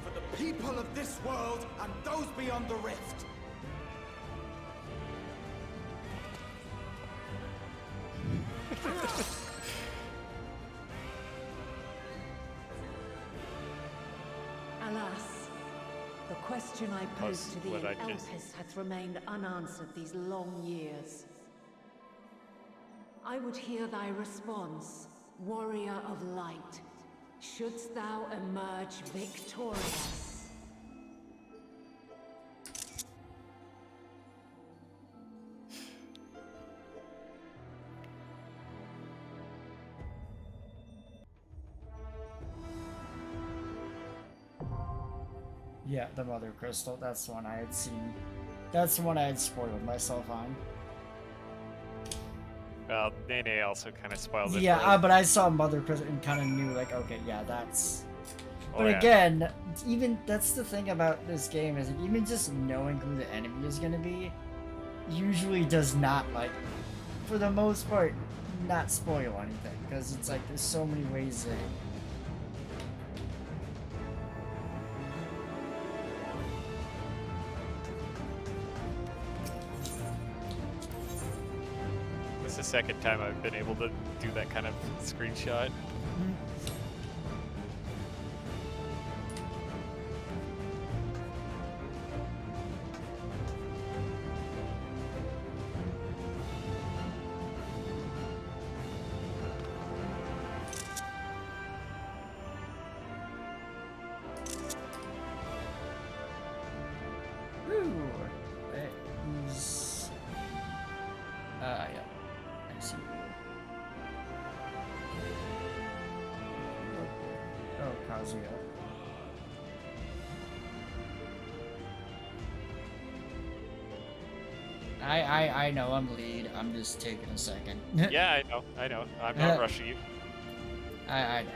For the people of this world and those beyond the rift. Alas, the question I posed to thee in what I just- Elpis hath remained unanswered these long years. I would hear thy response, warrior of light. Shouldst thou emerge victorious? Yeah, the Mother Crystal. That's the one I had seen. That's the one I had spoiled myself on. Well, Nene also kind of spoiled it. Yeah, for us. but I saw Mother Crystal and kind of knew, like, okay, yeah, that's. Oh, But yeah. again, even that's the thing about this game is that even just knowing who the enemy is gonna be, usually does not, like, for the most part, not spoil anything because it's like there's so many ways that. This is the second time I've been able to do that kind of screenshot. Ooh, that is. Yeah. I see. Oh, Kazuya. I know I'm lead. I'm just taking a second. Yeah, I know. I'm not rushing you. I know.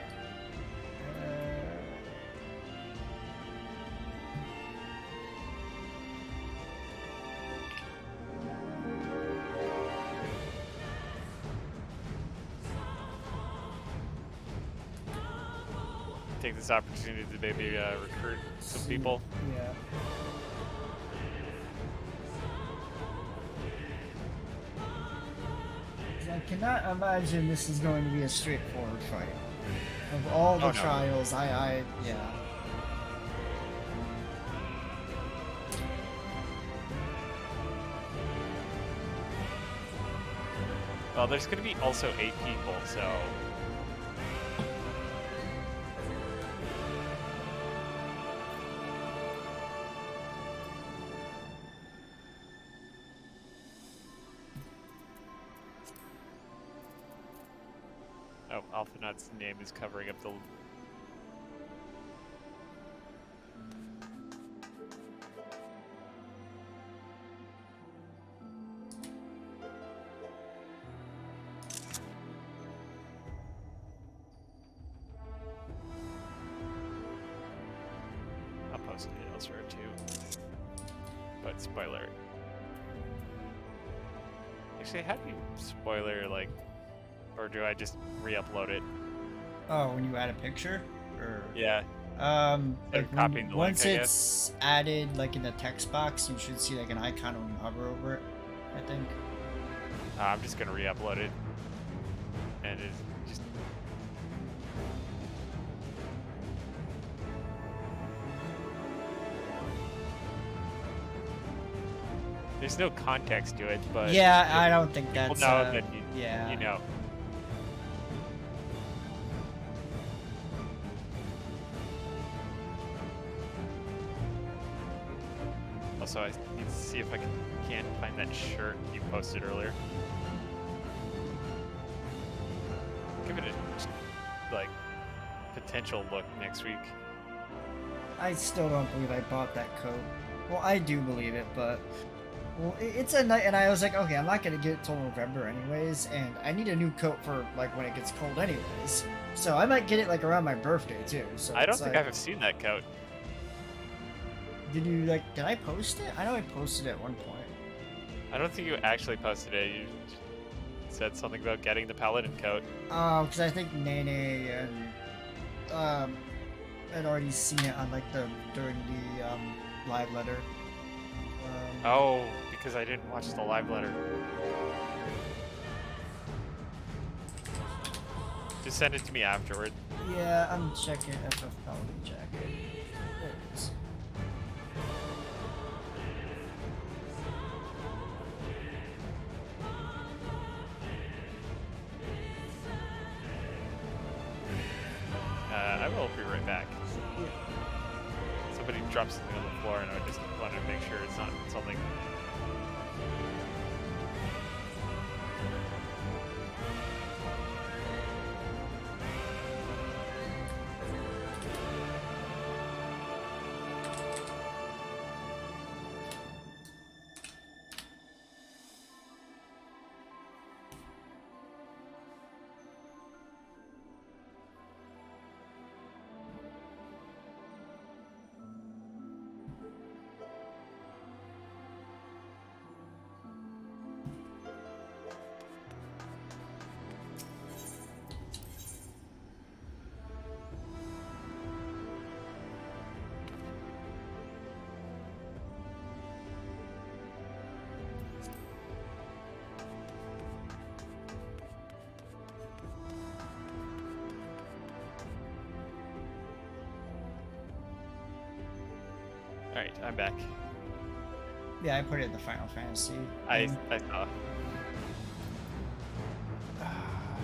Take this opportunity to maybe recruit some people. Yeah. I cannot imagine this is going to be a straightforward fight. Of all the trials, yeah. Well, there's going to be also 8 people, so... Oh, Alphanut's name is covering up the... I'll post it elsewhere too. But spoiler. Actually, how do you spoiler, like... Or do I just re-upload it? Oh, when you add a picture? Or... Yeah. Like copying the once link, I it's added, like in the text box, you should see like an icon when you hover over it, I think. I'm just gonna re-upload it. And it's just... There's no context to it, but... Yeah, I don't think that's... People know that yeah. you know. Also, I need to see if I can't find that shirt you posted earlier. Give it a, like, potential look next week. I still don't believe I bought that coat. Well, I do believe it, but... Well, it's a night, and I was like, okay, I'm not gonna get it till November anyways, and I need a new coat for, like, when it gets cold anyways. So I might get it, like, around my birthday, too. So I don't think I've seen that coat. Did you, like, did I post it? I know I posted it at one point. I don't think you actually posted it. You said something about getting the paladin coat. Oh, because I think Nene and, had already seen it on, like, during the, live letter. Oh, because I didn't watch the live letter. Just send it to me afterward. Yeah, I'm checking FF Paladin jacket. There it is. I will be right back. Somebody dropped something on the floor and I just wanted to make sure it's not something... Alright, I'm back. Yeah, I put it in the Final Fantasy. I saw.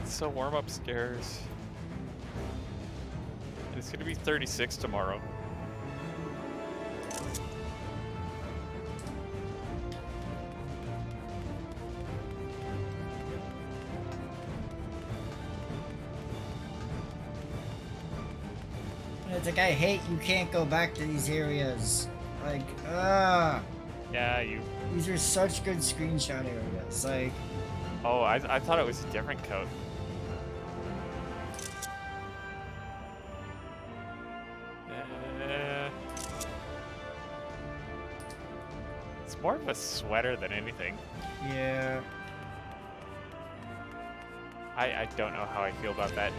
It's so warm upstairs. And it's gonna be 36 tomorrow. It's like, I hate you can't go back to these areas. Like, Yeah, you... These are such good screenshot areas, like... Oh, I thought it was a different coat. It's more of a sweater than anything. Yeah. I don't know how I feel about that.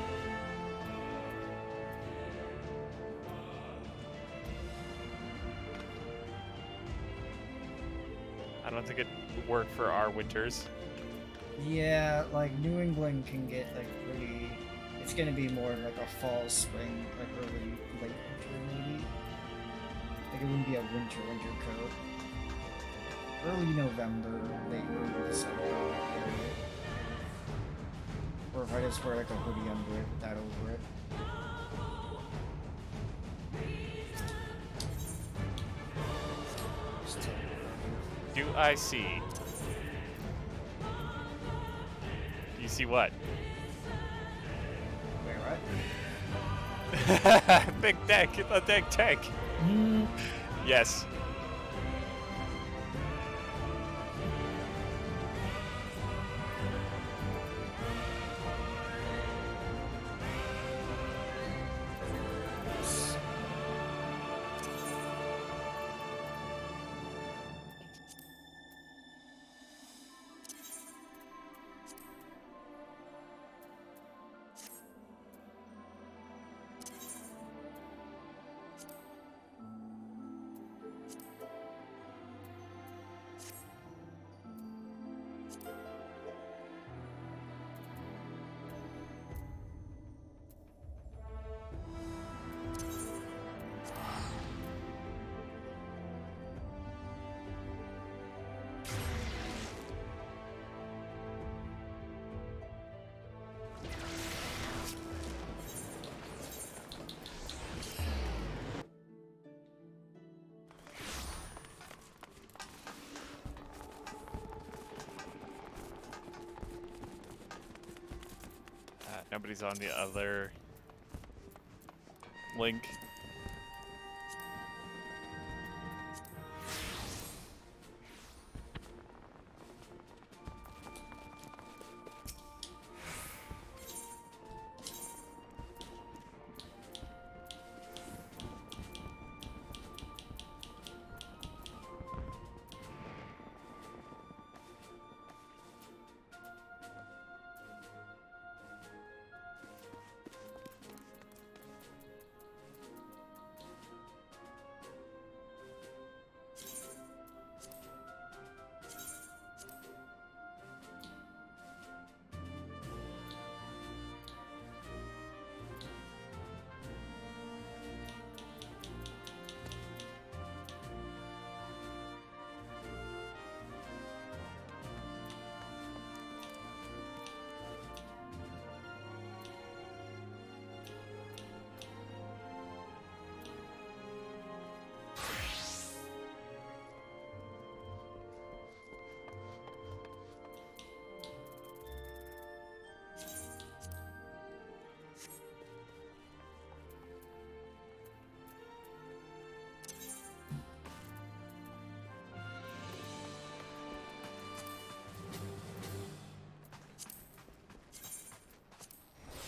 I don't think it would work for our winters. Yeah, like New England can get like pretty. It's gonna be more like a fall, spring, like early, late winter maybe. Like it wouldn't be a winter coat. Early November, late early December. Maybe. Or if I just wear like a hoodie under it, with that over it. Do I see? Do you see what? Wait, what? Big deck, the deck tech. Yes. Nobody's on the other link.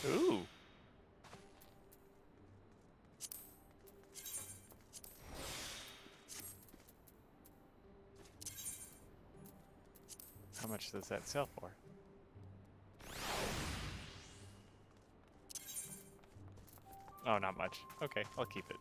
Ooh. How much does that sell for? Oh, not much. Okay, I'll keep it.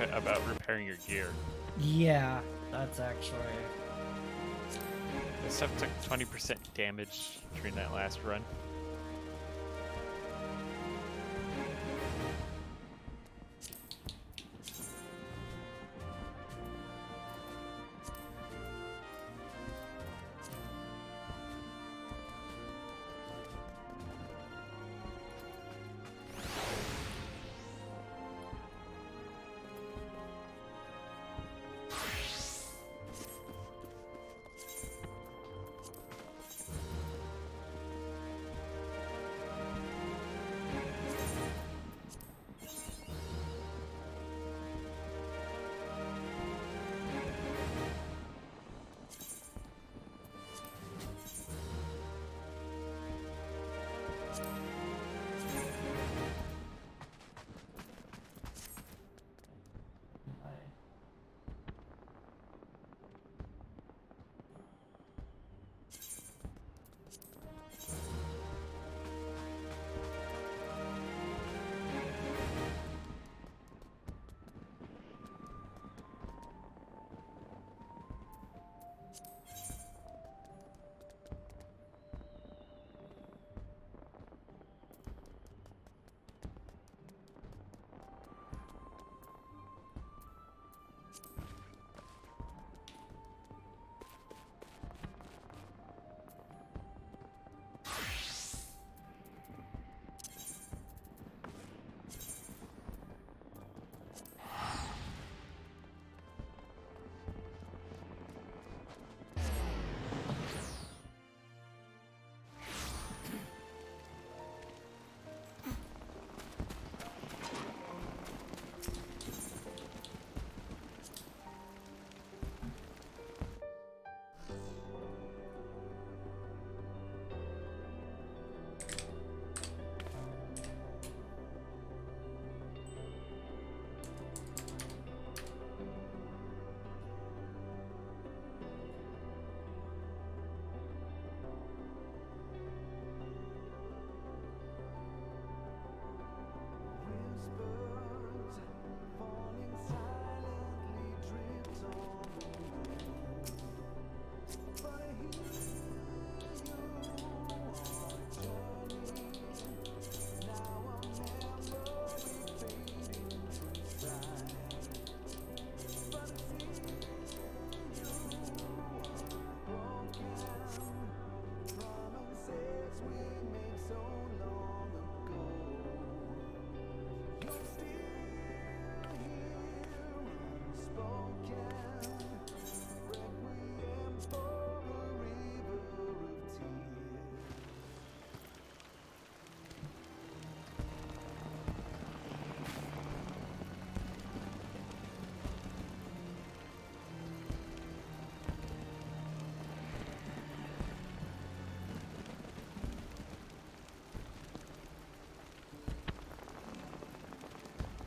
about repairing your gear. Yeah, that's actually. This stuff took 20% damage during that last run.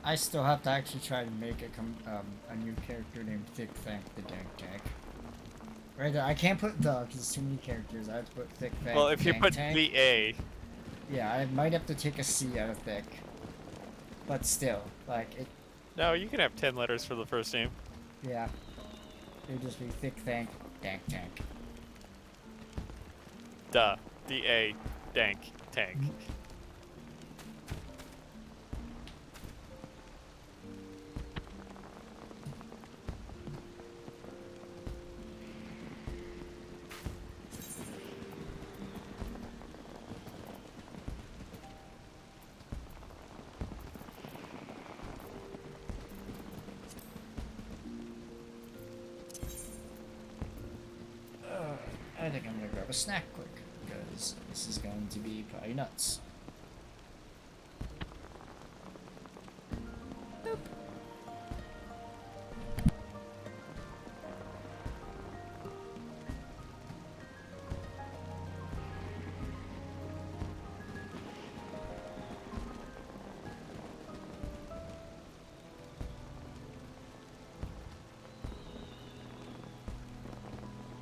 I still have to actually try to make a new character named Thick Fang the Dank Tank. Right there, I can't put the because too many characters. I have to put Thick Fang. Well, if you put Tank. the A. Yeah, I might have to take a C out of Thick. But still, like it. No, you can have 10 letters for the first name. Yeah. It'd just be Thick Fang Dank Tank. Duh. D-A. Dank. Tank. I think I'm gonna grab a snack quick, because this is going to be probably nuts. Boop.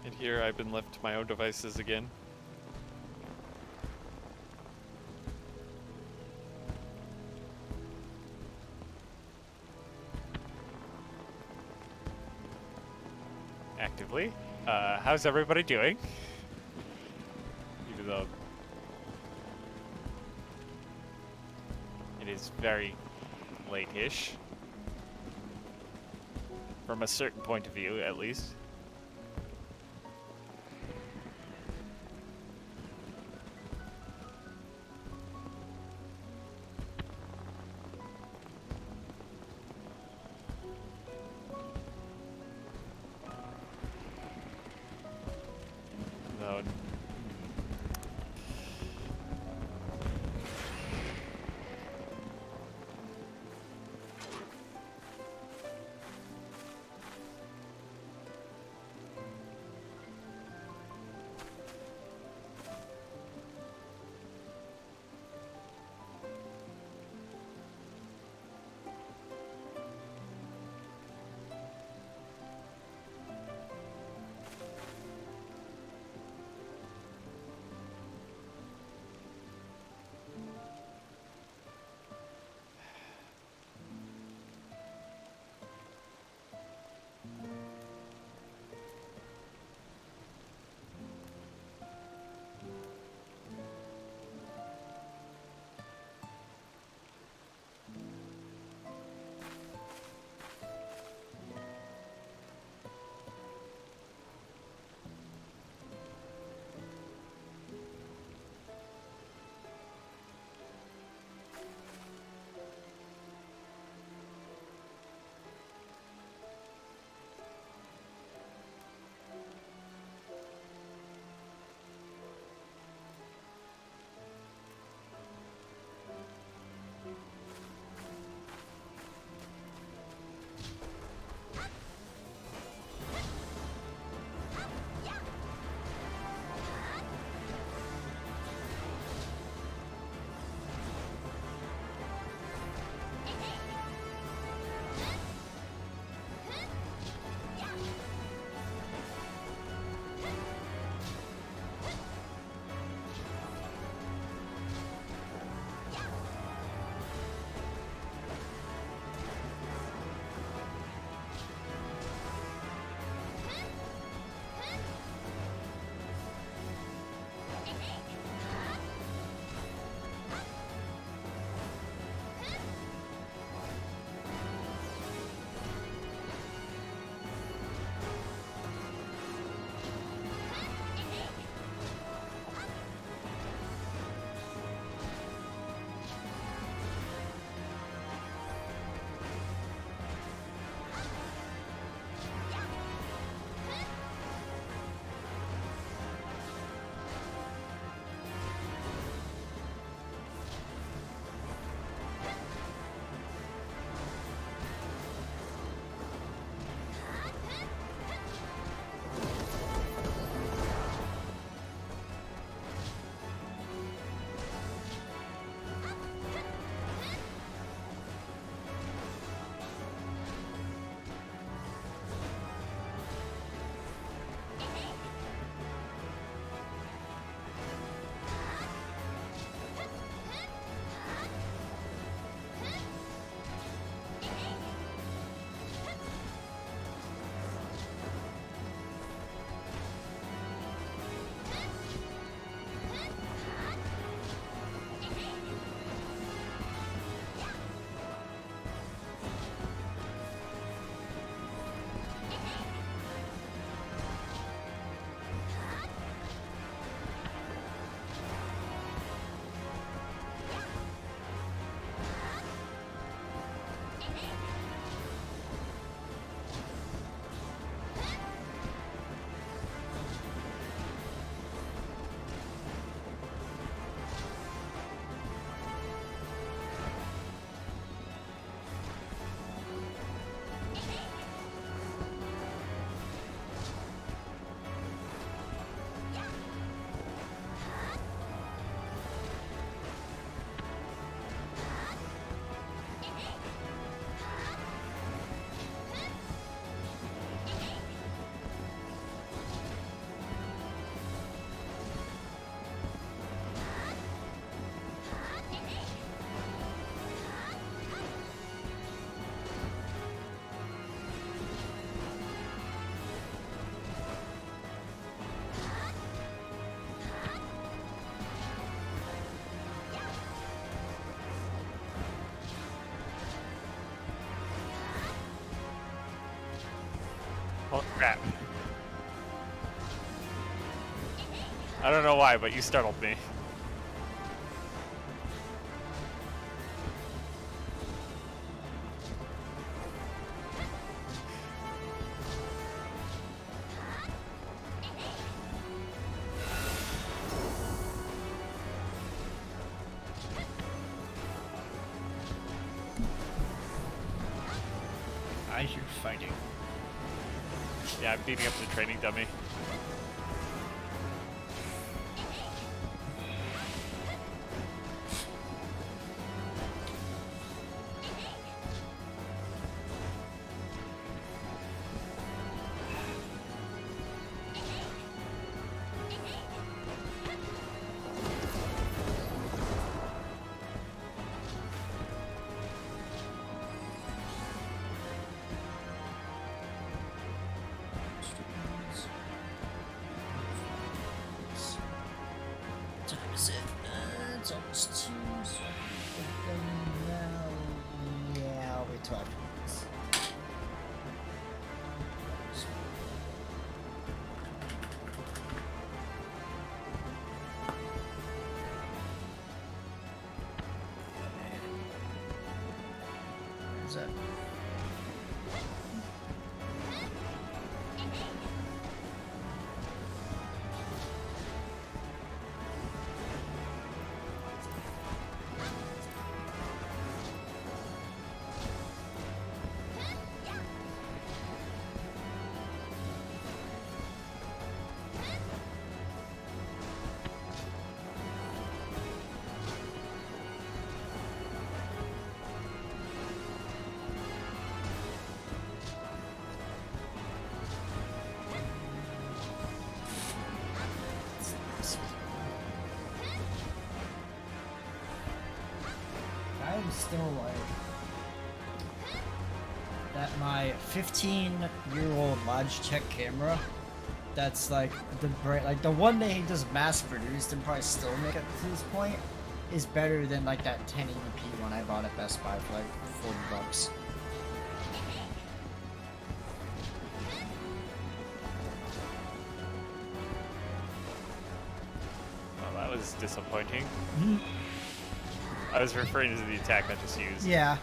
And here I've been left to my own devices again. retroactively. How's everybody doing? Even though it is very late-ish. From a certain point of view, at least. No. Oh, crap. I don't know why, but you startled me. I hear fighting. Yeah, I'm beating up the training dummy. What time is it? It's almost 2, so now. Yeah, I'll wait 12 minutes. Where's that? I'm still like that. My 15-year-old Logitech camera, that's like the one they just mass produced and probably still make it to this point, is better than like that 1080p one I bought at Best Buy for like $40. Well, that was disappointing. I was referring to the attack I just used. Yeah.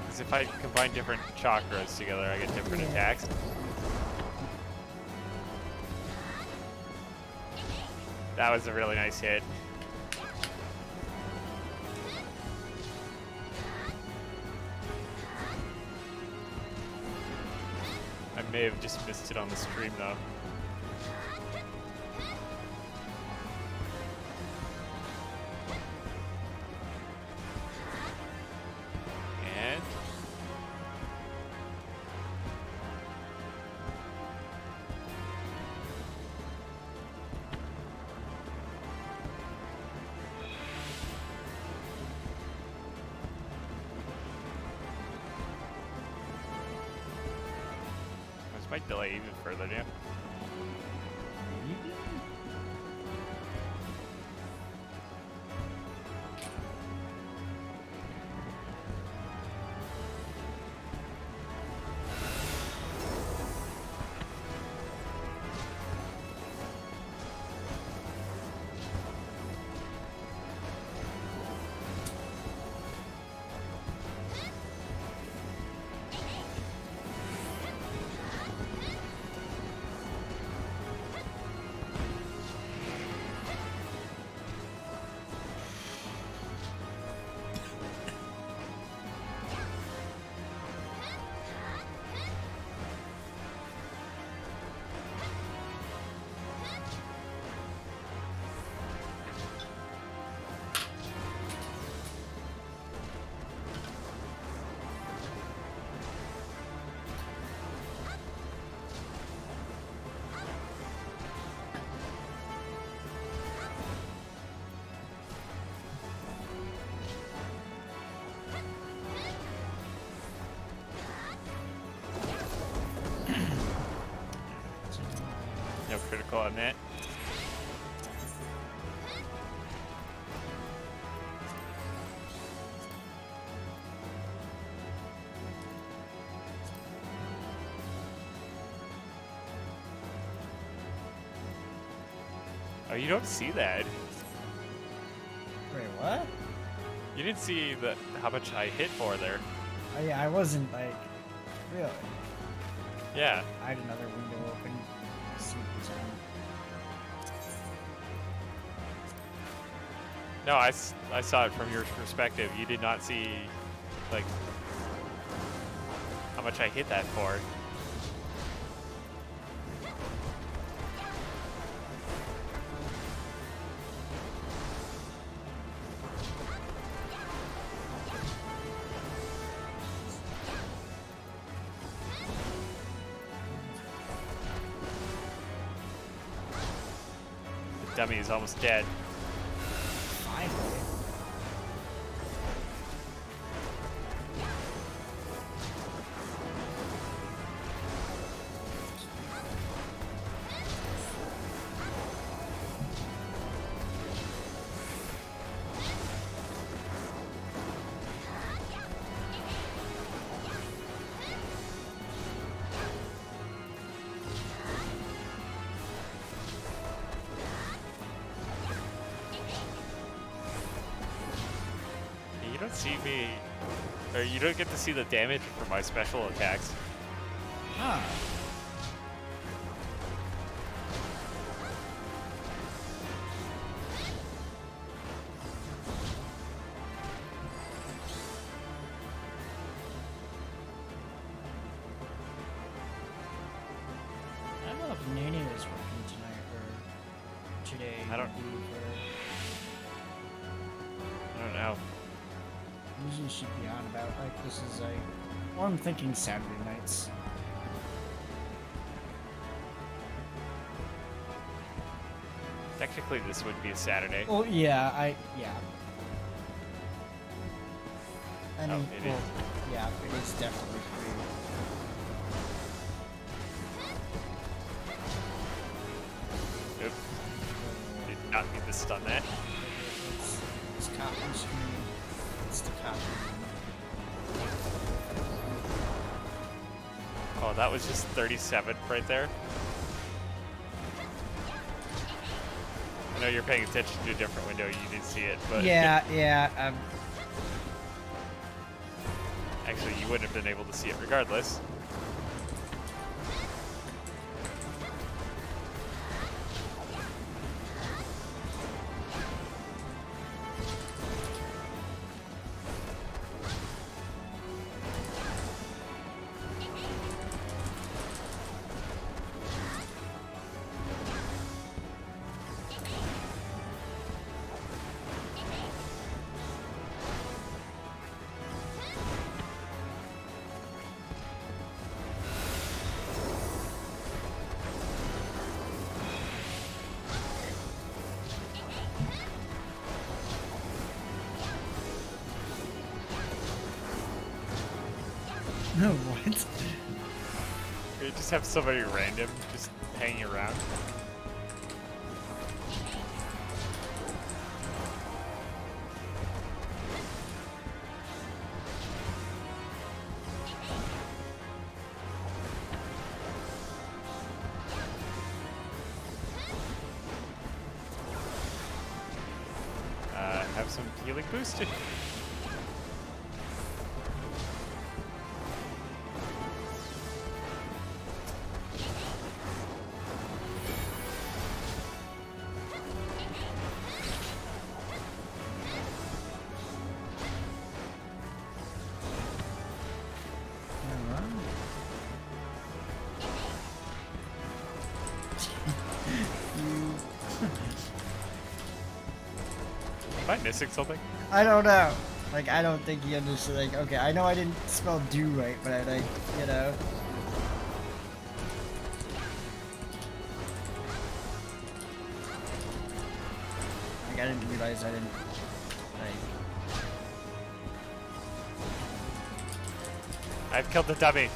Because if I combine different chakras together, I get different attacks. That was a really nice hit. I may have just missed it on the stream though. And this might delay even further, yeah. No critical on that. Oh, you don't see that. Wait, what? You didn't see how much I hit for there. Oh, yeah, I wasn't like, really. Yeah. I had another window open. Let's see what was on. No, I saw it from your perspective. You did not see, like, how much I hit that for. The dummy is almost dead. Finally. You don't see me, or you don't get to see the damage from my special attacks. Huh. I don't know if Nene was working tonight or today. I don't know. Usually she'd be on about like this is like, well, I'm thinking Saturday nights. Technically, this would be a Saturday. Well, yeah, yeah. I mean, it well, yeah, it is definitely free. Oop. Did not need to stun that. It's copy screen. It's the copy. Oh, that was just 37 right there. I know you're paying attention to a different window. You didn't see it, but Yeah. Actually, you wouldn't have been able to see it regardless. No, what? You just have somebody random just hanging around. Have some healing boosted. Am I missing something? I don't know. Like, I don't think he understood. Like, okay, I know I didn't spell do right, but I, like, you know. Like, I didn't realize I didn't, like. I've killed the dummy.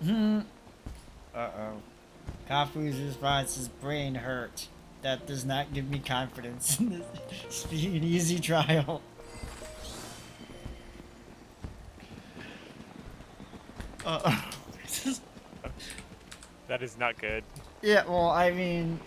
Uh-oh. Kafu's response is brain hurt. That does not give me confidence in this being an easy trial. Uh-oh. That is not good. Yeah, well, I mean...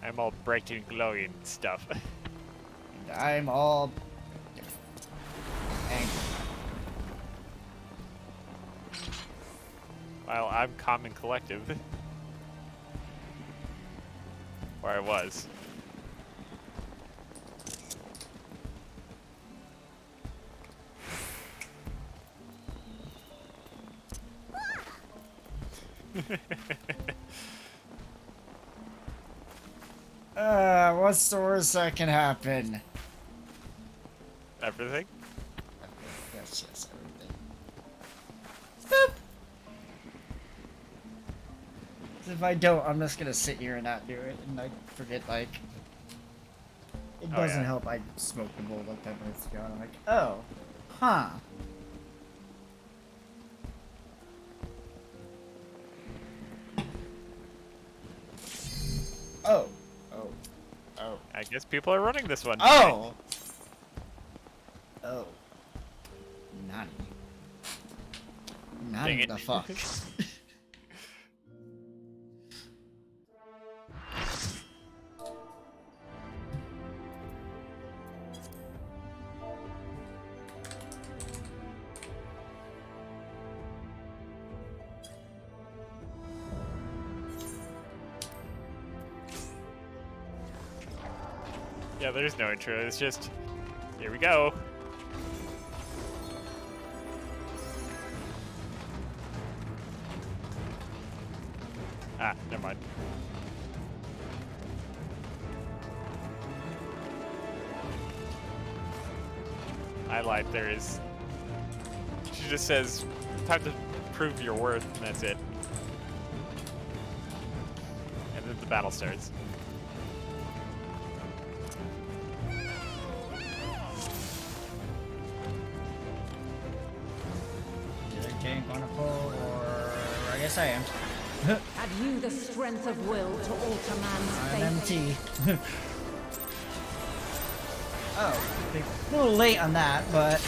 I'm all bright and glowing and stuff. And I'm all... angry. While I'm calm and collective. Where I was. What's the worst that can happen? Everything? Yes, everything. Boop. If I don't, I'm just gonna sit here and not do it, and I forget, like... It doesn't help I smoked the bowl like 10 minutes ago, and I'm like, oh, huh. Oh. I guess people are running this one. Oh! Oh. Nani. Nani the fuck. Yeah, there's no intro. It's just, here we go. Ah, never mind. I lied. There is. She just says, "Time to prove your worth," and that's it. And then the battle starts. Tank on a pull, or I guess I am. Have you the strength of will to alter man's fate? I'm MT. Oh, a little late on that, but...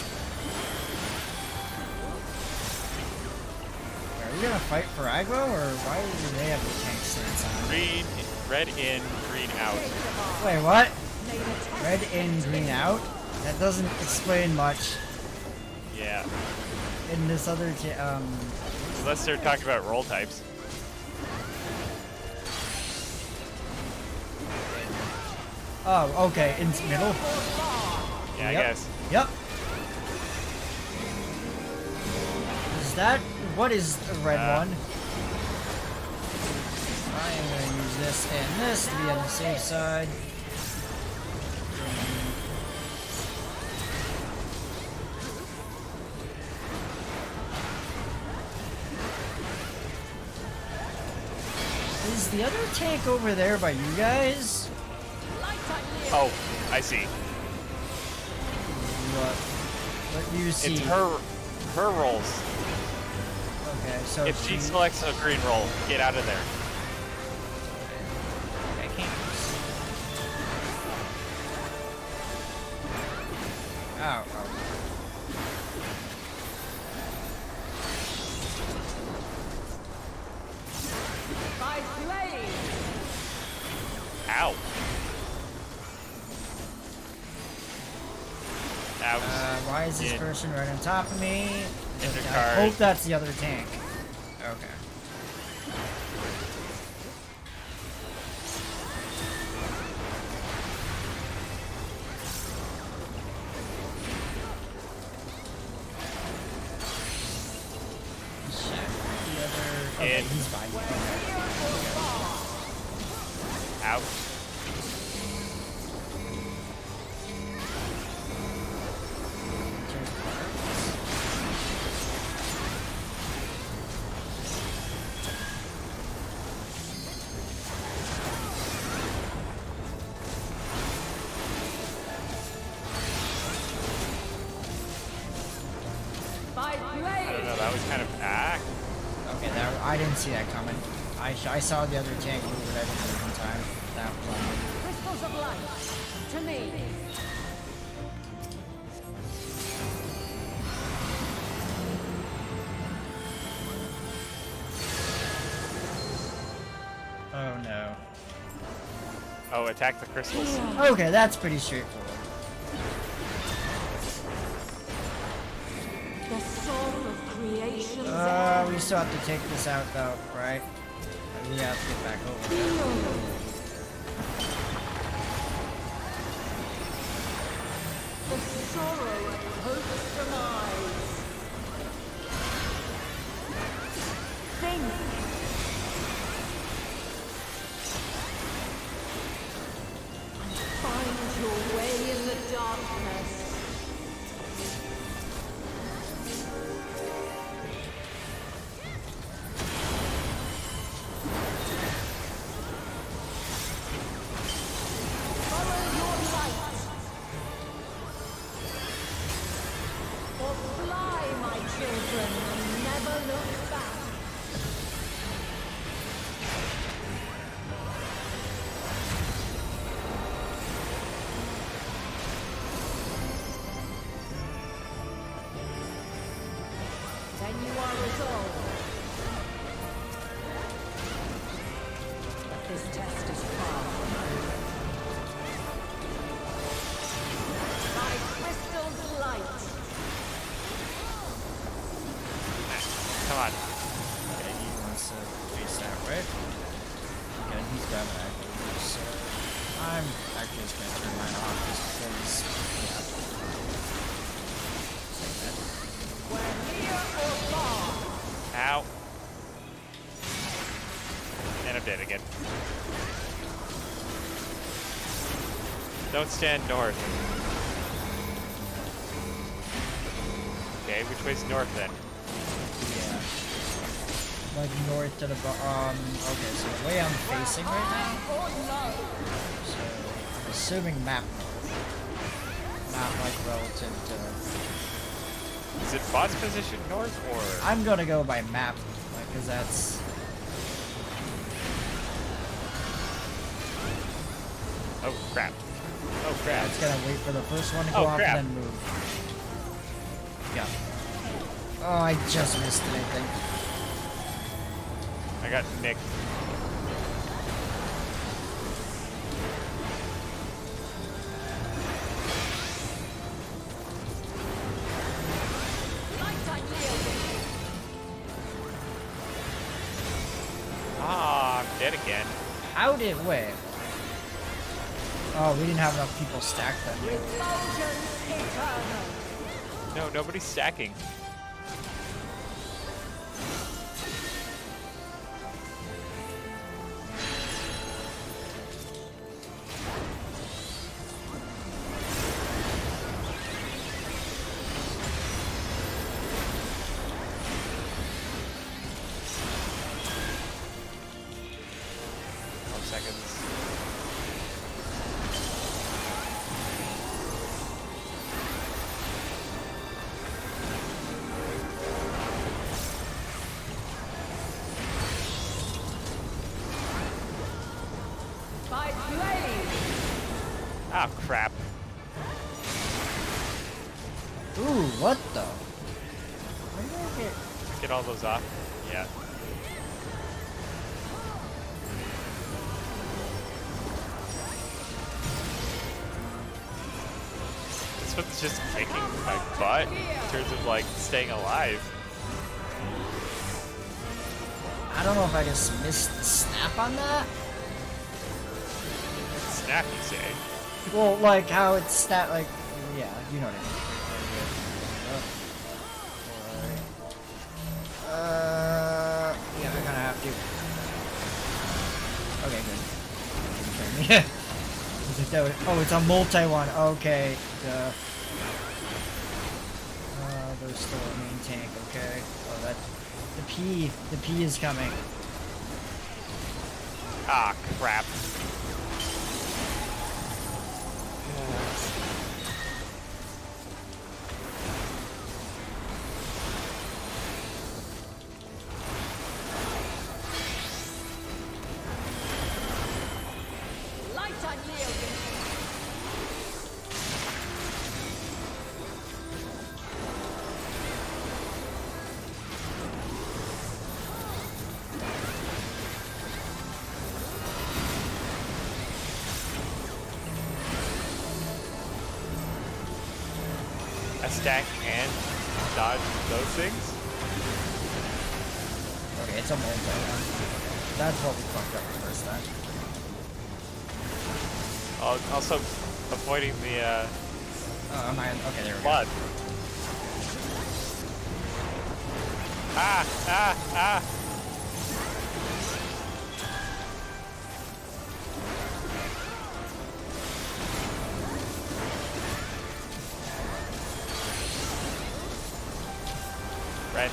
Are we gonna fight for aggro, or why do they have the tank stance on? Green, red in, green out. Wait, what? Red in, green out? That doesn't explain much. Yeah. In this other, Unless they're talking about role types. Oh, okay, in middle? Yeah, yep. I guess. Yep. Is that, what is the red one? I am gonna use this and this to be on the safe side. Is the other tank over there by you guys? Oh, I see. What do you see? It's her rolls. Okay, so if she selects a green roll, get out of there. I can't. Ow, ow. Ow. Why is this person right on top of me? I Intercard. hope that's the other tank. Okay. Okay, he's fine. Out. was kind of Okay, I didn't see that coming. I saw the other tank move, but I didn't move in time. That one. Crystals of light, to me. Oh no. Oh, attack the crystals. Okay, that's pretty straightforward. The soul of creation. We still have to take this out though, right? We have to get back over there. The sorrow of hope's demise. Think. Find your way in the darkness. Follow your light. Or fly, my children, and never look back. Then you are resolved. But this test is far from over. My crystal's light. Come on. Okay, he wants to face that, right? Okay, he's got an active, so I'm actually just gonna turn mine off just because, yeah. Ow. And I'm dead again. Don't stand north. Okay, which way's north then? Yeah. Like north to the okay, so the way I'm facing right now. So I'm assuming map north. Not like relative to. Is it bot's position north or? I'm gonna go by map, like, cause that's. Oh crap! Oh crap! It's gonna wait for the first one to go off crap. and then move. Yeah. Oh, I just missed it, I think. I got nicked. Ah, I'm dead again. How did wait? Oh, we didn't have enough people stacked then. No, nobody's stacking. Ah, crap. Ooh, what the? Where did I get all those off? Yeah. This one's just kicking my butt in terms of like staying alive. I don't know if I just missed the snap on that. Snap, you say? Well, like how it's snap, like, yeah, you know what I mean. Yeah, I kind of have to. Okay, good. Yeah. Oh, it's a multi one. Okay. There's still a main tank. Okay. Oh, that. The P is coming. Ah, crap. stack and dodge those things? Okay, it's a multi. That's what we fucked up the first time. Also, avoiding the Oh, am I? Okay, there we flood. go. Ah! Red.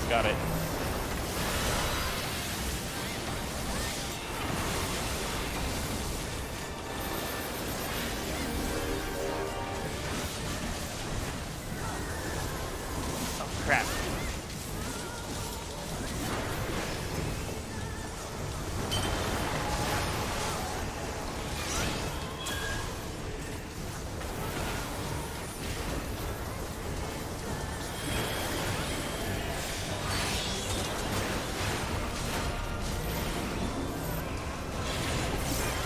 Got it. Oh crap.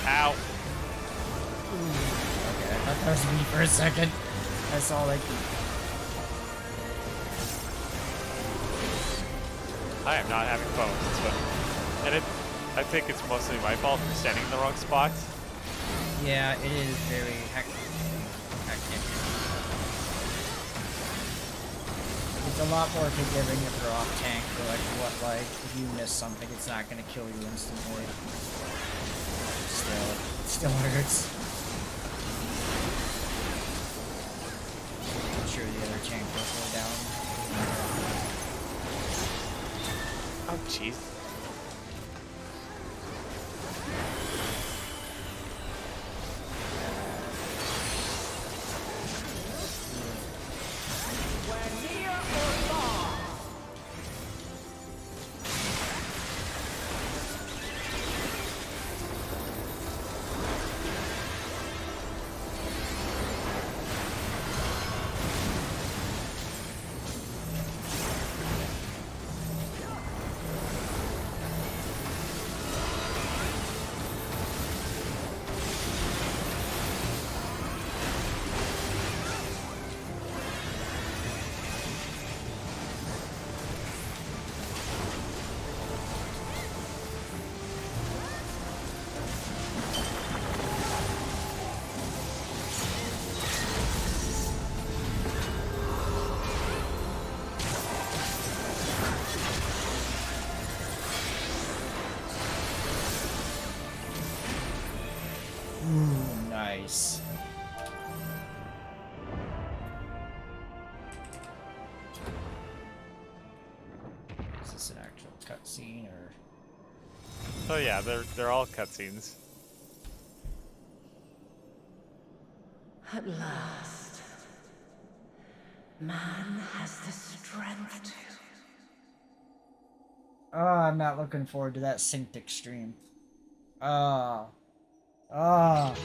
Ow. Okay, I thought that was me for a second. I saw like... I am not having fun with this one. And I think it's mostly my fault for standing in the wrong spot. Yeah, it is very hectic. It's a lot more forgiving if you're off tank, but like if you miss something, it's not gonna kill you instantly. It still hurts. I'm sure the other tank will go down. Oh jeez. Ooh, nice. Is this an actual cutscene or? Oh yeah, they're all cutscenes. At last, man has the strength to... Oh, I'm not looking forward to that synced extreme. Oh. Oh.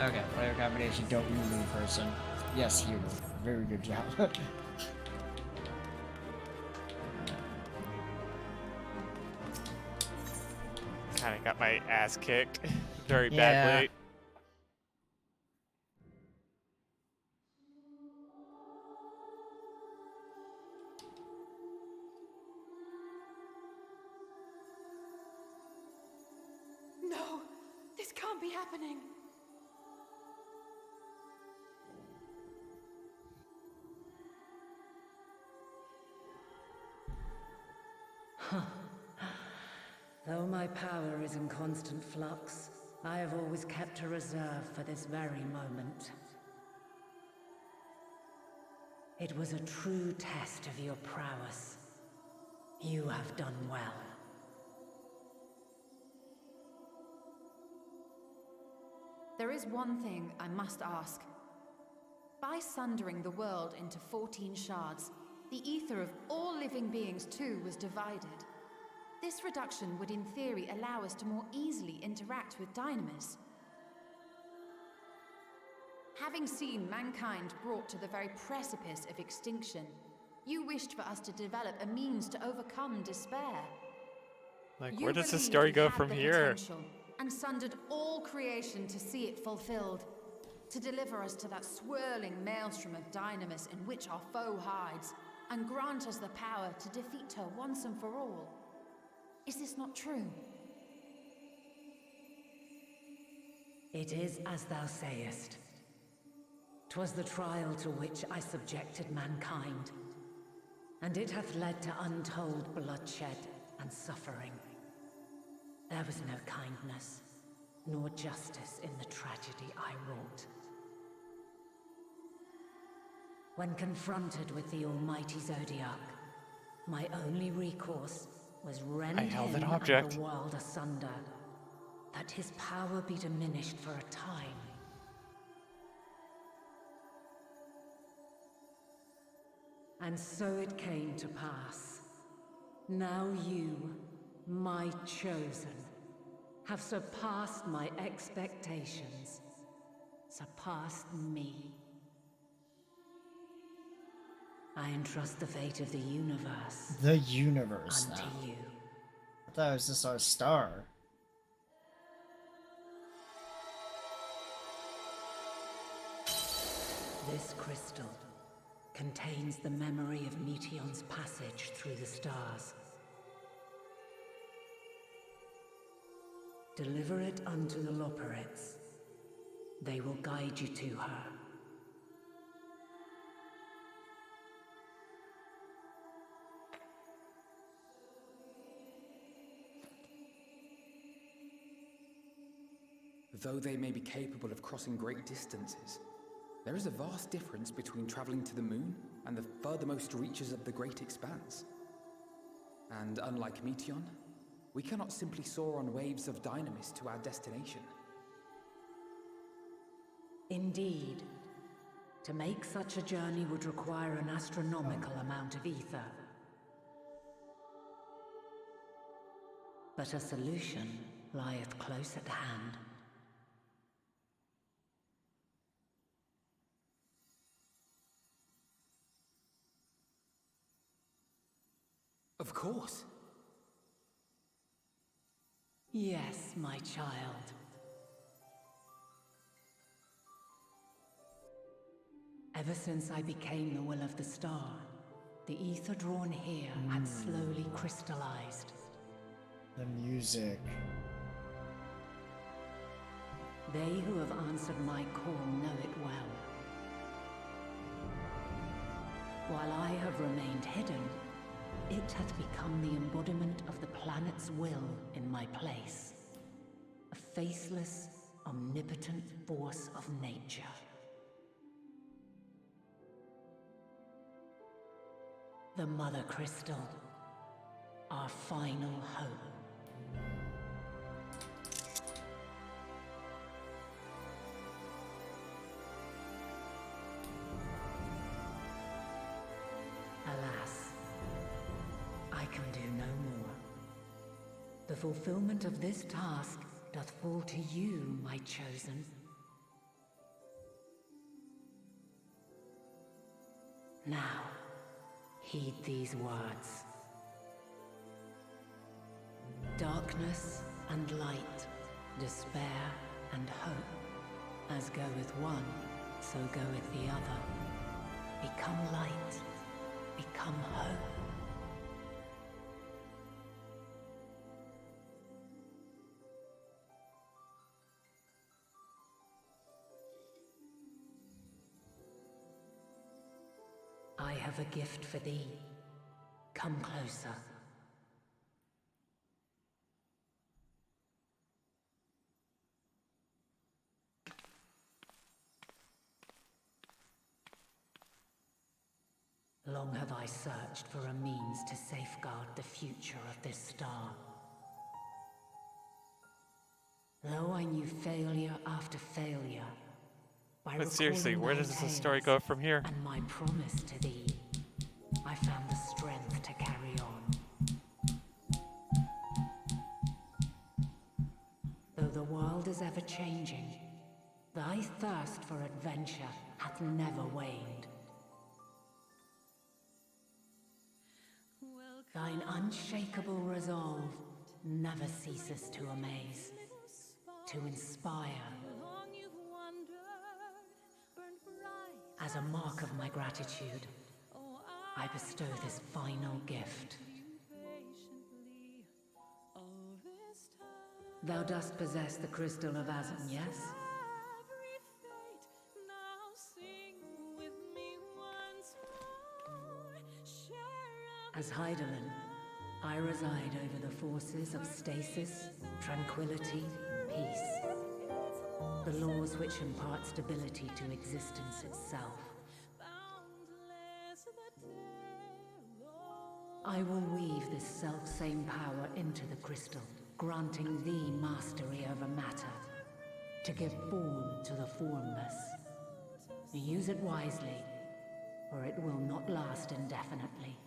Okay, player combination, don't be a mean person. Yes, you. Very good job. Kinda got my ass kicked very Yeah. badly. No, this can't be happening. Though my power is in constant flux, I have always kept a reserve for this very moment. It was a true test of your prowess. You have done well. There is one thing I must ask. By sundering the world into 14 shards, the ether of all living beings too was divided. This reduction would in theory allow us to more easily interact with Dynamis. Having seen mankind brought to the very precipice of extinction, you wished for us to develop a means to overcome despair. Like, You where does the believed story we go had from the here? potential and sundered all creation to see it fulfilled, to deliver us to that swirling maelstrom of dynamis in which our foe hides, and grant us the power to defeat her once and for all. Is this not true? It is as thou sayest. 'Twas the trial to which I subjected mankind, and it hath led to untold bloodshed and suffering. There was no kindness, nor justice in the tragedy I wrought. When confronted with the almighty Zodiac, my only recourse was rend I held him an and object. the world asunder, that his power be diminished for a time. And so it came to pass. Now you, my chosen, have surpassed my expectations, surpassed me. I entrust the fate of the universe. The universe unto now. you. I thought it was just our star. This crystal contains the memory of Meteion's passage through the stars. Deliver it unto the Loporrits. They will guide you to her. Though they may be capable of crossing great distances, there is a vast difference between traveling to the moon and the furthermost reaches of the great expanse. And unlike Meteion, we cannot simply soar on waves of dynamis to our destination. Indeed. To make such a journey would require an astronomical amount of ether. But a solution lieth close at hand. Of course. Yes, my child. Ever since I became the will of the star, the ether drawn here had slowly crystallized. The music. They who have answered my call know it well. While I have remained hidden, it hath become the embodiment of the planet's will in my place. A faceless, omnipotent force of nature. The Mother Crystal, our final hope. Alas, I can do no more. The fulfillment of this task doth fall to you, my chosen. Now, heed these words. Darkness and light, despair and hope. As goeth one, so goeth the other. Become light, become hope. I have a gift for thee. Come closer. Long have I searched for a means to safeguard the future of this star. Though I knew failure after failure, But seriously, where does the story go from here? And my promise to thee, I found the strength to carry on. Though the world is ever changing, Thy thirst for adventure hath never waned. Thine unshakable resolve never ceases to amaze, to inspire. As a mark of my gratitude, I bestow this final gift. Thou dost possess the crystal of Azum, yes? As Heidelin, I reside over the forces of stasis, tranquility, peace. The laws which impart stability to existence itself. I will weave this self-same power into the crystal, granting thee mastery over matter, to give form to the formless. Use it wisely, or it will not last indefinitely.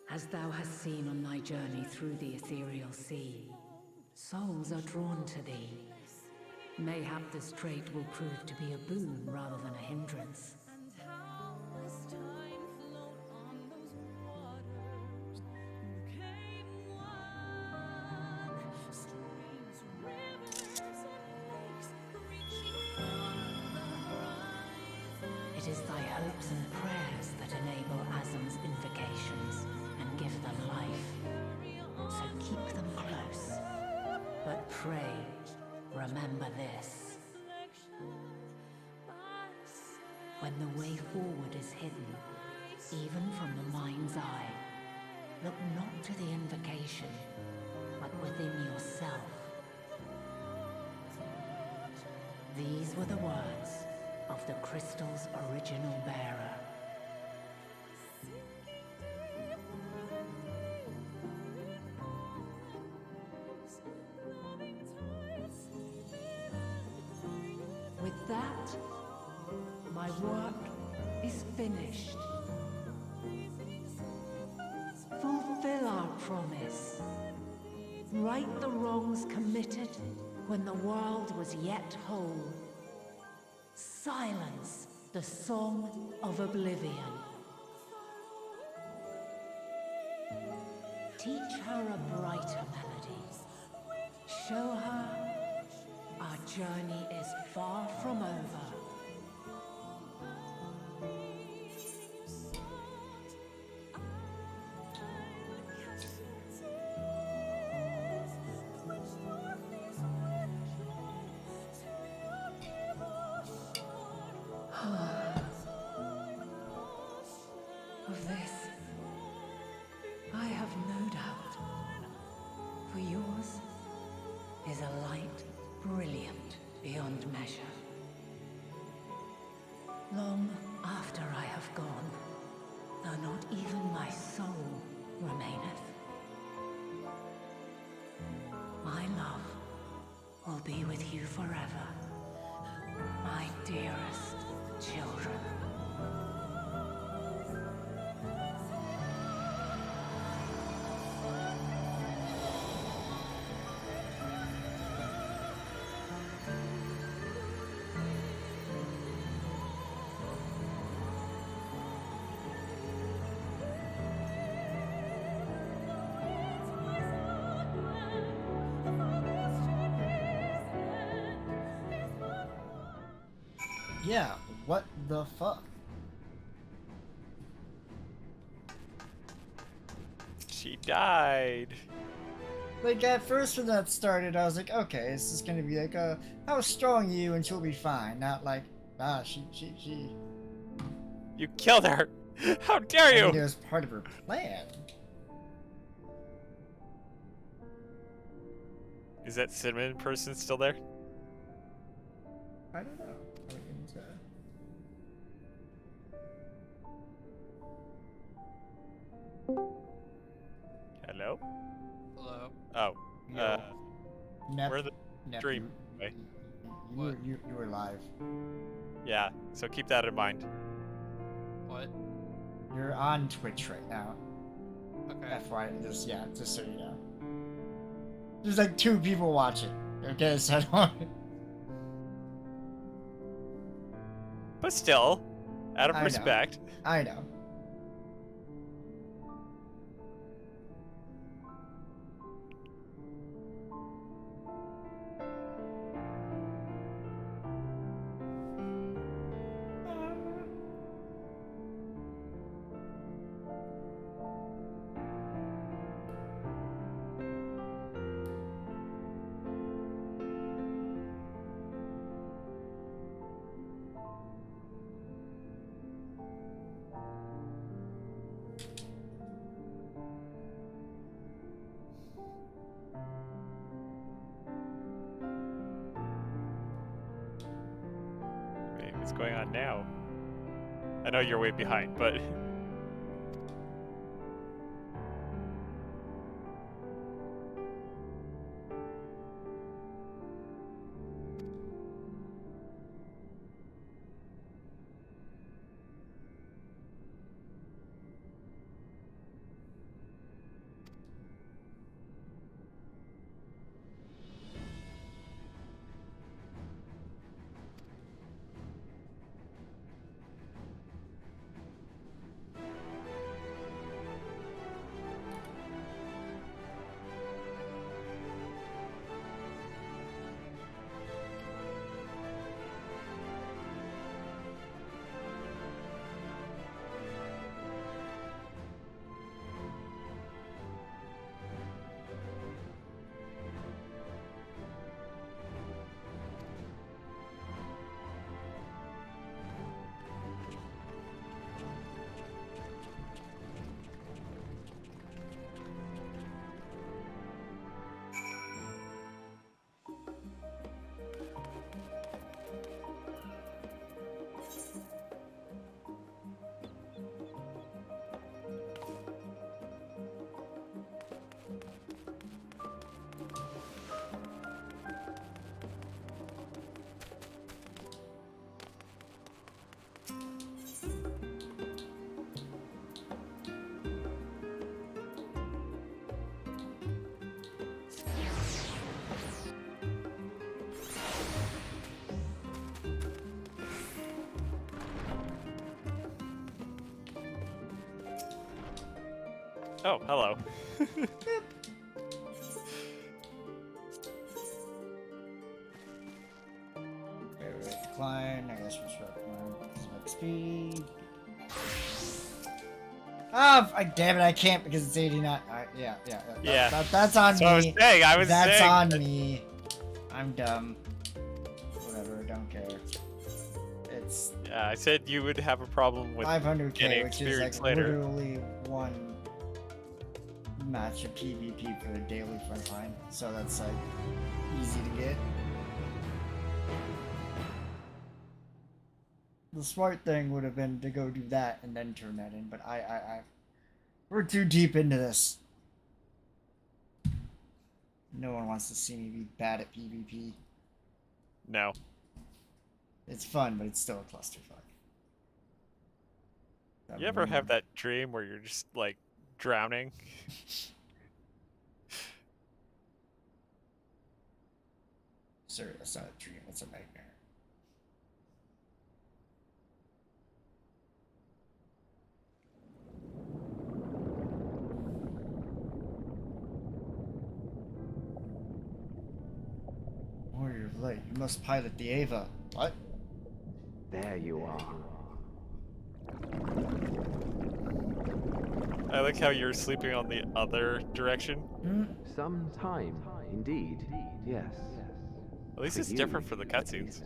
As thou hast seen on thy journey through the ethereal sea, souls are drawn to thee. Mayhap this trait will prove to be a boon rather than a hindrance. It is thy hopes and prayers that enable Azum's invocations and give them life. So keep them close. But pray, remember this. When the way forward is hidden, even from the mind's eye, look not to the invocation, but within yourself. These were the words of the crystal's original bearer. With that, my work is finished. Fulfill our promise. Right the wrongs committed when the world was yet whole. Silence the song of oblivion. Teach her a brighter melody. Show her our journey is far from over. Of this, I have no doubt, for yours is a light brilliant beyond measure. Long after I have gone, though not even my soul remaineth, my love will be with you forever, my dearest children. Yeah, what the fuck? She died. Like, at first when that started, I was like, okay, this is gonna be like, how strong are you and she'll be fine. Not like, she. You killed her! How dare you! I mean, it was part of her plan. Is that cinnamon person still there? I don't know. Hello? Hello? Oh. Nep, We're the dream. You were live. Yeah, so keep that in mind. What? You're on Twitch right now. Okay. FYI, just so you know. There's like 2 people watching. Okay, so I don't... But still, out of I know. respect. I know. Wait, what's going on now? I know you're way behind, but... Oh, hello. Wait, decline. I guess we'll start XP. Ah, damn it, I can't because it's 89. Yeah. That's on me. That's what I was saying. That's on me. I'm dumb. Whatever, don't care. It's... Yeah, I said you would have a problem with 500k, getting which is experience like later. literally one match of PvP for the daily frontline. So that's like easy to get. The smart thing would have been to go do that and then turn that in, but we're too deep into this. No one wants to see me be bad at PvP. No. It's fun, but it's still a clusterfuck. You ever have that dream where you're just, like, drowning? Sorry, that's not a dream, that's a nightmare. Warrior of Light, you must pilot the Ava. What? There you are. I like how you're sleeping on the other direction. Some time, indeed, yes. At least it's different for the cutscenes.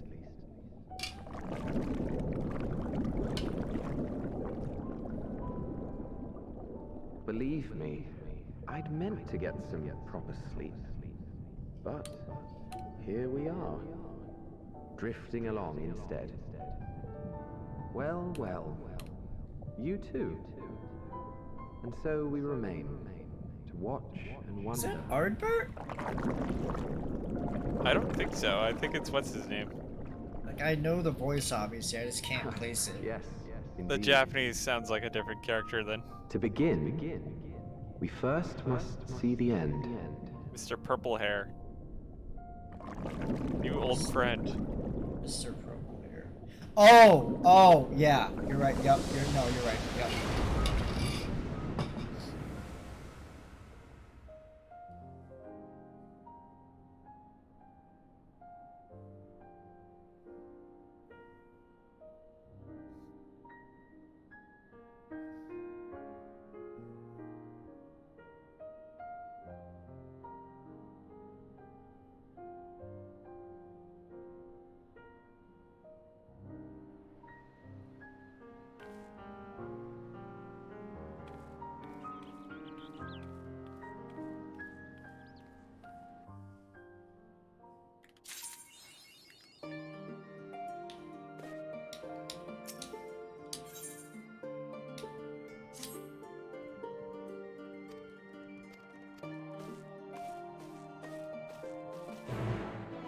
Believe me, I'd meant to get some proper sleep. But here we are, drifting along instead. Well, well, you too. And so we remain, to watch and wonder. Is that Ardbert? I don't think so. I think it's what's his name. Like, I know the voice, obviously, I just can't place it. Yes, The Japanese sounds like a different character then. To begin, we first must see the end. Mr. Purple Hair. New old friend. Mr. Purple here. Oh, yeah. You're right. Yep. You're right. Yep.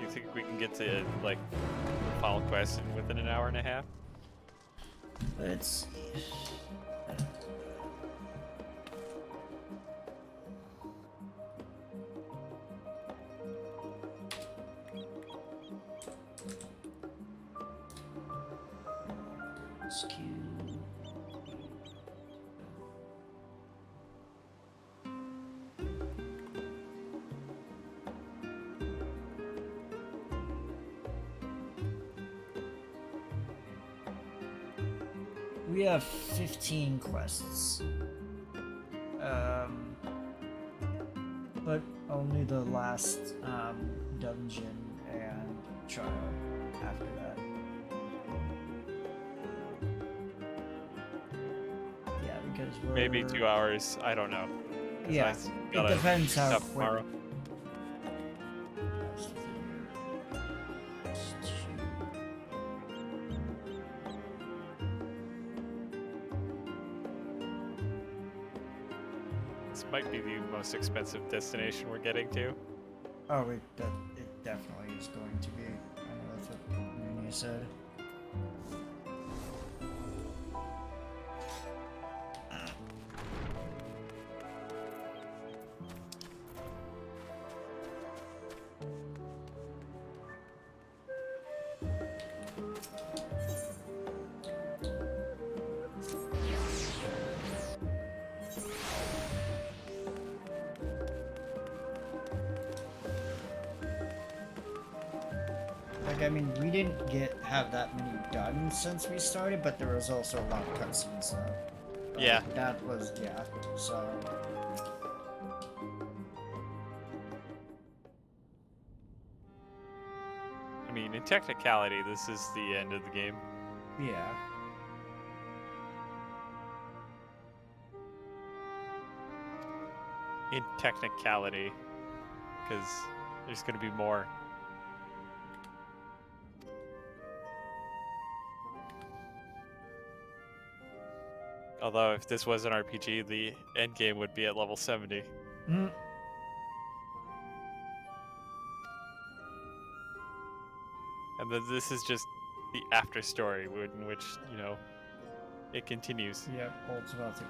You think we can get to like the final quest within an hour and a half? Let's see. MSQ. We have 15 quests. But only the last dungeon and trial after that. Yeah, because we're... Maybe 2 hours. I don't know. Yeah, it depends how quick. Tomorrow. This might be the most expensive destination we're getting to. Oh, it definitely is going to be. I know that's what Mooney said. I mean, we didn't have that many done since we started, but there was also a lot of cutscenes. So yeah. That was, yeah, so... I mean, in technicality, this is the end of the game. Yeah. In technicality, because there's going to be more. Although, if this was an RPG, the end game would be at level 70. Mm. And then this is just the after story, in which, you know, it continues. Yeah, ultimately.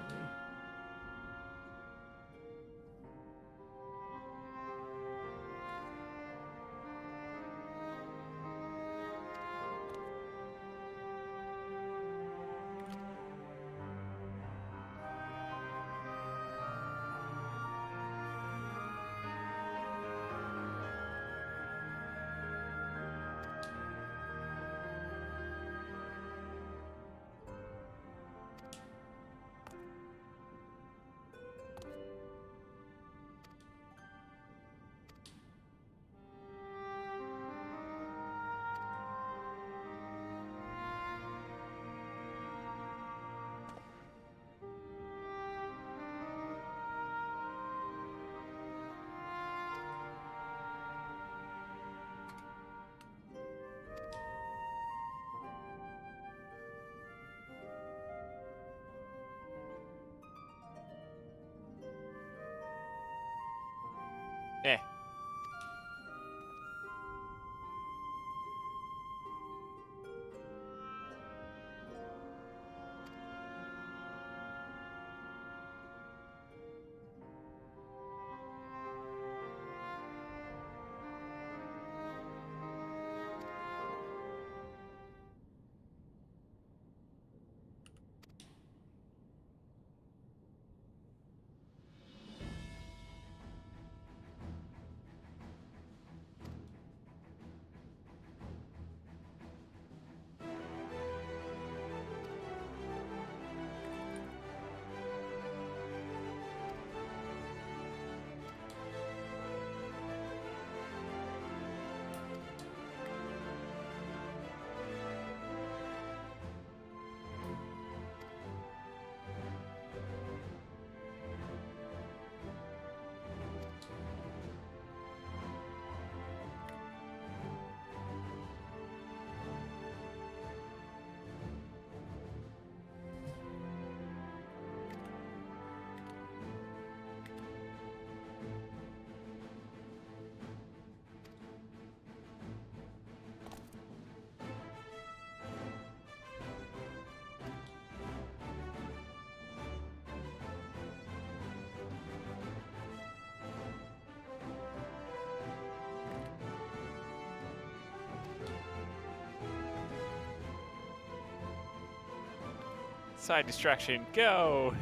Side distraction, go!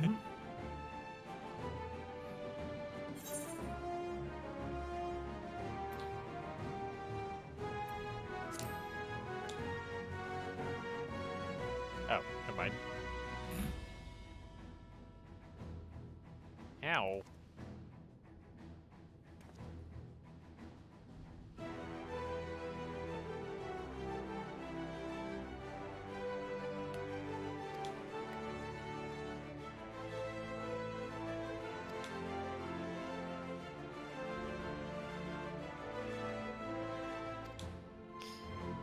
Oh, never mind. Ow.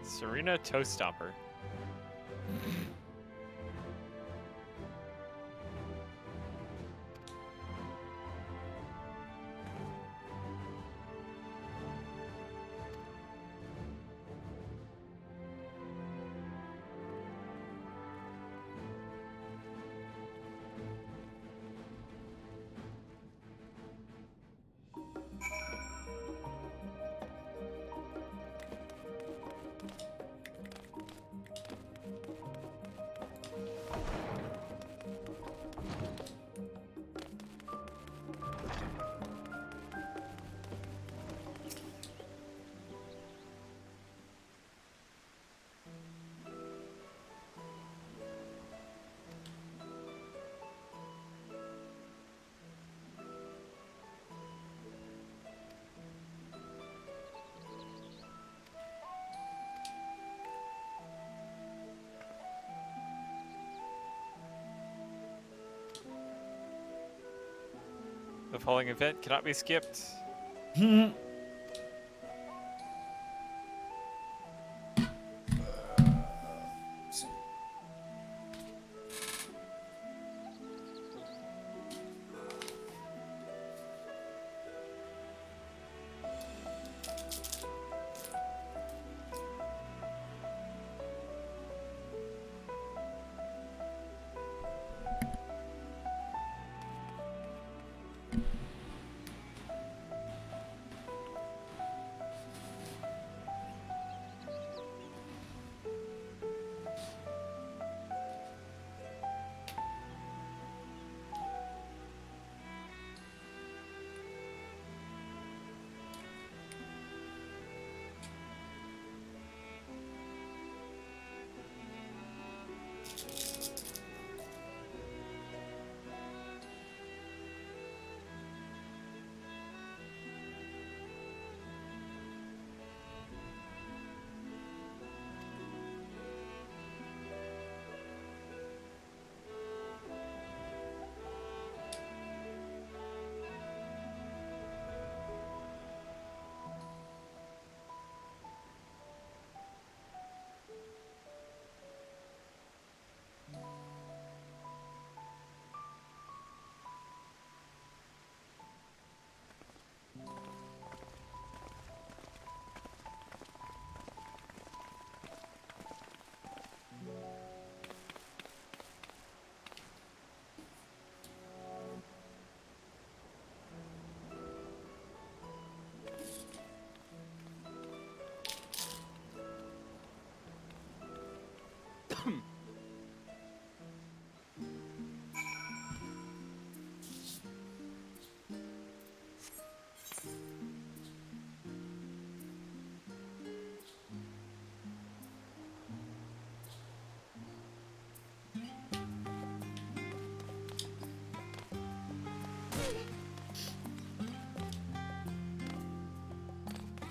Serena Toe Stomper. The following event cannot be skipped.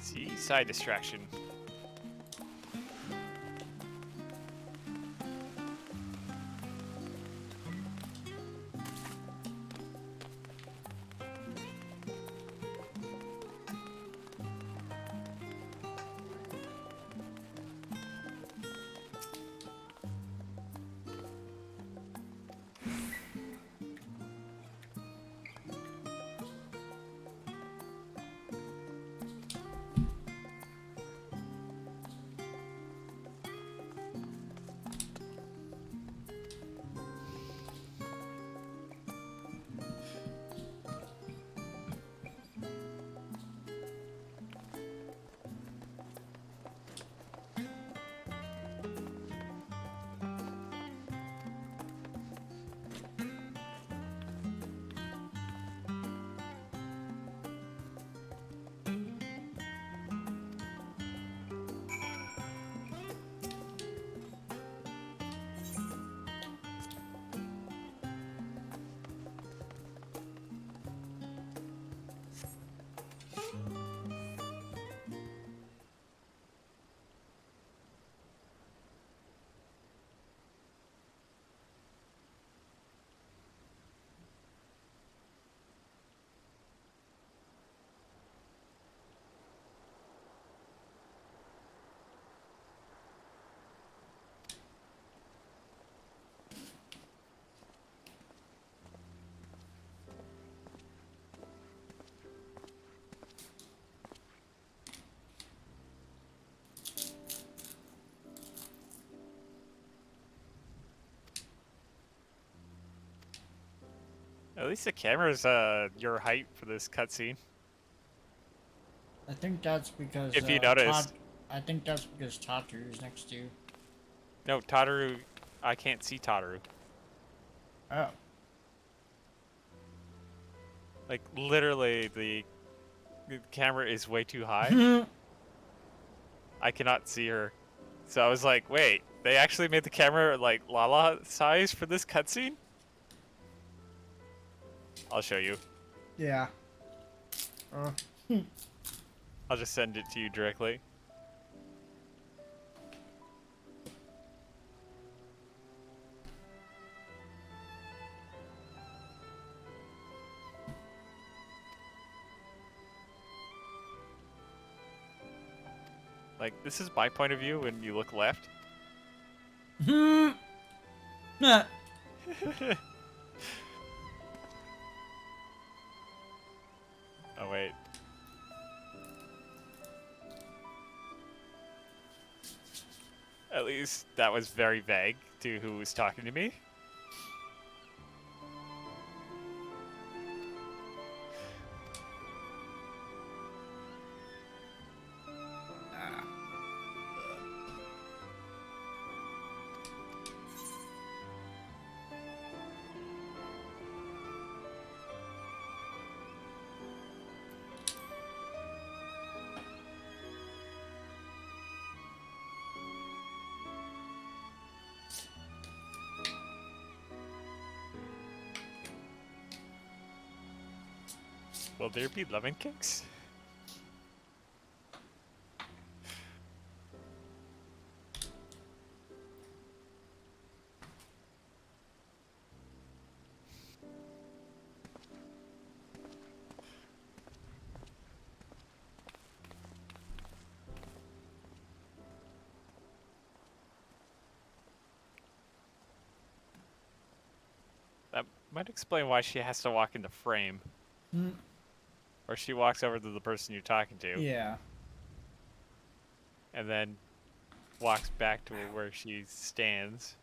See, side distraction. At least the camera's your height for this cutscene. I think that's because If you noticed. I think that's because Tataru's next to you. No, Tataru, I can't see Tataru. Oh. Like, literally, the camera is way too high. I cannot see her. So I was like, wait, they actually made the camera, like, Lala size for this cutscene? I'll show you. Yeah. I'll just send it to you directly. Like, this is my point of view when you look left. Nah. Oh, wait. At least that was very vague to who was talking to me. Will there be lemon cakes? That might explain why she has to walk in the frame. Or she walks over to the person you're talking to. Yeah. And then walks back to where she stands.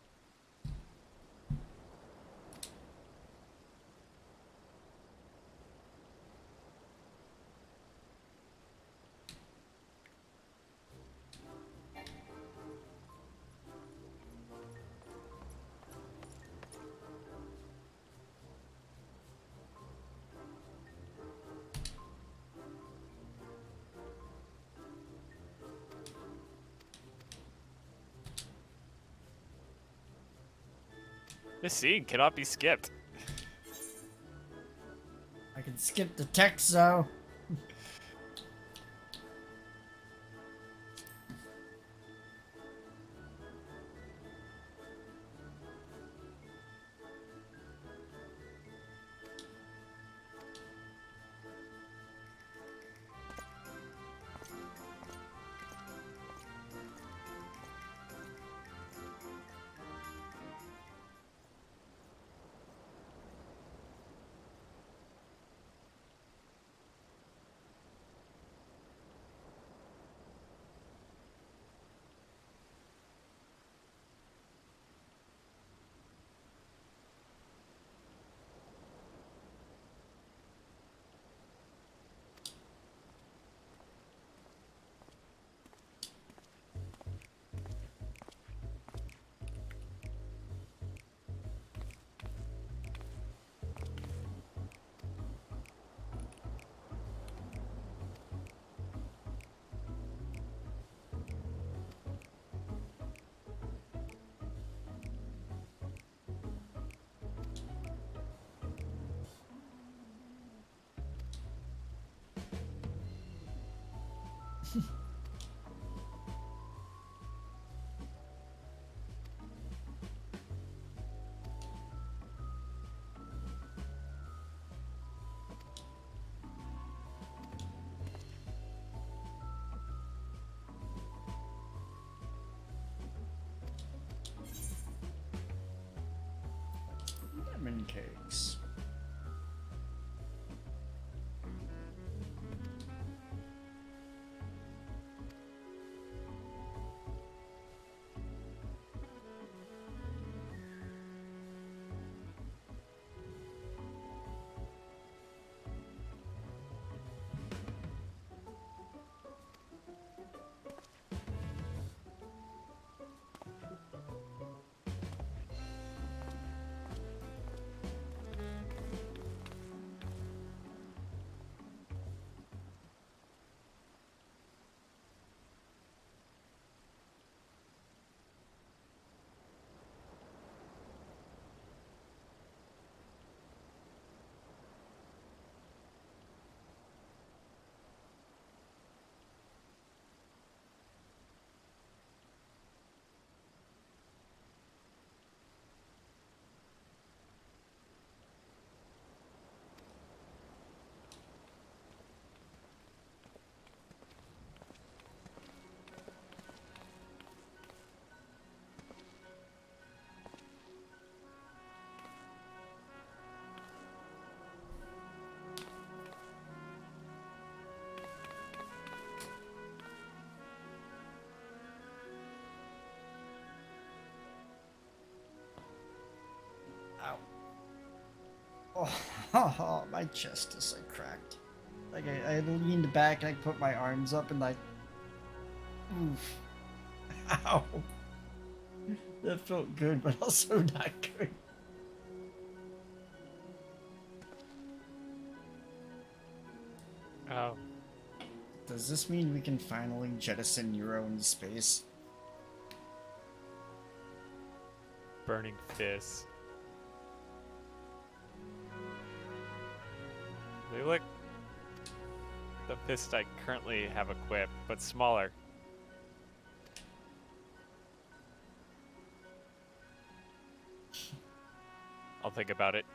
This scene cannot be skipped. I can skip the text though. Lemon cakes. Oh, my chest is like cracked. Like I leaned back and I put my arms up and like, oof, ow. That felt good, but also not good. Oh. Does this mean we can finally jettison Euro into space? Burning fists. They look the fist I currently have equipped, but smaller. I'll think about it.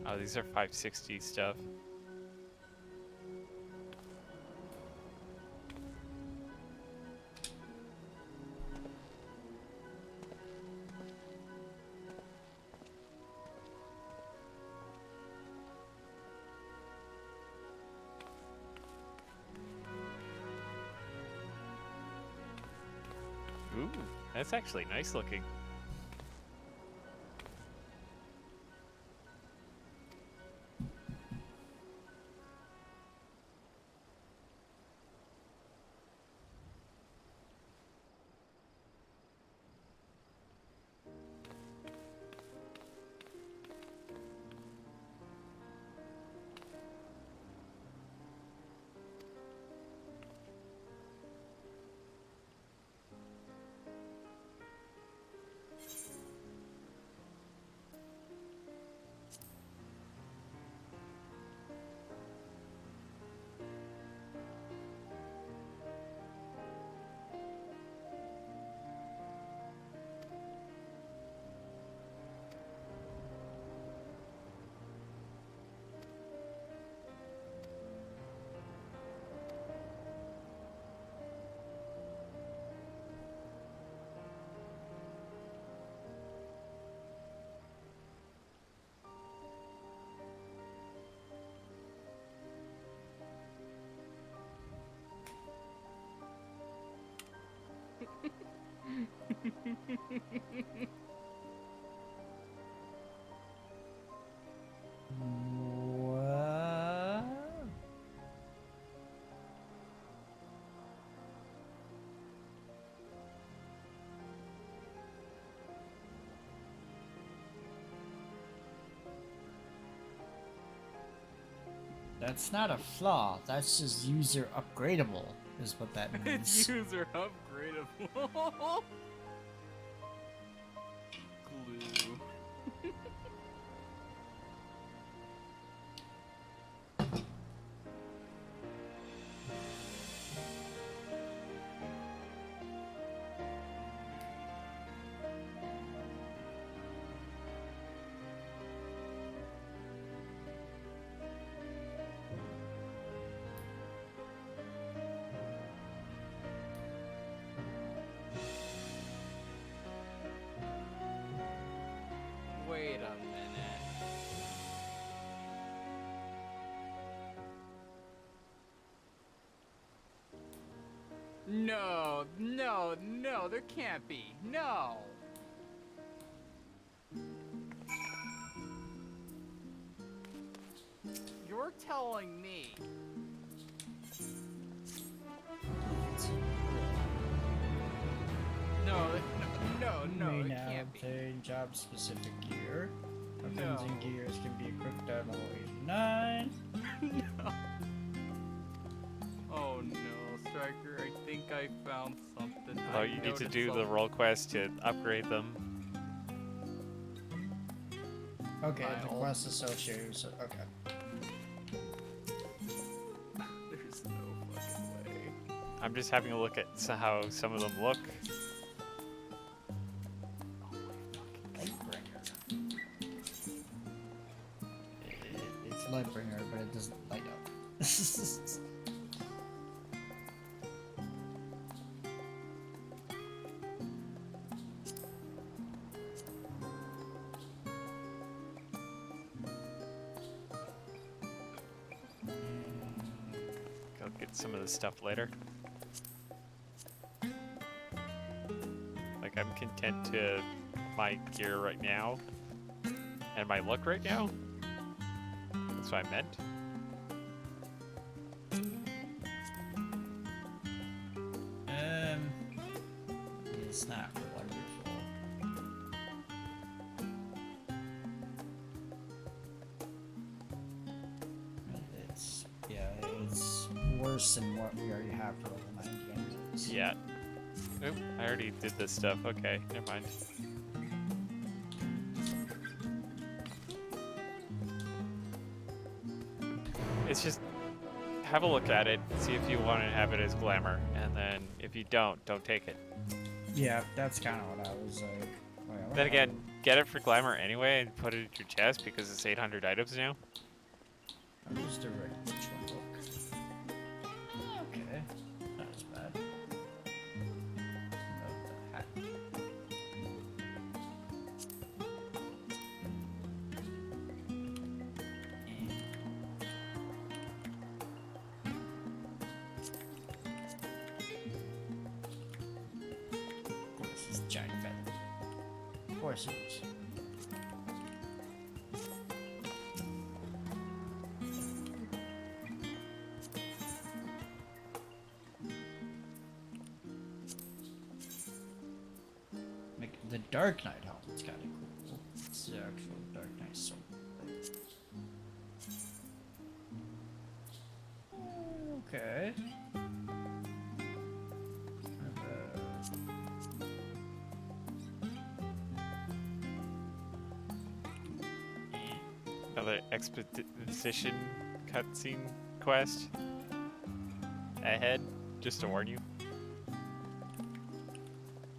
Oh, these are 560 stuff. Ooh, that's actually nice looking. What? That's not a flaw. That's just user upgradable, is what that means. It's user upgradable. Glue. Wait a minute. No, no, no, there can't be. No. You're telling me. No, no, May it now can't be. obtain job-specific gear. Weapons No. and gears can be equipped at level 89. No. Oh no, Striker, I think I found something. Oh, I you need to noticed do the something. role quest to upgrade them. Okay, I the al- quest associated. So, okay. There's no fucking way. I'm just having a look at how some of them look. It's Lightbringer, but it doesn't light up. look at some of this stuff later. Like, I'm content to my gear right now and my look right now. That's what I meant. It's not wonderful. It's worse than what we already have for level 90 anyways. Yeah. Oop, I already did this stuff. Okay, never mind. It's just have a look at it, see if you want to have it as glamour, and then if you don't take it. Yeah, that's kind of what I was like. Wait, Then again, get it for glamour anyway and put it at your chest because it's 800 items now. I'll just direct which one book. Okay, not as bad. The hat. Of course, it's giant feather. Of course it is. The Dark Knight helmet's kind of cool. It's the actual Dark Knight sword. Okay. Another exposition cutscene quest ahead, just to warn you.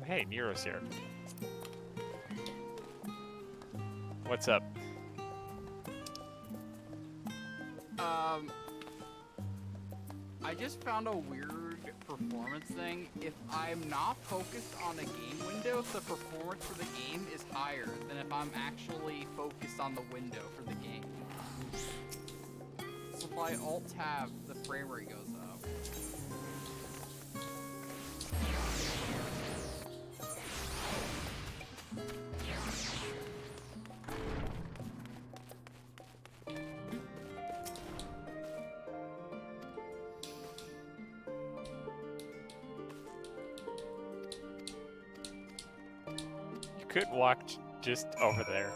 Hey, Nero's here. What's up? I just found a weird performance thing. If I'm not focused on a game window, the performance for the game is higher than if I'm actually focused on the window for the game. So if I alt-tab, the frame rate goes up. Could walk just over there.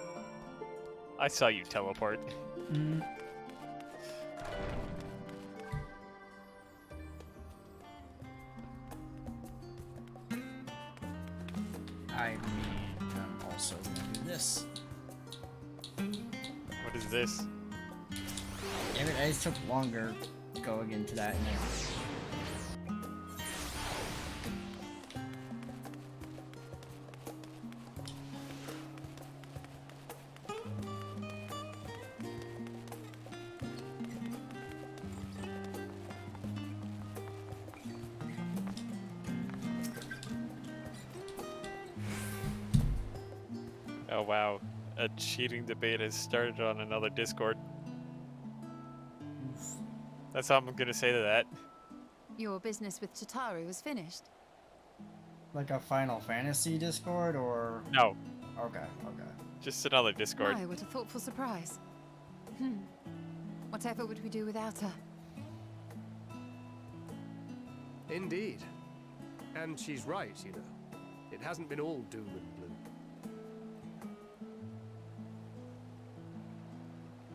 I saw you teleport. I mean, I'm also gonna do this. What is this? Damn it, I just took longer going into that. Oh wow, a cheating debate has started on another Discord. That's all I'm gonna say to that. Your business with Chitauri was finished. Like a Final Fantasy Discord, or...? No. Okay, okay. Just another Discord. My, what a thoughtful surprise. Whatever would we do without her? Indeed. And she's right, you know. It hasn't been all doom and gloom.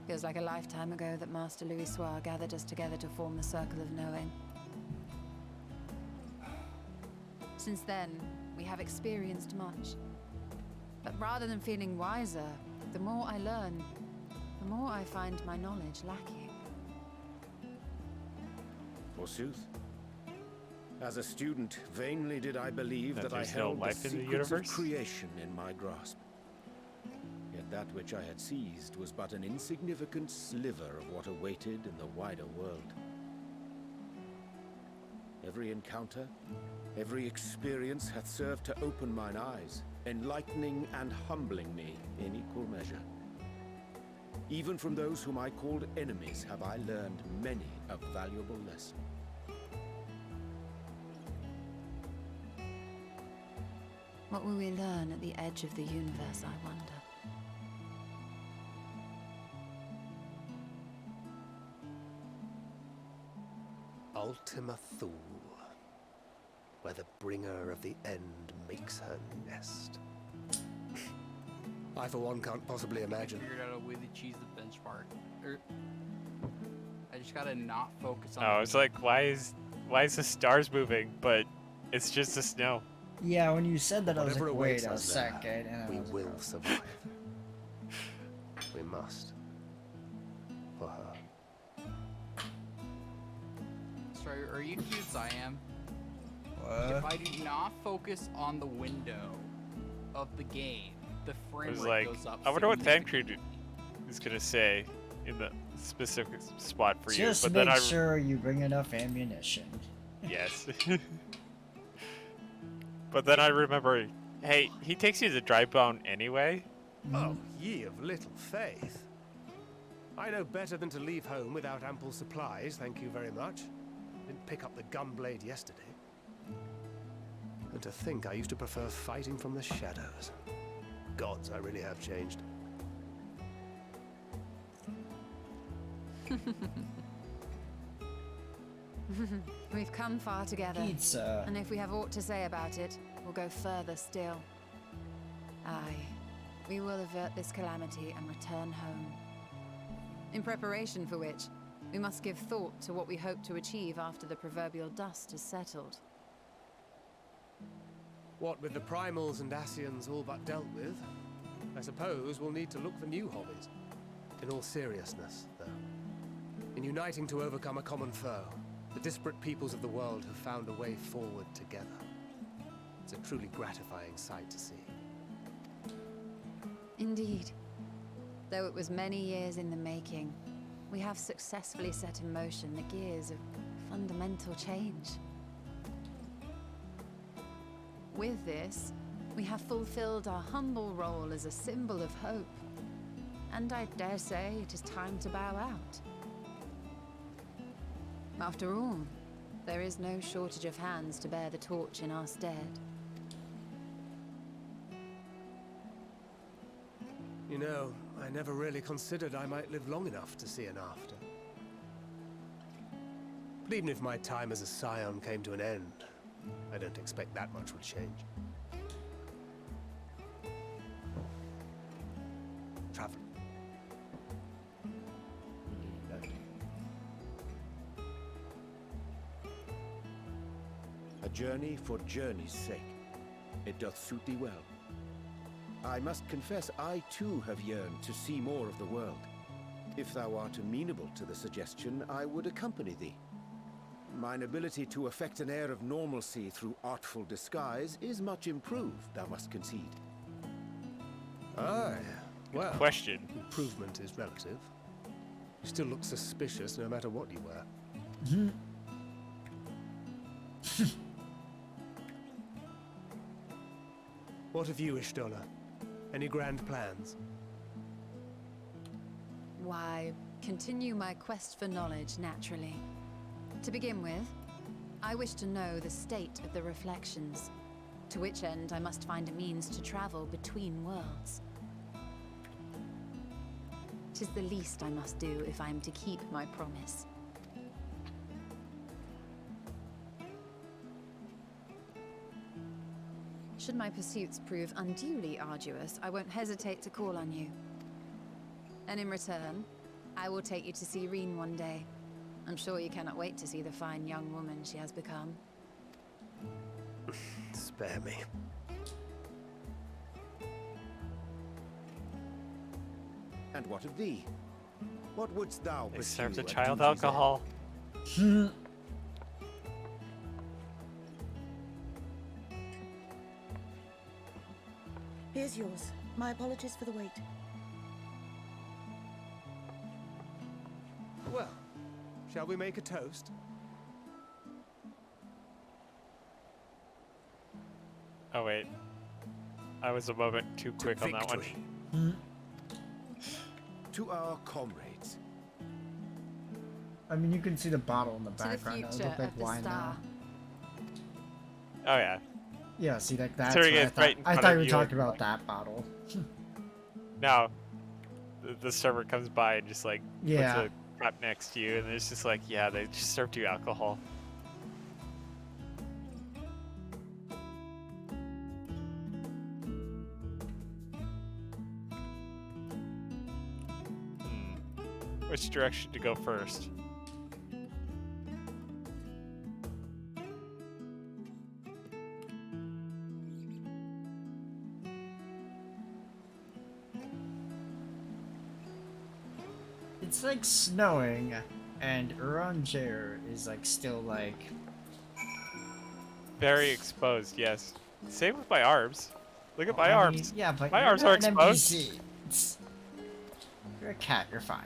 Feels like a lifetime ago that Master Louis Soir gathered us together to form the Circle of Knowing. Since then, we have experienced much. But rather than feeling wiser, the more I learn, the more I find my knowledge lacking. Forsooth. As a student, vainly did I believe that I there's no held the life in the secrets of universe? creation in my grasp. Yet that which I had seized was but an insignificant sliver of what awaited in the wider world. Every encounter, every experience hath served to open mine eyes, enlightening and humbling me in equal measure. Even from those whom I called enemies have I learned many a valuable lesson. What will we learn at the edge of the universe, I wonder? Ultima Thule, where the bringer of the end makes her nest. I, for one, can't possibly imagine. Figured out a way to cheese the benchmark. I just gotta not focus on. Oh, I was like, why is the stars moving? But it's just the snow. Yeah, when you said that, I was Whatever like, wait awaits a us there, second. And I we was will like, oh. survive. We must. For her. Sorry, are you cute as I am? What? If I do not focus on the window of the game, the I frame was rate like, goes up. I wonder what Thancred is gonna say in the specific spot for Just you. But make then sure you bring enough ammunition. Yes. But then I remember, hey, he takes you to Drybound anyway. Oh, ye of little faith. I know better than to leave home without ample supplies, thank you very much. Didn't pick up the gunblade yesterday. And to think I used to prefer fighting from the shadows. Gods, I really have changed. We've come far together. Pizza. And if we have aught to say about it, we'll go further still. Aye, we will avert this calamity and return home. In preparation for which, we must give thought to what we hope to achieve after the proverbial dust has settled. What with the primals and Asians all but dealt with, I suppose we'll need to look for new hobbies. In all seriousness, though. In uniting to overcome a common foe, the disparate peoples of the world have found a way forward together. It's a truly gratifying sight to see. Indeed. Though it was many years in the making, we have successfully set in motion the gears of fundamental change. With this, we have fulfilled our humble role as a symbol of hope. And I dare say it is time to bow out. After all, there is no shortage of hands to bear the torch in our stead. You know, I never really considered I might live long enough to see an after. But even if my time as a scion came to an end, I don't expect that much would change. Travel. A journey for journey's sake. It doth suit thee well. I must confess, I too have yearned to see more of the world. If thou art amenable to the suggestion, I would accompany thee. Mine ability to effect an air of normalcy through artful disguise is much improved, thou must concede. Aye. Well, question. Improvement is relative. You still look suspicious no matter what you wear. What of you, Ishtola? Any grand plans? Why, continue my quest for knowledge, naturally. To begin with, I wish to know the state of the reflections, to which end I must find a means to travel between worlds. 'Tis the least I must do if I am to keep my promise. Should my pursuits prove unduly arduous, I won't hesitate to call on you. And in return, I will take you to see Reen one day. I'm sure you cannot wait to see the fine young woman she has become. Spare me. And what of thee? What wouldst thou They pursue served a at child duty's alcohol. Here's yours. My apologies for the wait. Well, shall we make a toast? Oh wait, I was a moment too quick on that one. end? To our comrades. I mean, you can see the bottle in the To the background. It future look like of the wine star. now. Oh yeah. Yeah, see, like that's Considering what I it's thought. right in I front thought of you were you talking and, about like, that bottle. Now, the server comes by and just like Yeah. puts a cup next to you, and it's just like, yeah, they just served you alcohol. Which direction to go first? It's like snowing, and Ranger is like still like. Very exposed, yes. Same with my arms. Look at my I mean, arms. yeah, but my you're arms not are an exposed. NPC. You're a cat. You're fine.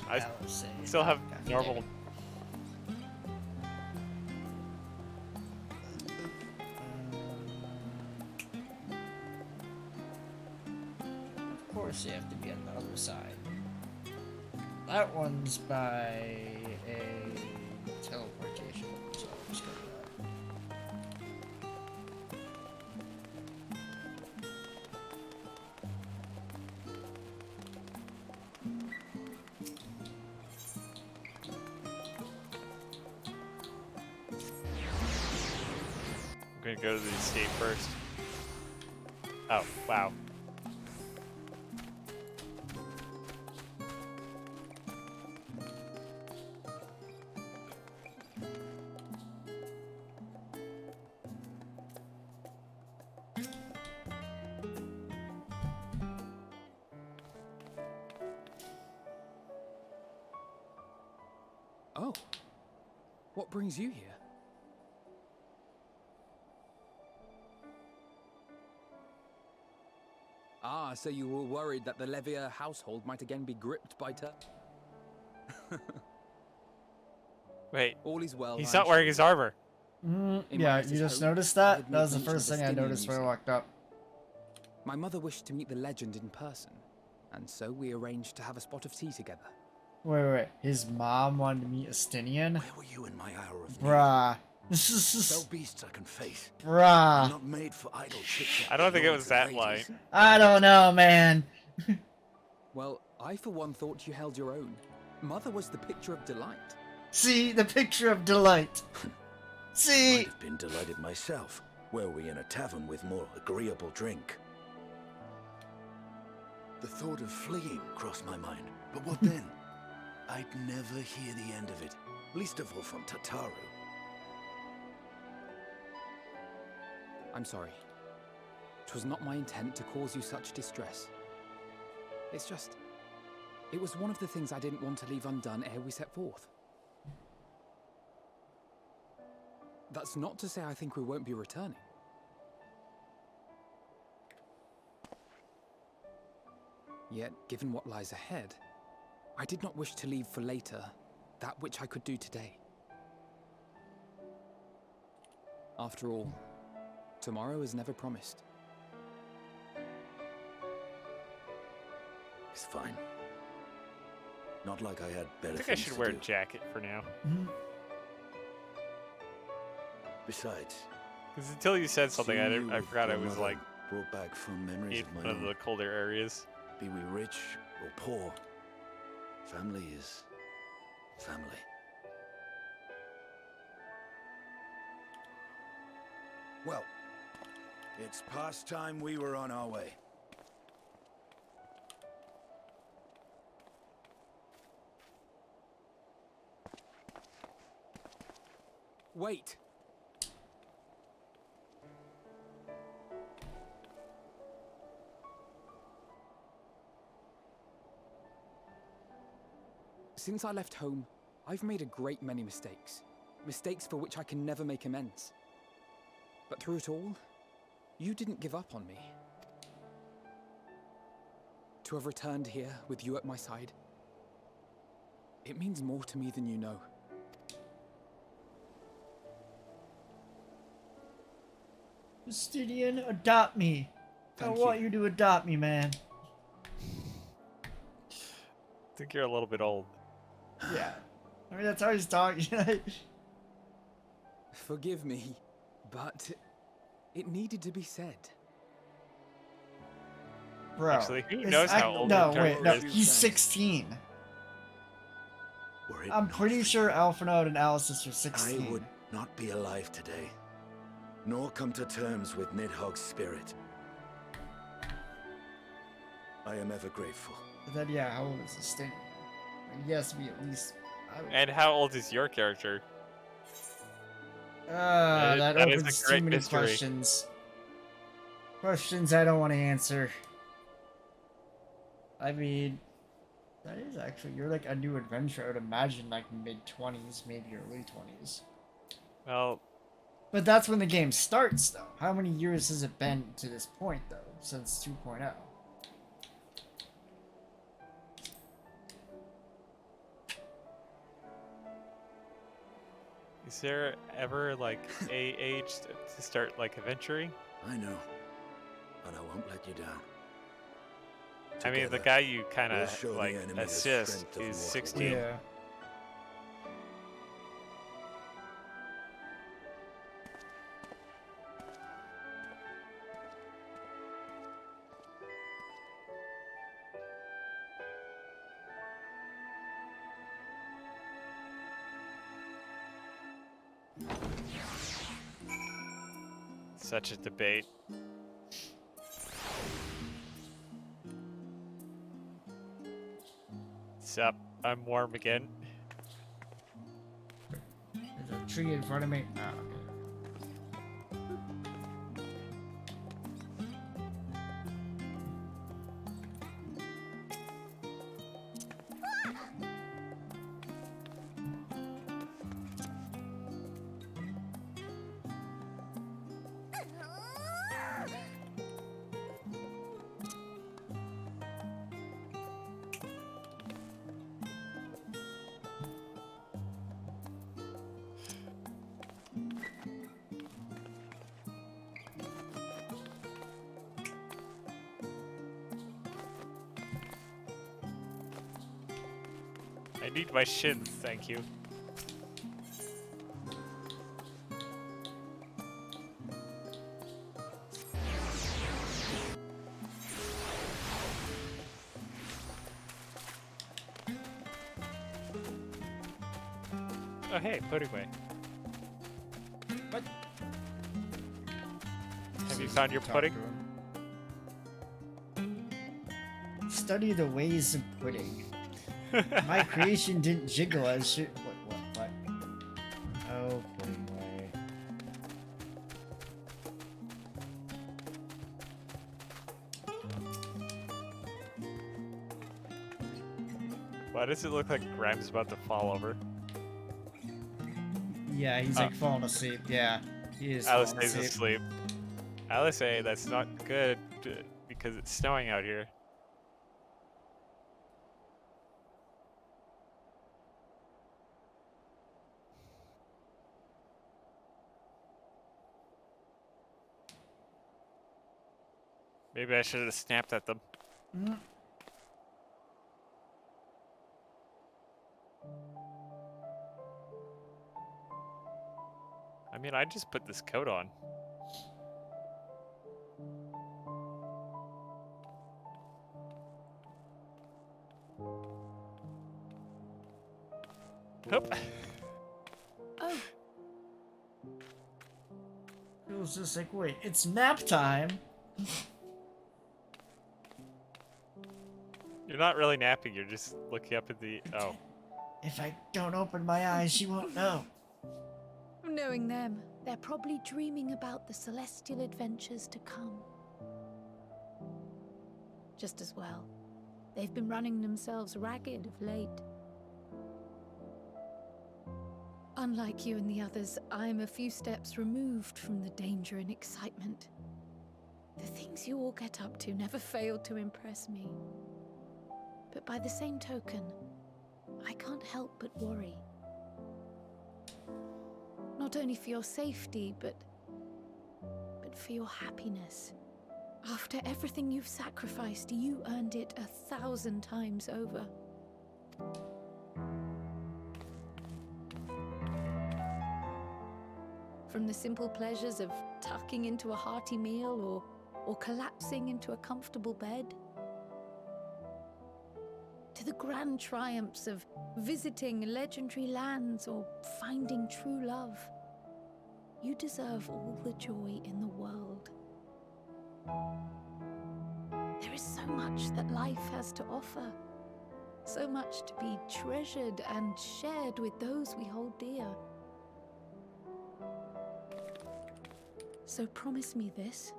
I still have normal. Of course, you have to be on the other side. That one's by a teleportation, so I'm just gonna do that. I'm gonna go to the escape first. Oh, wow. Oh. What brings you here? Ah, so you were worried that the Levier household might again be gripped by Wait. All is well. He's I'm not wearing sure. his armor. In my Yeah, letters you just home, noticed I that? had That was made the mention first of thing I Stinian noticed when I Museum. walked up. My mother wished to meet the legend in person, and so we arranged to have a spot of tea together. Wait. His mom wanted to meet Estinian? Where were you in my hour of Bruh. Fell beasts I can face. Bruh. I'm not made for idle chit-chat I don't with think it lords was and that ladies. light. I don't know, man. Well, I for one thought you held your own. Mother was the picture of delight. See, the picture of delight. See? I'd have been delighted myself, were we in a tavern with more agreeable drink. The thought of fleeing crossed my mind, but what then? I'd never hear the end of it, least of all from Tataru. I'm sorry. It was not my intent to cause you such distress. It's just... It was one of the things I didn't want to leave undone ere we set forth. That's not to say I think we won't be returning. Yet, given what lies ahead, I did not wish to leave for later that which I could do today. After all, tomorrow is never promised. It's fine. Not like I had better I think I things should to wear do. a jacket for now. Besides, Because until you said something, seeing you I with forgot I your was mother like brought back fond memories in of my one of own. the colder areas. Be we rich or poor, family is family. Well, it's past time we were on our way. Wait! Since I left home, I've made a great many mistakes. Mistakes for which I can never make amends. But through it all, you didn't give up on me. To have returned here with you at my side, it means more to me than you know. Justinian, adopt me. I want you to adopt me, man. I think you're a little bit old. Yeah. I mean, that's how he's talking. Forgive me, but it needed to be said. Bro, Actually, who is knows how old no, your wait, no, character is? he's 16. I'm pretty sure Alphinaud and Alice are 16. I would not be alive today, nor come to terms with Nidhogg's spirit. I am ever grateful. But then, yeah, how old is this thing? He has to be at least. And how old is your character? That that is opens a too great many mystery. questions. Questions I don't want to answer. I mean, that is actually, you're like a new adventurer. I would imagine like mid-20s, maybe early 20s. Well, but that's when the game starts, though. How many years has it been to this point, though, since 2.0? Is there ever like a age to start like adventuring? I know, but I won't let you down. I mean, the Together, guy you kind we'll of show the like enemy the assist strength of is mortal 16. will. Yeah. Such a debate. Sup, I'm warm again. There's a tree in front of me. Oh, okay. I need my shins, thank you. Oh hey, pudding way. What? Have you found your Talk pudding? to him. Study the ways of pudding. My creation didn't jiggle as shit. What? Oh, pudding way. Why does it look like Grime's about to fall over? Yeah, he's like falling asleep. Yeah, he is. Alice falling stays asleep. Alice, hey, that's not good because it's snowing out here. Maybe I should have snapped at them. Mm. I mean, I just put this coat on. Hup. Oh. It was just like, wait, it's nap time. You're not really napping, you're just looking up at the... Oh. If I don't open my eyes, she won't know. Knowing them, they're probably dreaming about the celestial adventures to come. Just as well. They've been running themselves ragged of late. Unlike you and the others, I'm a few steps removed from the danger and excitement. The things you all get up to never fail to impress me. But by the same token, I can't help but worry. Not only for your safety, but for your happiness. After everything you've sacrificed, you earned it 1,000 times over. From the simple pleasures of tucking into a hearty meal or collapsing into a comfortable bed, to the grand triumphs of visiting legendary lands or finding true love. You deserve all the joy in the world. There is so much that life has to offer, so much to be treasured and shared with those we hold dear. So promise me this.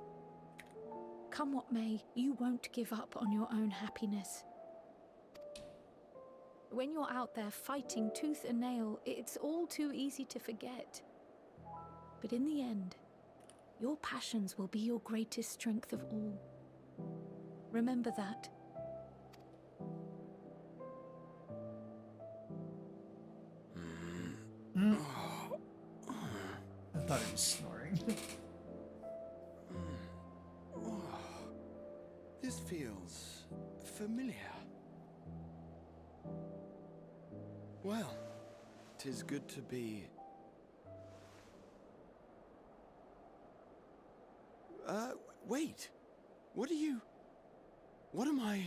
Come what may, you won't give up on your own happiness. When you're out there fighting tooth and nail, it's all too easy to forget. But in the end, your passions will be your greatest strength of all. Remember that. I thought he was snoring. This feels familiar. Well, 'tis good to be... wait. What are you... What am I...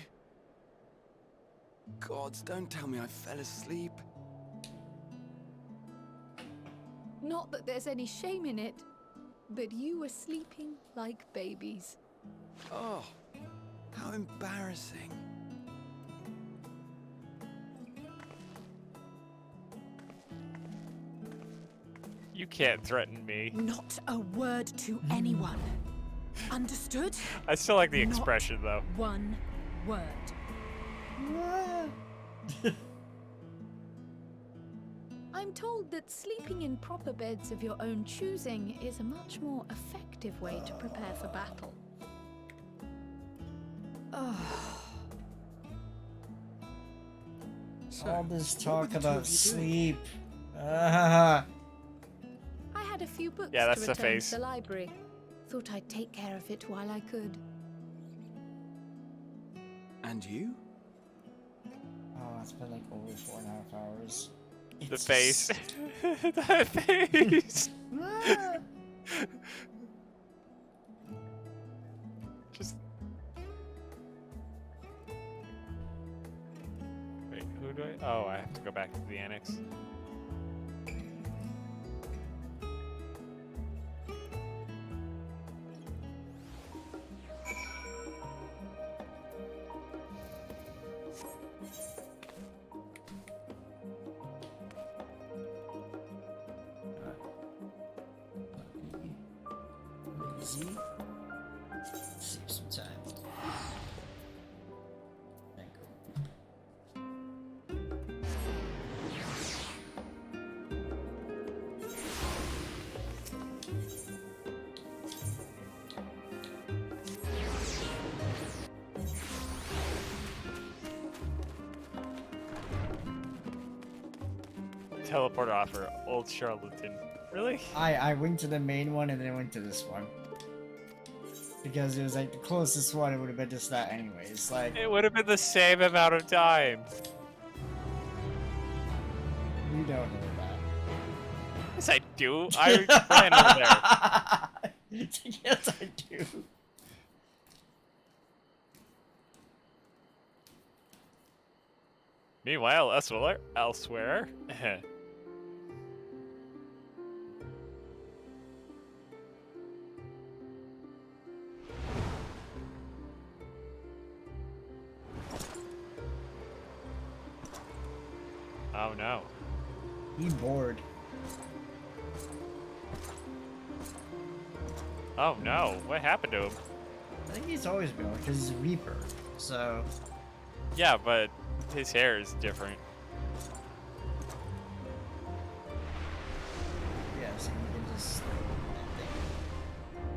Gods, don't tell me I fell asleep. Not that there's any shame in it, but you were sleeping like babies. Oh, how embarrassing. You can't threaten me. Not a word to anyone. Understood? I still like the Not expression though. One word. I'm told that sleeping in proper beds of your own choosing is a much more effective way to prepare for battle. All this talk the two about of you doing? sleep. I had a few books Yeah, that's to the return face. to the library. Thought I'd take care of it while I could. And you? Oh, it's been like over 4.5 hours. The face. The face. Just. Wait, who do I? Oh, I have to go back to the annex. Lazy. Save some time. Thank you. Teleport offer, old charlatan. Really? I went to the main one and then I went to this one. Because it was like the closest one, it would have been just that anyways. Like, It would have been the same amount of time. you don't know that. Yes, I do. I ran over there. Yes, I do. Meanwhile, elsewhere. Oh no. He bored. Oh no, what happened to him? I think he's always been because he's a Reaper. So. Yeah, but his hair is different. Yeah, so you can just.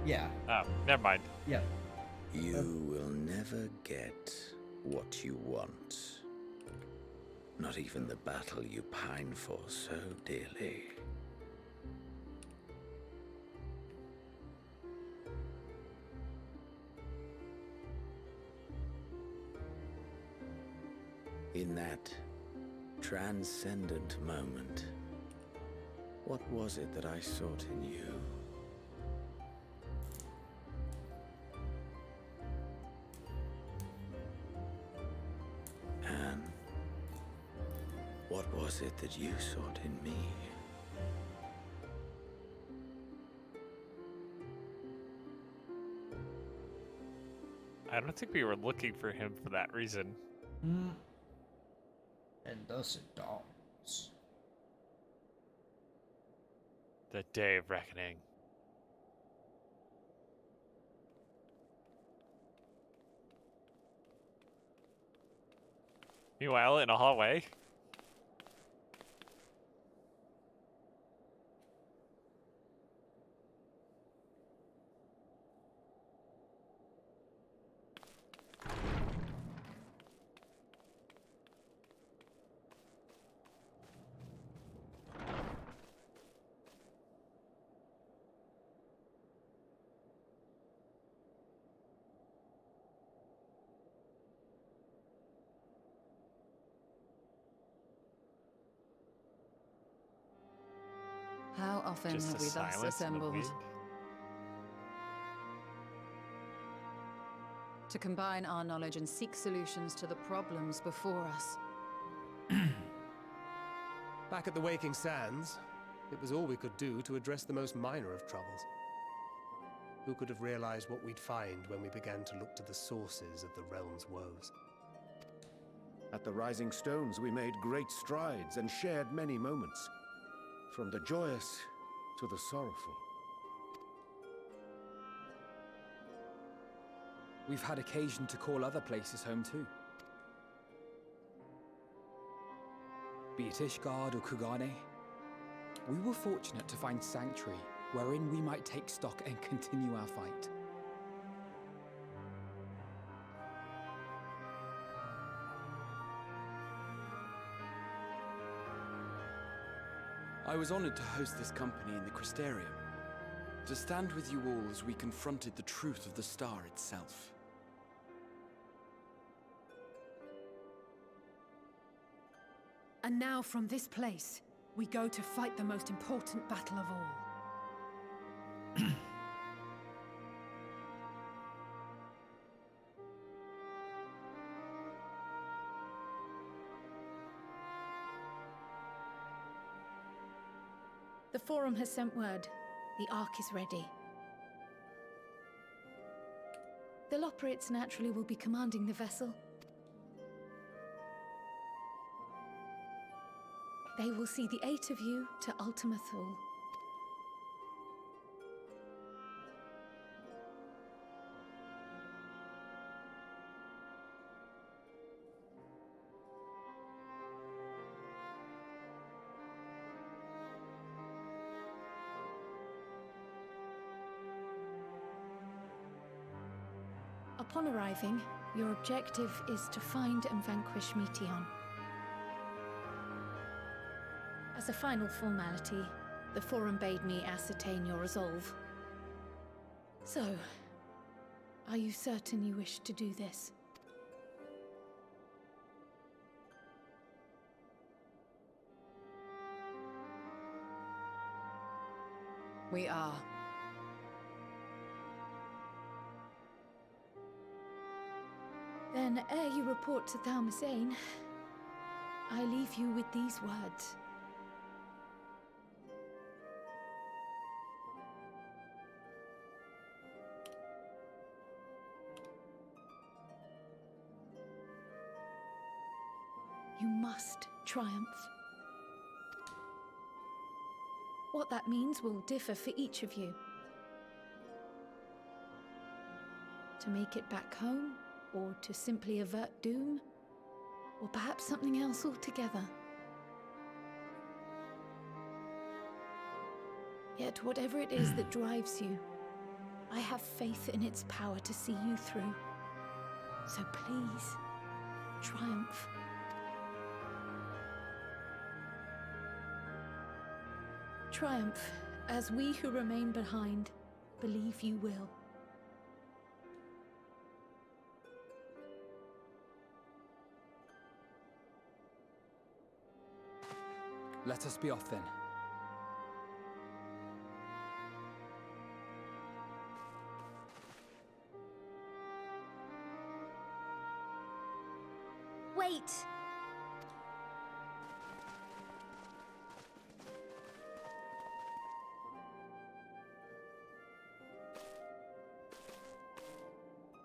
Yeah. Oh, never mind. Yeah. You will never get what you want. Not even the battle you pine for so dearly. In that transcendent moment, What was it that I sought in you? And what was it that you sought in me? I don't think we were looking for him for that reason. And thus it dawns. The day of reckoning. Meanwhile, in a hallway. How often Just have a we thus silence in the assembled? wind. To combine our knowledge and seek solutions to the problems before us. Back at the Waking Sands, it was all we could do to address the most minor of troubles. Who could have realized what we'd find when we began to look to the sources of the realm's woes? At the Rising Stones, we made great strides and shared many moments. From the joyous to the sorrowful. We've had occasion to call other places home too. Be it Ishgard or Kugane, we were fortunate to find sanctuary wherein we might take stock and continue our fight. I was honored to host this company in the Crystarium, to stand with you all as we confronted the truth of the star itself. And now from this place, we go to fight the most important battle of all. The Forum has sent word. The Ark is ready. The Loporrits naturally will be commanding the vessel. They will see the 8 of you to Ultima Thule. Upon arriving, your objective is to find and vanquish Meteon. As a final formality, the Forum bade me ascertain your resolve. So, are you certain you wish to do this? We are. Then, ere you report to Thalmasane, I leave you with these words. You must triumph. What that means will differ for each of you. To make it back home, or to simply avert doom, or perhaps something else altogether. Yet whatever it is that drives you, I have faith in its power to see you through. So please, triumph. Triumph, as we who remain behind believe you will. Let us be off then. Wait!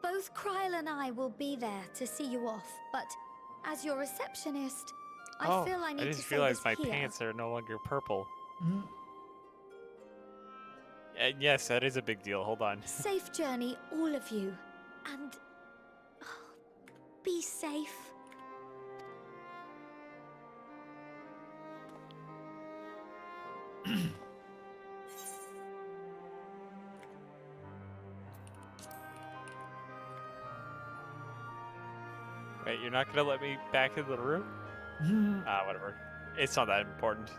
Both Kryl and I will be there to see you off, but as your receptionist, I feel I need to just say realized this my here. pants are no longer purple. And yes, that is a big deal. Hold on. Safe journey, all of you. And be safe. Wait, you're not gonna let me back into the room? Whatever. It's not that important.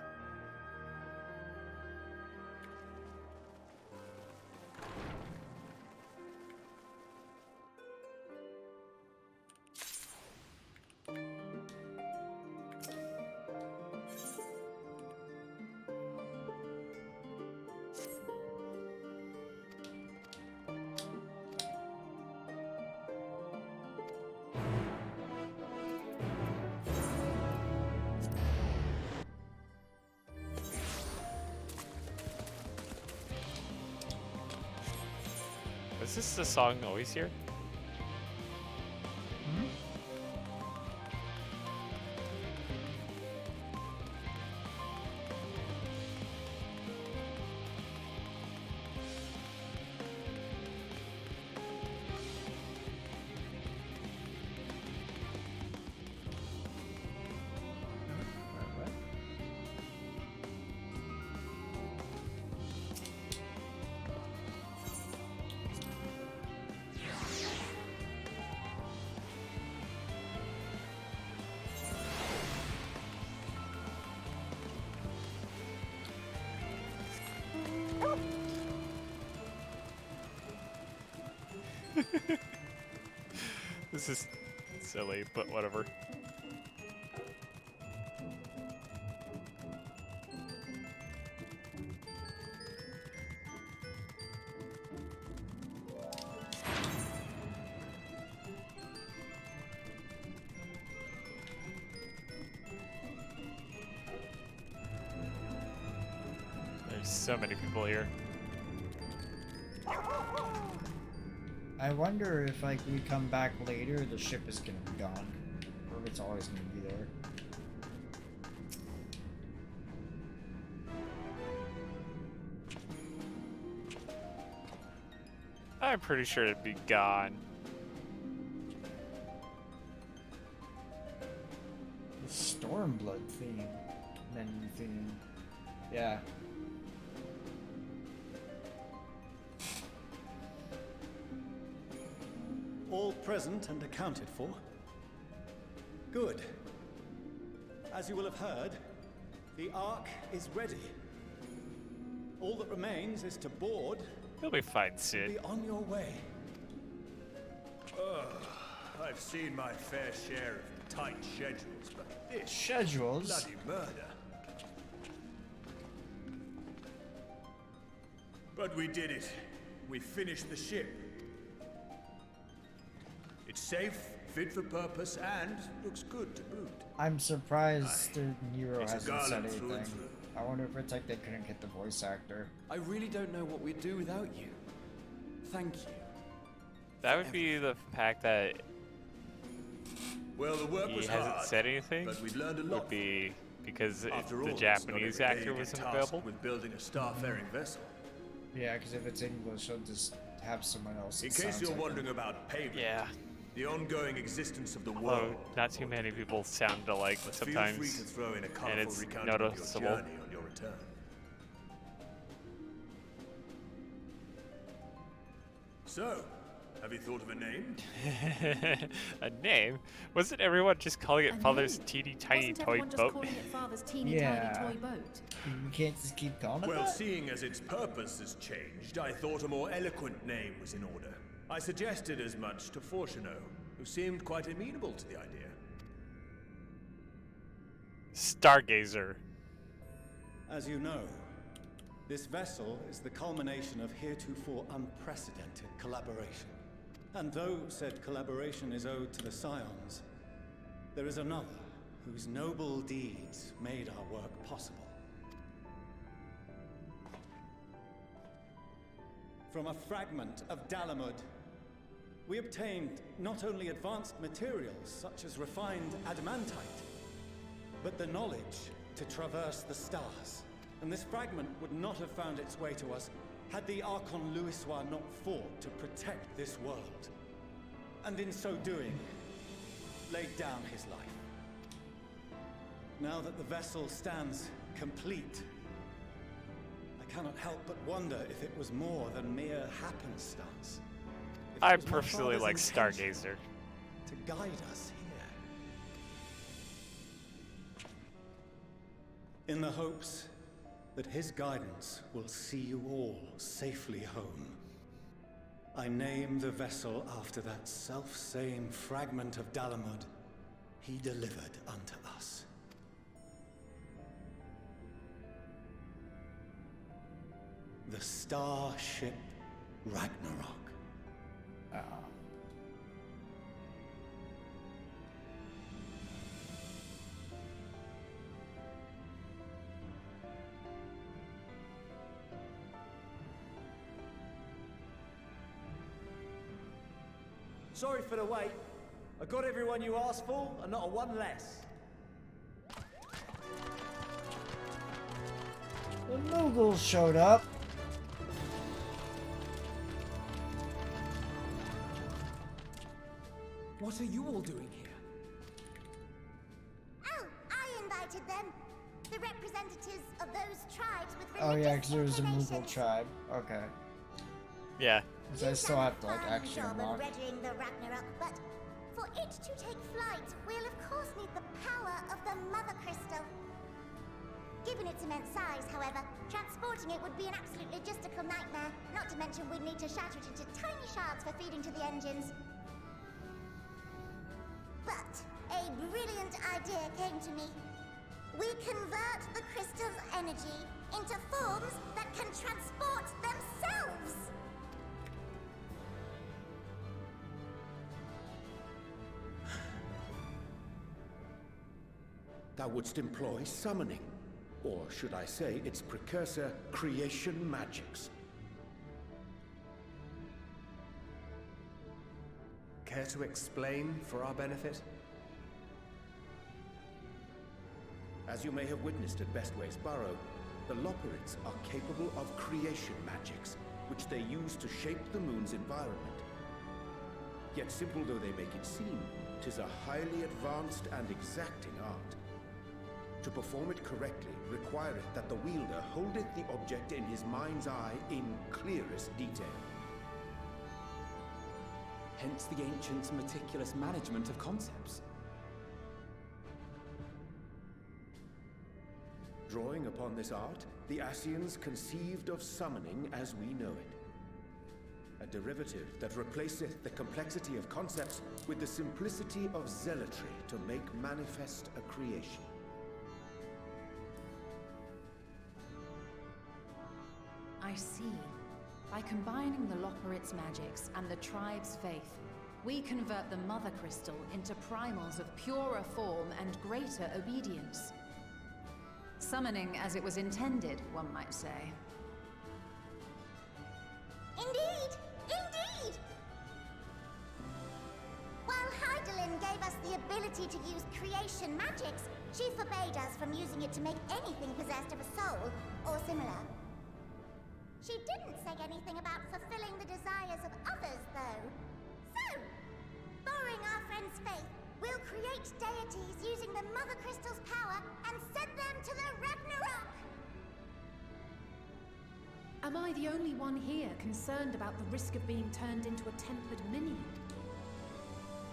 Is this the song always here? This is silly, but whatever. There's so many people here. I wonder if like we come back later, the ship is gonna be gone, or if it's always gonna be there. I'm pretty sure it'd be gone. The Stormblood theme, menu theme, yeah. All present and accounted for? Good. As you will have heard, the Ark is ready. All that remains is to board. You'll be fine, Sid. Be on your way. I've seen my fair share of tight schedules, but this Schedules? bloody murder. But we did it. We finished the ship. It's safe, fit for purpose, and looks good to boot. I'm surprised the Nero It's a hasn't said garland through and anything. through. I wonder if it's like they couldn't get the voice actor. I really don't know what we'd do without you. Thank you. That would be the fact that Well, the work he was hasn't hard, said anything. but we've learned a Would lot. be because After all, the it's not Japanese every day actor you get wasn't tasked available. with building a starfaring vessel. Yeah, because if it's English, I'll just have someone else. In that case sounds you're like wondering him. about payment, Yeah. the ongoing existence of the Although world. not too many people sound alike sometimes, Feel free to throw in a and colourful it's recounting of your noticeable. journey on your return. So, have you thought of a name? A name? Wasn't everyone just calling it A Father's name? teeny tiny Wasn't toy everyone just boat? calling it Father's teeny Yeah. tiny toy boat? You can't just keep calling it Well, that? seeing as its purpose has changed, I thought a more eloquent name was in order. I suggested as much to Fortuno, who seemed quite amenable to the idea. Stargazer. As you know, this vessel is the culmination of heretofore unprecedented collaboration. And though said collaboration is owed to the Scions, there is another whose noble deeds made our work possible. From a fragment of Dalamud, we obtained not only advanced materials such as refined adamantite, but the knowledge to traverse the stars. And this fragment would not have found its way to us had the Archon Louisois not fought to protect this world. And in so doing, laid down his life. Now that the vessel stands complete, I cannot help but wonder if it was more than mere happenstance. I personally like Stargazer. To guide us here. In the hopes that his guidance will see you all safely home, I name the vessel after that self-same fragment of Dalamud he delivered unto us. The starship Ragnarok. Sorry for the wait. I got everyone you asked for, and not a one less. The Moogles showed up. What are you all doing here? Oh, I invited them. The representatives of those tribes with Oh religious yeah, because there was a Moogle inclinations. tribe. Okay. Yeah. So I still have to like actually Job of unlock. readying the Ragnarok, but for it to take flight, we'll of course need the power of the Mother Crystal. Given its immense size, however, transporting it would be an absolute logistical nightmare. Not to mention we'd need to shatter it into tiny shards for feeding to the engines. But a brilliant idea came to me. We convert the crystal's energy into forms that can transport themselves. Thou wouldst employ summoning, or should I say its precursor, creation magics. Care to explain for our benefit? As you may have witnessed at Bestway's Burrow, the Loperids are capable of creation magics, which they use to shape the moon's environment. Yet simple though they make it seem, 'tis a highly advanced and exacting art. To perform it correctly requireth that the wielder holdeth the object in his mind's eye in clearest detail. Hence the ancients' meticulous management of concepts. Drawing upon this art, the Ascians conceived of summoning as we know it. A derivative that replaceth the complexity of concepts with the simplicity of zealotry to make manifest a creation. I see. By combining the Loperit's magics and the tribe's faith, we convert the Mother Crystal into primals of purer form and greater obedience. Summoning as it was intended, one might say. Indeed! Indeed! While Heidelin gave us the ability to use creation magics, she forbade us from using it to make anything possessed of a soul, or similar. She didn't say anything about fulfilling the desires of others, though. So, borrowing our friend's faith, we'll create deities using the Mother Crystal's power and send them to the Ragnarok! Am I the only one here concerned about the risk of being turned into a tempered minion?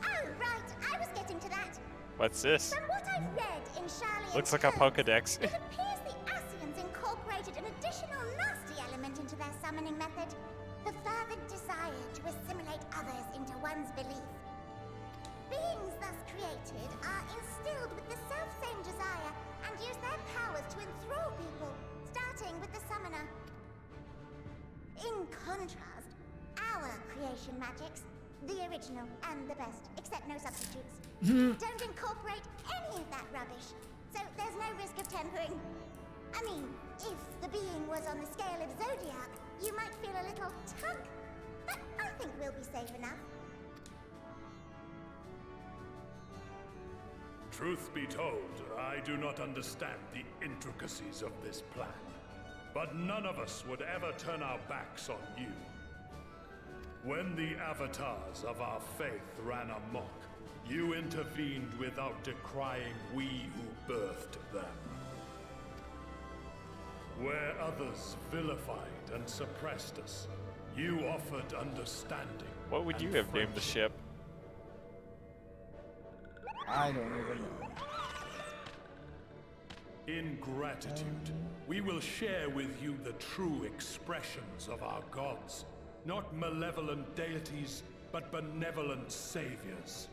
Oh, right, I was getting to that. What's this? From what I've read in Charlie Looks like a Pokedex. It appears the Ascians incorporated an additional nasty element into their summoning method. The fervent desire to assimilate others into one's belief. Beings thus created are instilled with the self-same desire and use their powers to enthrall people, starting with the summoner. In contrast, our creation magics The original and the best, except no substitutes. Don't incorporate any of that rubbish, so there's no risk of tempering. I mean, if the being was on the scale of Zodiac, you might feel a little tug, but I think we'll be safe enough. Truth be told, I do not understand the intricacies of this plan. But none of us would ever turn our backs on you. When the avatars of our faith ran amok, you intervened without decrying we who birthed them. Where others vilified and suppressed us, you offered understanding. What would you have named the ship? I don't even know. In gratitude, we will share with you the true expressions of our gods. Not malevolent deities, but benevolent saviors.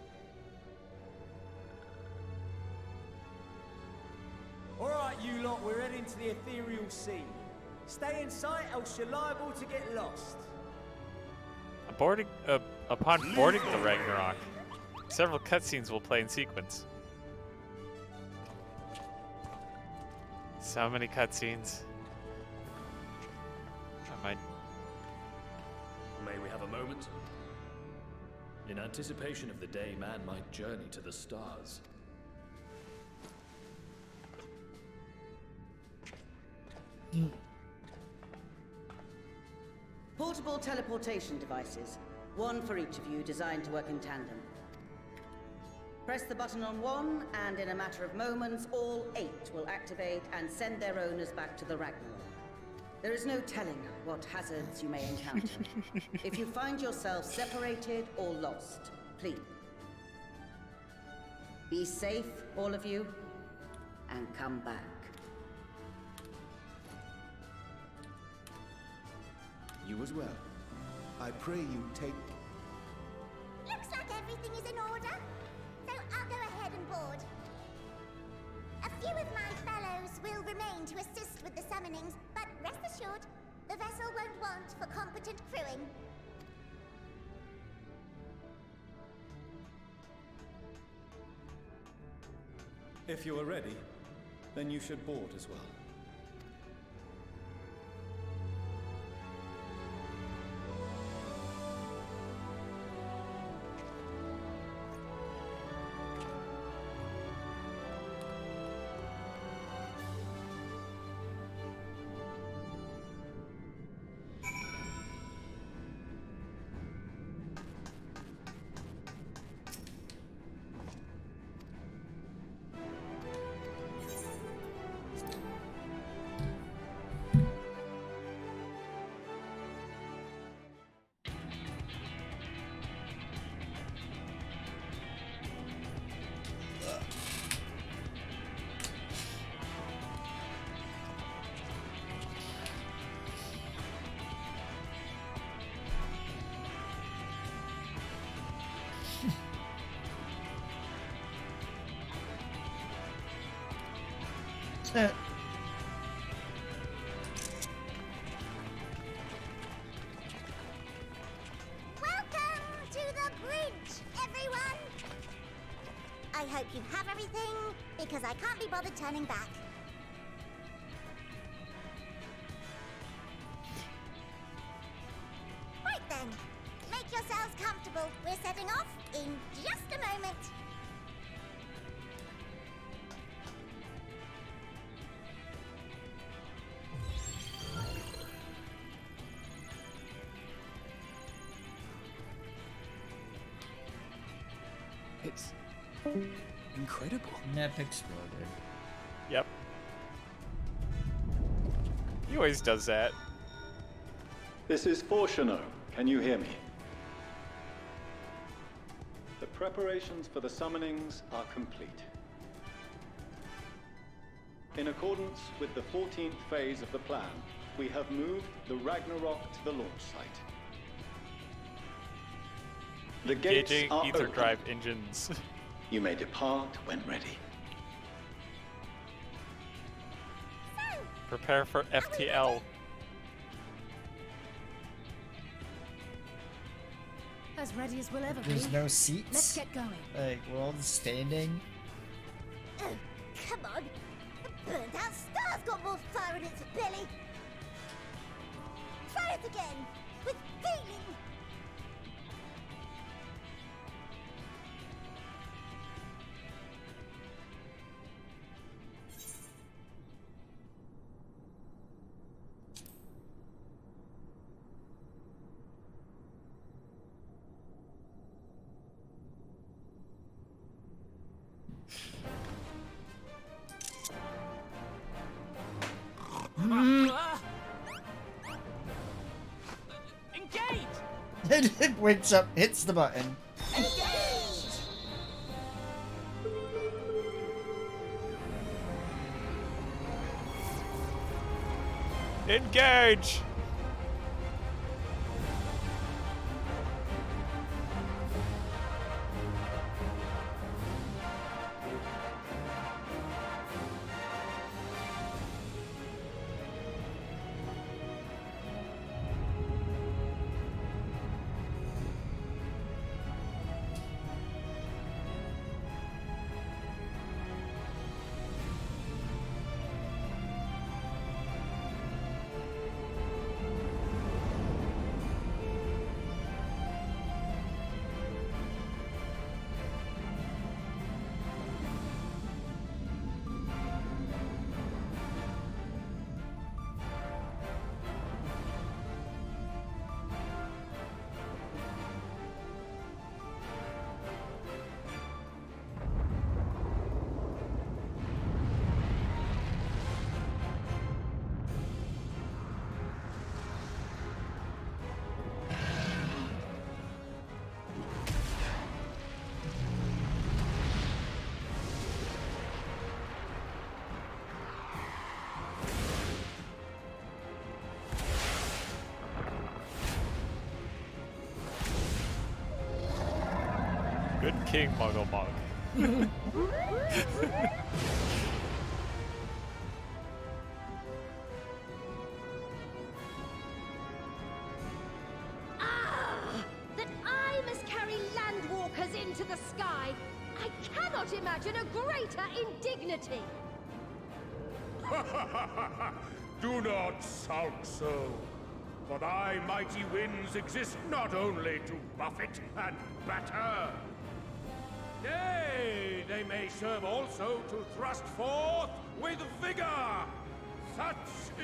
Alright, you lot, we're heading to the ethereal sea. Stay in sight, else you're liable to get lost. Upon boarding the Ragnarok, several cutscenes will play in sequence. So many cutscenes. May we have a moment? In anticipation of the day man might journey to the stars. Portable teleportation devices. One for each of you, designed to work in tandem. Press the button on one, and in a matter of moments, all 8 will activate and send their owners back to the Ragnarok. There is no telling what hazards you may encounter. If you find yourself separated or lost, please be safe, all of you, and come back. You as well. I pray you take... Looks like everything is in order, so I'll go ahead and board. A few of my fellows will remain to assist with the summonings, but rest assured, the vessel won't want for competent crewing. If you are ready, then you should board as well. Welcome to the bridge, everyone! I hope you have everything, because I can't be bothered turning back. Right then, make yourselves comfortable. We're setting off in just a moment. It's incredible. Nep exploded. Yep. He always does that. This is Fortuno. Can you hear me? The preparations for the summonings are complete. In accordance with the 14th phase of the plan, we have moved the Ragnarok to the launch site. The gates Engaging are ether open. drive engines. You may depart when ready. Prepare for FTL. As ready as we'll ever be. There's no seats? Let's get going. Like, we're all just standing? Oh, come on. The burnt out star's got more fire in its belly. Try it again. With feeling. Engage! It wakes up, hits the button. Engage! Good king, Muggle Mug. That I must carry landwalkers into the sky! I cannot imagine a greater indignity! Do not sulk so. For thy mighty winds exist not only to buffet and batter. Nay, they may serve also to thrust forth with vigor. Such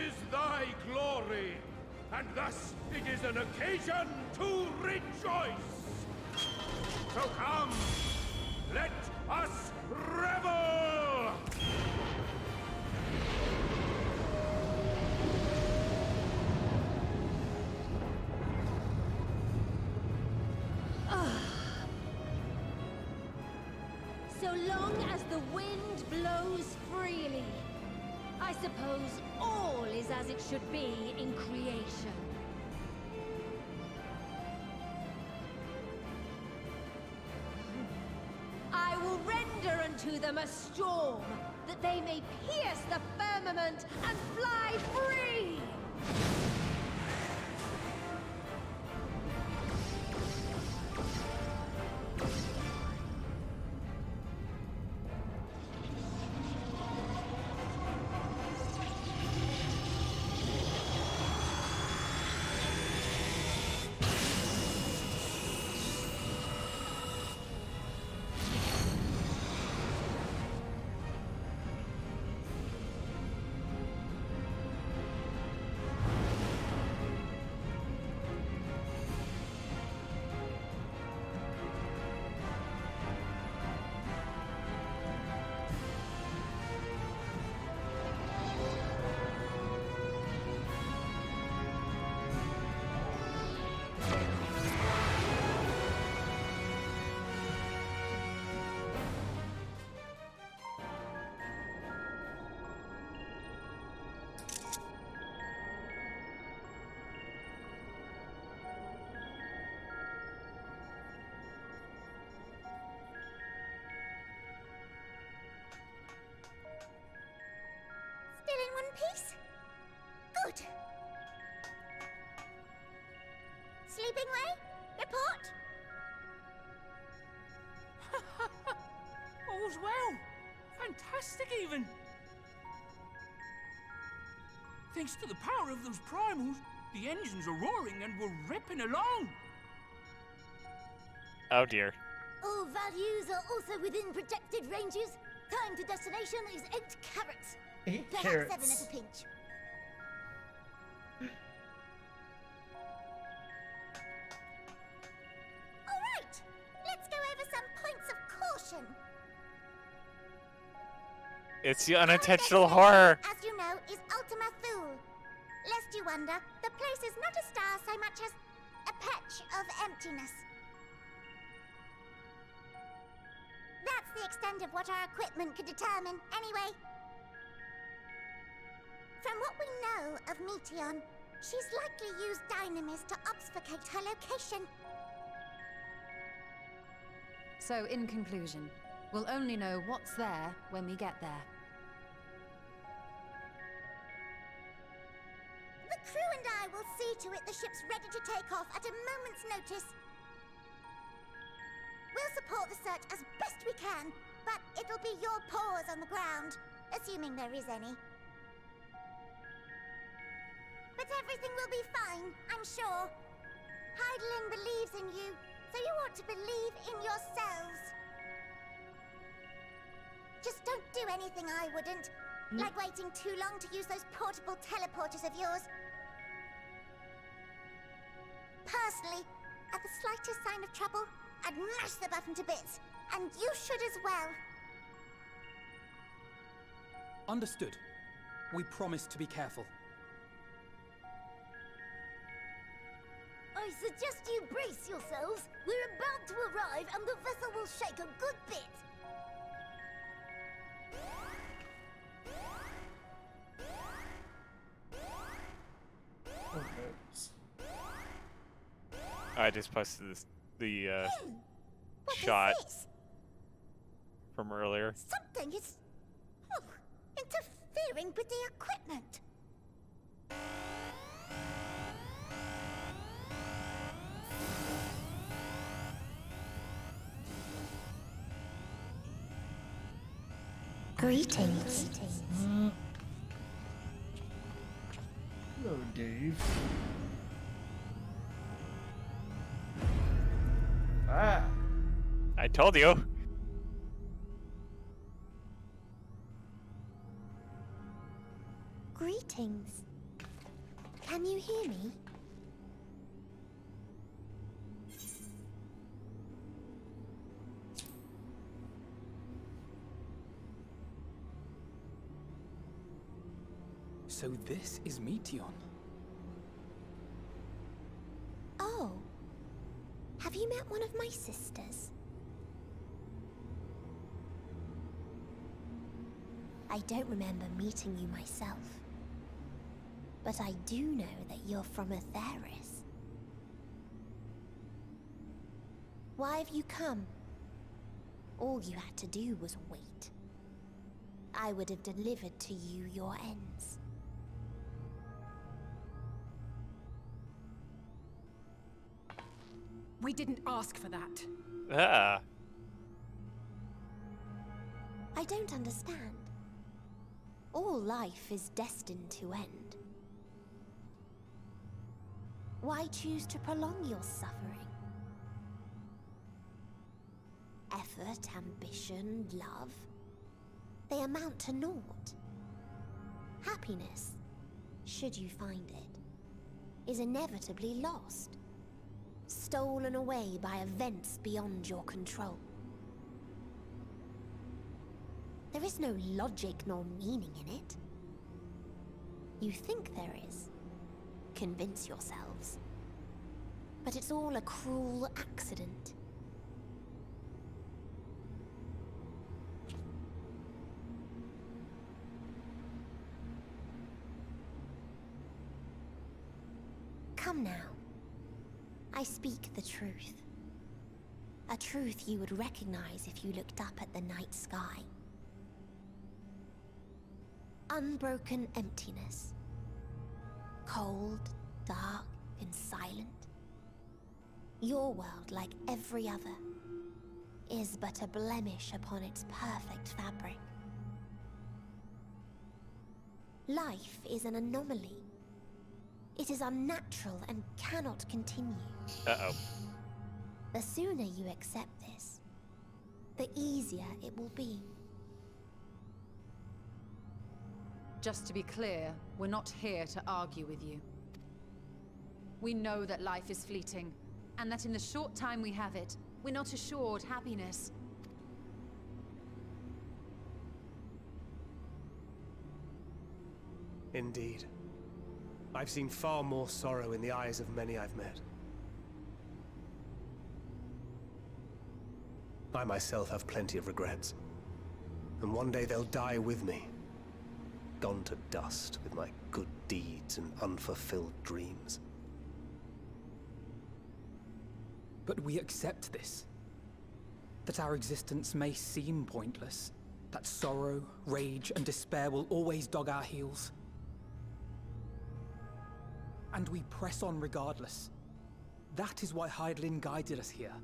is thy glory, and thus it is an occasion to rejoice. So come, let us revel! So long as the wind blows freely, I suppose all is as it should be in creation. I will render unto them a storm, that they may pierce the firmament and fly free! all's well. Fantastic, even. Thanks to the power of those primals, the engines are roaring and we're ripping along. Oh dear. All values are also within projected ranges. Time to destination is 8 carats. 8 Perhaps carats. 7 at a pinch. All right, let's go over some points of caution. It's the unintentional horror. As you know, is Ultima Thule. Lest you wonder, the place is not a star so much as a patch of emptiness. That's the extent of what our equipment could determine, anyway. From what we know of Meteon, she's likely used dynamis to obfuscate her location. So, in conclusion, we'll only know what's there when we get there. The crew and I will see to it the ship's ready to take off at a moment's notice. We'll support the search as best we can, but it'll be your paws on the ground, assuming there is any. But everything will be fine, I'm sure. Heidelin believes in you, so you ought to believe in yourselves. Just don't do anything I wouldn't, like waiting too long to use those portable teleporters of yours. Personally, at the slightest sign of trouble, I'd mash the button to bits, and you should as well. Understood. We promise to be careful. I suggest you brace yourselves. We're about to arrive and the vessel will shake a good bit. I just posted the What shot is this? from earlier. Something is interfering with the equipment. Greetings. Hello, Dave. Ah. I told you. Greetings. Can you hear me? So this is Meteon. Oh. Have you met one of my sisters? I don't remember meeting you myself. But I do know that you're from Atheris. Why have you come? All you had to do was wait. I would have delivered to you your ends. We didn't ask for that. Ah. I don't understand. All life is destined to end. Why choose to prolong your suffering? Effort, ambition, love, they amount to naught. Happiness, should you find it, is inevitably lost. Stolen away by events beyond your control. There is no logic nor meaning in it. You think there is. Convince yourselves. But it's all a cruel accident. Come now. I speak the truth. A truth you would recognize if you looked up at the night sky. Unbroken emptiness. Cold, dark, and silent. Your world, like every other, is but a blemish upon its perfect fabric. Life is an anomaly. It is unnatural and cannot continue. Uh-oh. The sooner you accept this, the easier it will be. Just to be clear, we're not here to argue with you. We know that life is fleeting, and that in the short time we have it, we're not assured happiness. Indeed. I've seen far more sorrow in the eyes of many I've met. I myself have plenty of regrets. And one day they'll die with me. Gone to dust with my good deeds and unfulfilled dreams. But we accept this. That our existence may seem pointless. That sorrow, rage, and despair will always dog our heels. And we press on regardless. That is why Hydaelyn guided us here.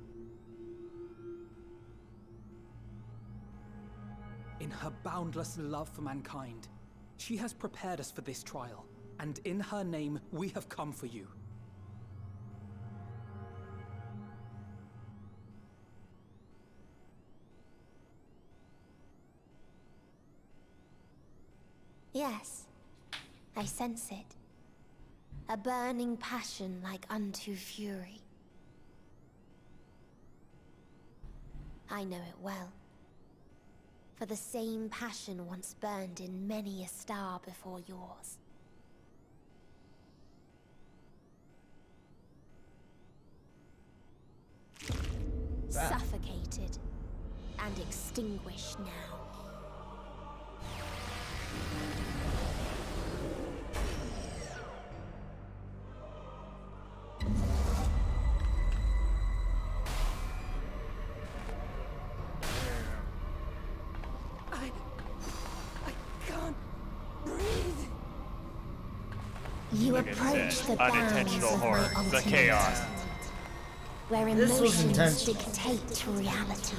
In her boundless love for mankind, she has prepared us for this trial, and in her name, we have come for you. Yes, I sense it. A burning passion like unto fury. I know it well. For the same passion once burned in many a star before yours. Suffocated and extinguished now. You Like I approach said, the bounds unintentional of horror, my the ultimate chaos. where This was emotions intentional. dictate reality,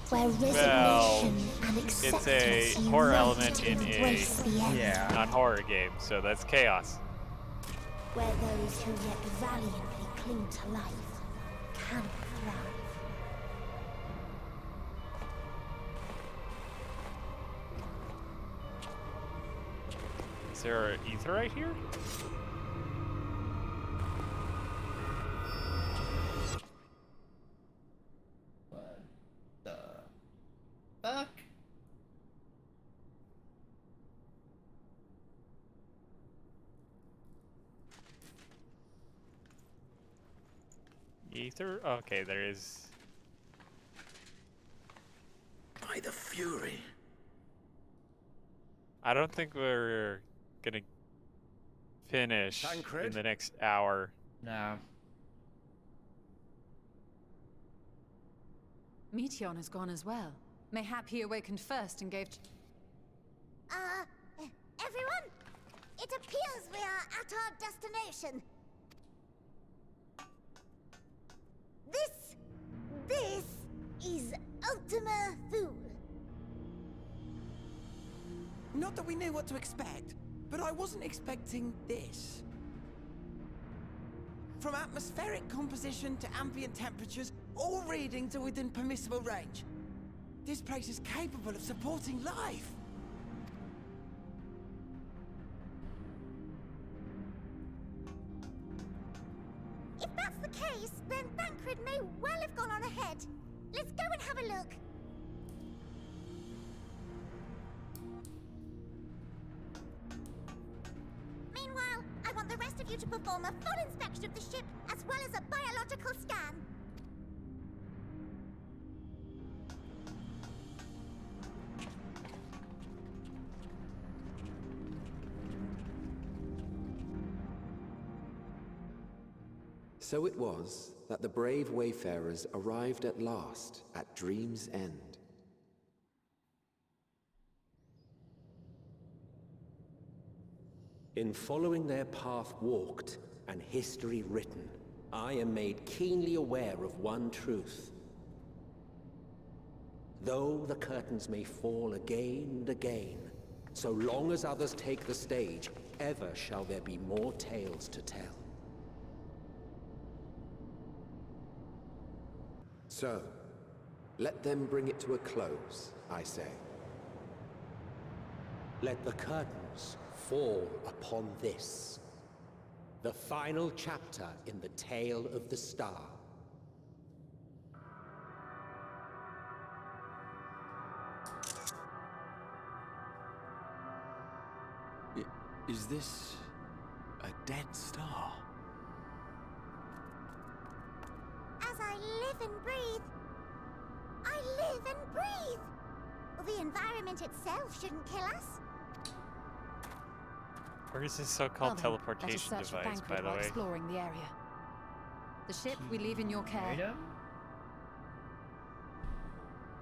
where Well, resignation and it's acceptance a horror unite element to in a embrace the end, non-horror game, so that's chaos. where those who yet valiantly cling to life cannot thrive. Is there an ether right here? What the fuck? Ether? Okay, there is. By the Fury. I don't think we're gonna finish in the next hour. No. Meteon has gone as well. Mayhap he awakened first and gave... Everyone? It appears we are at our destination. This is Ultima Thule. Not that we knew what to expect, but I wasn't expecting this. From atmospheric composition to ambient temperatures, all readings are within permissible range. This place is capable of supporting life. If that's the case, then Thancred may well have gone on ahead. Let's go and have a look. Meanwhile, I want the rest of you to perform a full inspection of the ship, as well as a biological scan. So it was that the brave wayfarers arrived at last at Dream's End. In following their path walked and history written, I am made keenly aware of one truth. Though the curtains may fall again and again, so long as others take the stage, ever shall there be more tales to tell. So, let them bring it to a close, I say. Let the curtains fall upon this, the final chapter in the tale of the star. Is this a dead star? As I live and breathe, I live and breathe. The environment itself shouldn't kill us. Where is this so-called teleportation device, by the way? Exploring the area. The ship we leave in your care. Item?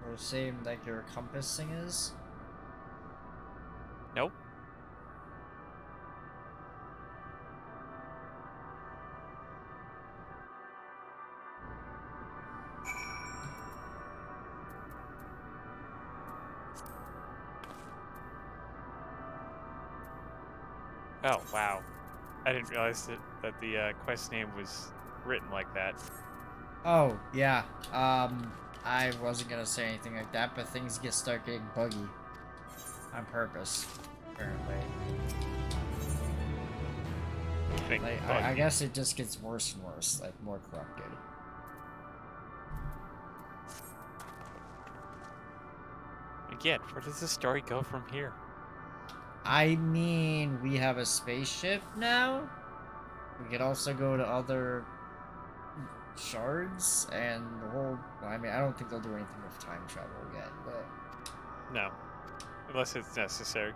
Or the same like your compass thing is? Nope. Oh, wow. I didn't realize that the quest name was written like that. Oh, yeah. I wasn't gonna say anything like that, but things start getting buggy. On purpose, apparently. Like, I guess it just gets worse and worse, like more corrupted. Again, where does the story go from here? I mean, we have a spaceship now. We could also go to other shards and the whole. Well, I mean, I don't think they'll do anything with time travel yet, but. No, unless it's necessary.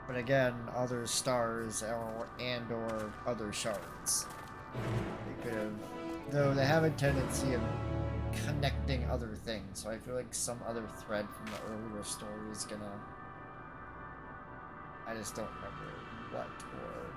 But again, other stars or other shards. They could have, though they have a tendency of connecting other things. So I feel like some other thread from the earlier story is gonna. I just don't remember what or.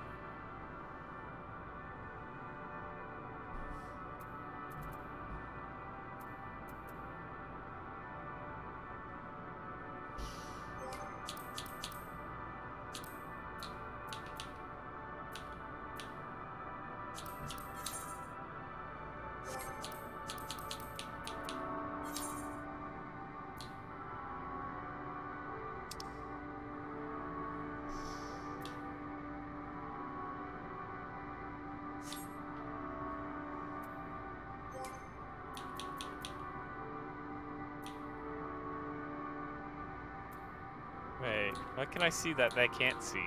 Wait, what can I see that they can't see?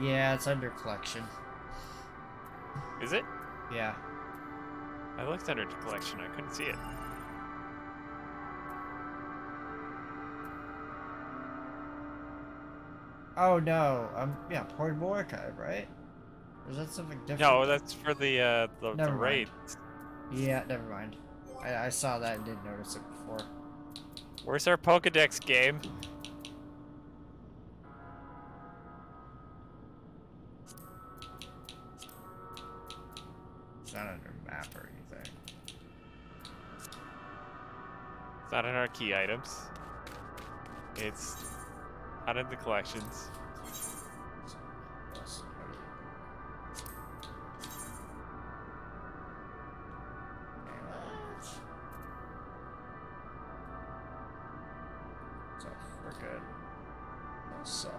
Yeah, it's under collection. Is it? Yeah. I looked under collection, I couldn't see it. Oh no, yeah, portable archive, right? Or is that something different? No, that's for the Never raid. mind. Yeah, never mind. I saw that and didn't notice it before. Where's our Pokedex game? It's not under map or anything. It's not in our key items. It's not in the collections. It's a frickin' song.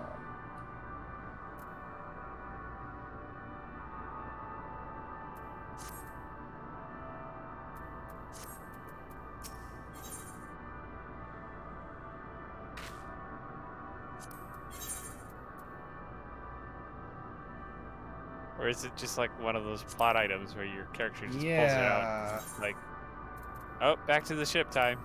Or is it just like one of those plot items where your character just pulls it out? Like, oh, back to the ship time.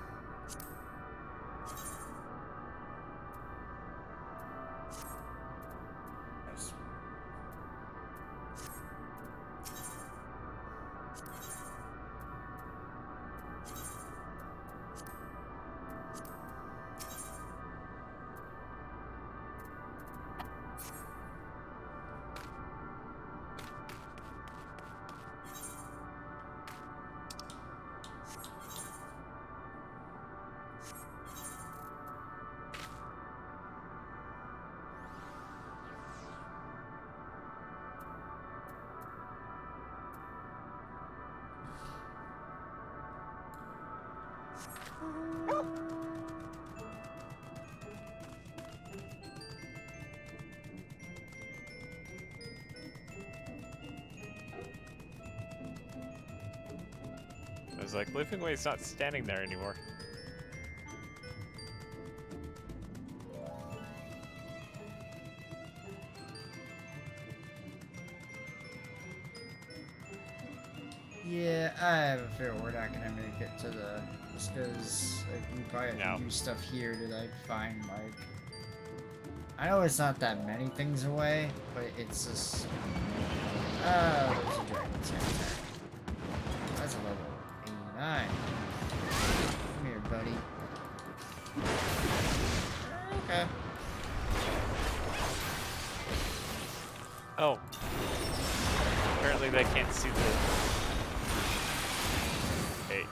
I was like, Living Way's not standing there anymore. Yeah, I have a fear we're not gonna make it to the... Just because, like, we probably have to do stuff here to, like, find, like... I know it's not that many things away, but it's just... Oh, there's a dragon center. That's a level 89. Come here, buddy. Okay. Oh. Apparently they can't see the... Hey.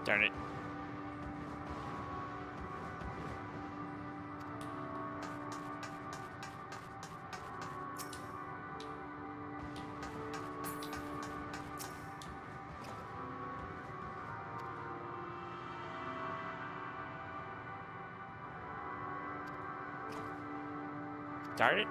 Darn it. Darn it.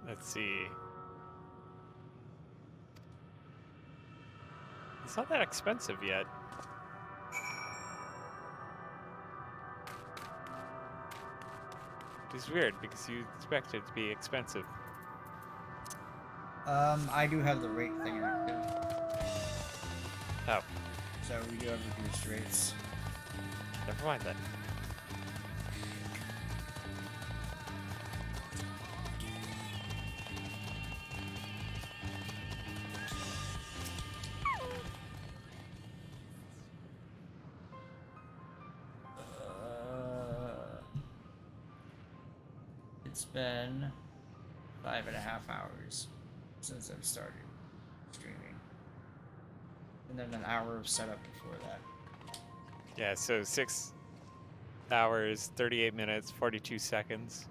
Let's see. It's not that expensive yet. It's weird because you expect it to be expensive. I do have the rate thing active. Oh. So we do have reduced rates. Never mind then. It's been 5.5 hours since I've started streaming. And then an hour of setup before that. Yeah, so 6 hours, 38 minutes, 42 seconds.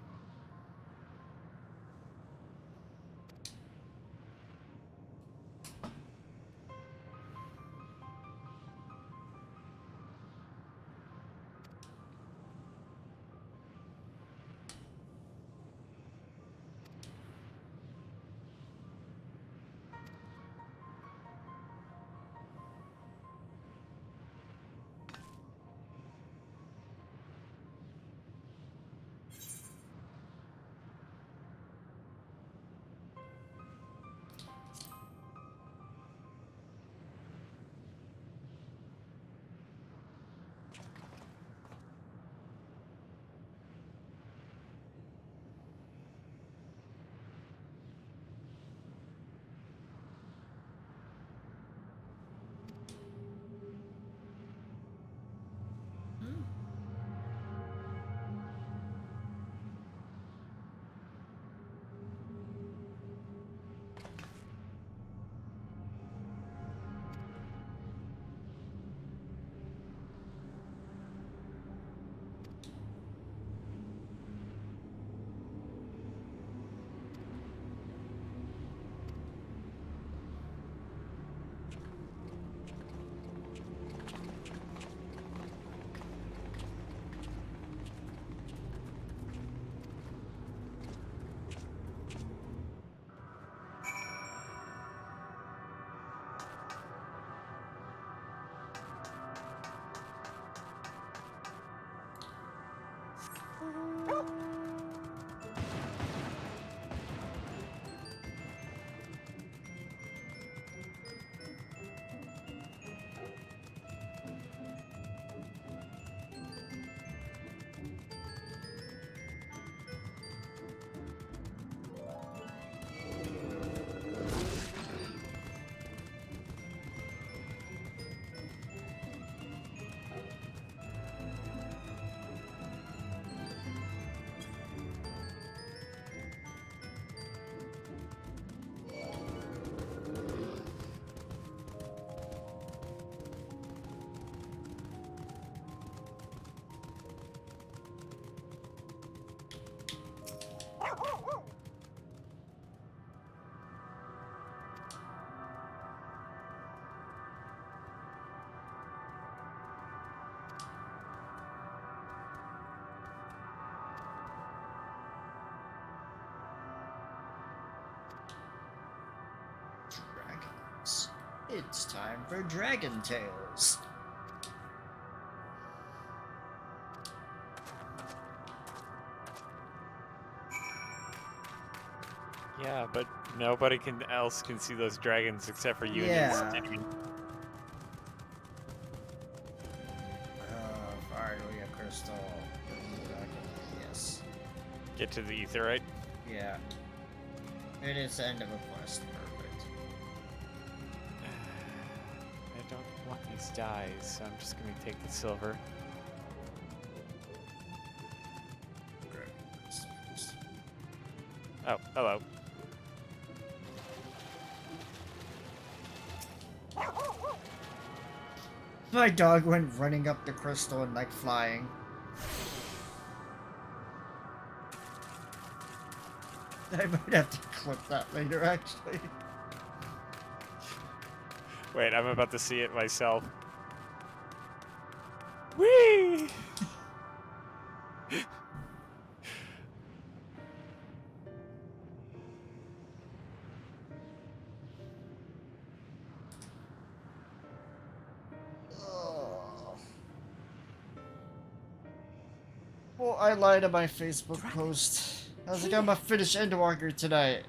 Dragons. It's time for Dragon Tales. Yeah, but nobody else can see those dragons except for you Yeah. and your Hallelujah, Crystal. Yes. Get to the etherite. Yeah. It is the end of a quest. Perfect. I don't want these dyes, so I'm just gonna take the silver. Oh, hello. My dog went running up the crystal and like flying. I might have to clip that later, actually. Wait, I'm about to see it myself. Whee! Well, I lied on my Facebook post. I was like, I'm gonna finish Endwalker tonight.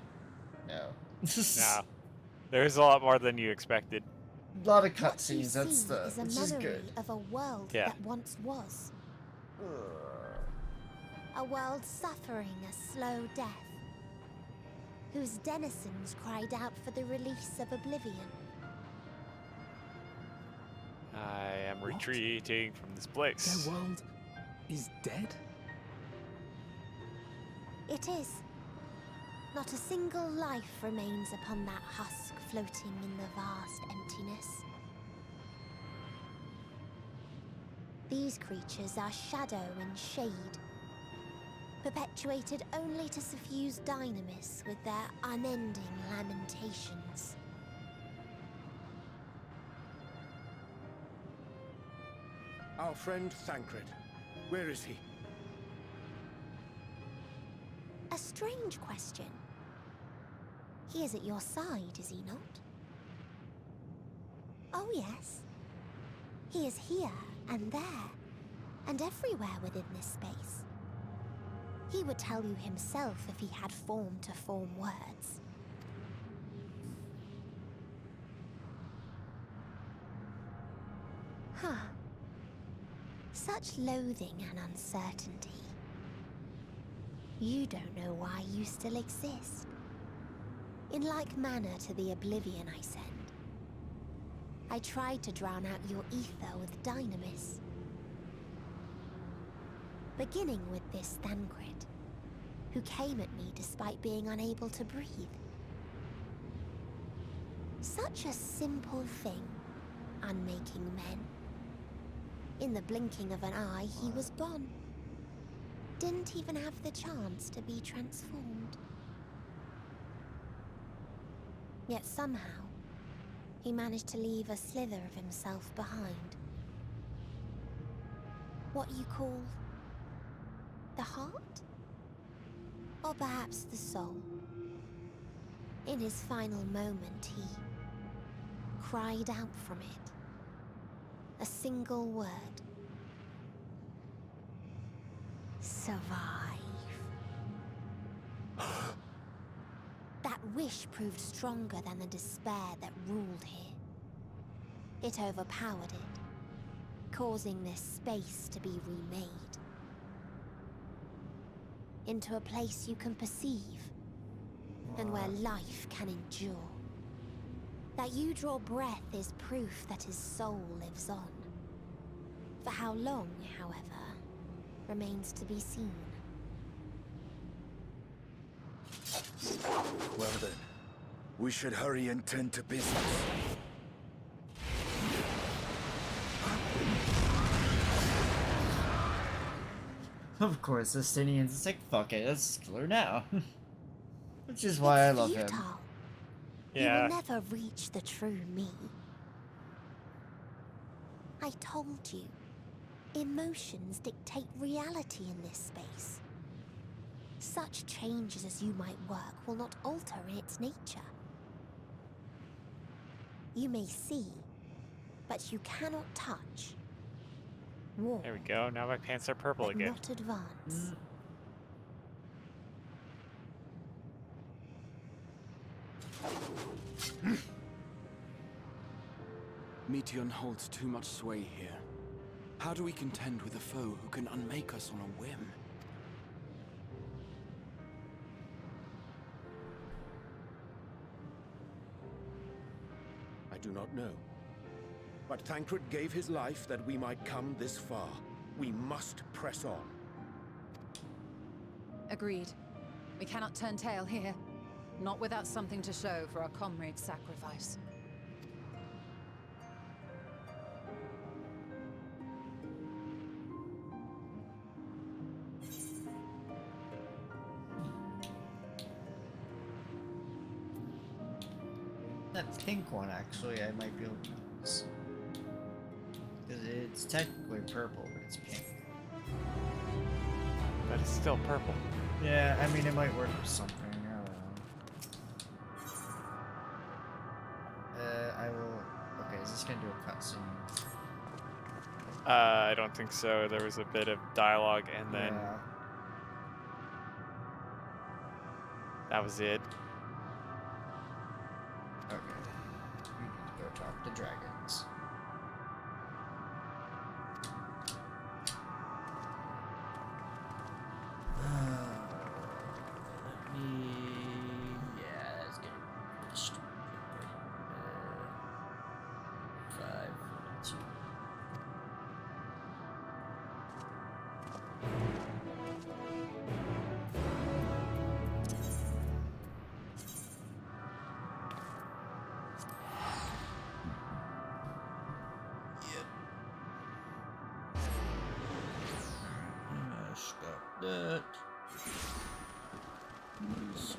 No. No. There's a lot more than you expected. A lot of What you cutscenes, that's see the, is a which is memory good. of a world Yeah. that once was. A world suffering a slow death, whose denizens cried out for the release of oblivion. I am retreating from this place. Their world is dead? It is. Not a single life remains upon that husk floating in the vast emptiness. These creatures are shadow and shade, perpetuated only to suffuse dynamis with their unending lamentations. Our friend Thancred. Where is he? A strange question. He is at your side, is he not? Oh yes. He is here and there, and everywhere within this space. He would tell you himself if he had form to form words. Huh. Such loathing and uncertainty. You don't know why you still exist. In like manner to the oblivion I send. I tried to drown out your ether with dynamis. Beginning with this Thancred, who came at me despite being unable to breathe. Such a simple thing, unmaking men. In the blinking of an eye, he was gone. Didn't even have the chance to be transformed. Yet somehow, he managed to leave a slither of himself behind. What you call the heart? Or perhaps the soul. In his final moment, he cried out from it. A single word. survive. That wish proved stronger than the despair that ruled here. It overpowered it, causing this space to be remade into a place you can perceive, and where life can endure. That you draw breath is proof that his soul lives on. For how long, however, remains to be seen. Well then, we should hurry and tend to business. Of course, the Stinians is like, fuck it, let's kill her now. Which is why I love him. You will never reach the true me. I told you, emotions dictate reality in this space. Such changes as you might work will not alter its nature. You may see, but you cannot touch. War, There we go. Now my pants are purple but again. not advance. Meteon holds too much sway here. How do we contend with a foe who can unmake us on a whim? I do not know. But Thancred gave his life that we might come this far. We must press on. Agreed. We cannot turn tail here. Not without something to show for our comrade's sacrifice. That pink one, actually, I might be able to use. Because it's technically purple, but it's pink. But it's still purple. Yeah, I mean, it might work for something. I don't know. I will... Okay, is this gonna do a cutscene? I don't think so. There was a bit of dialogue and then... Yeah. That was it. Okay. We need to go talk to dragons. Let me... Yeah, that's good. Stupid. 542. Stop that. Please.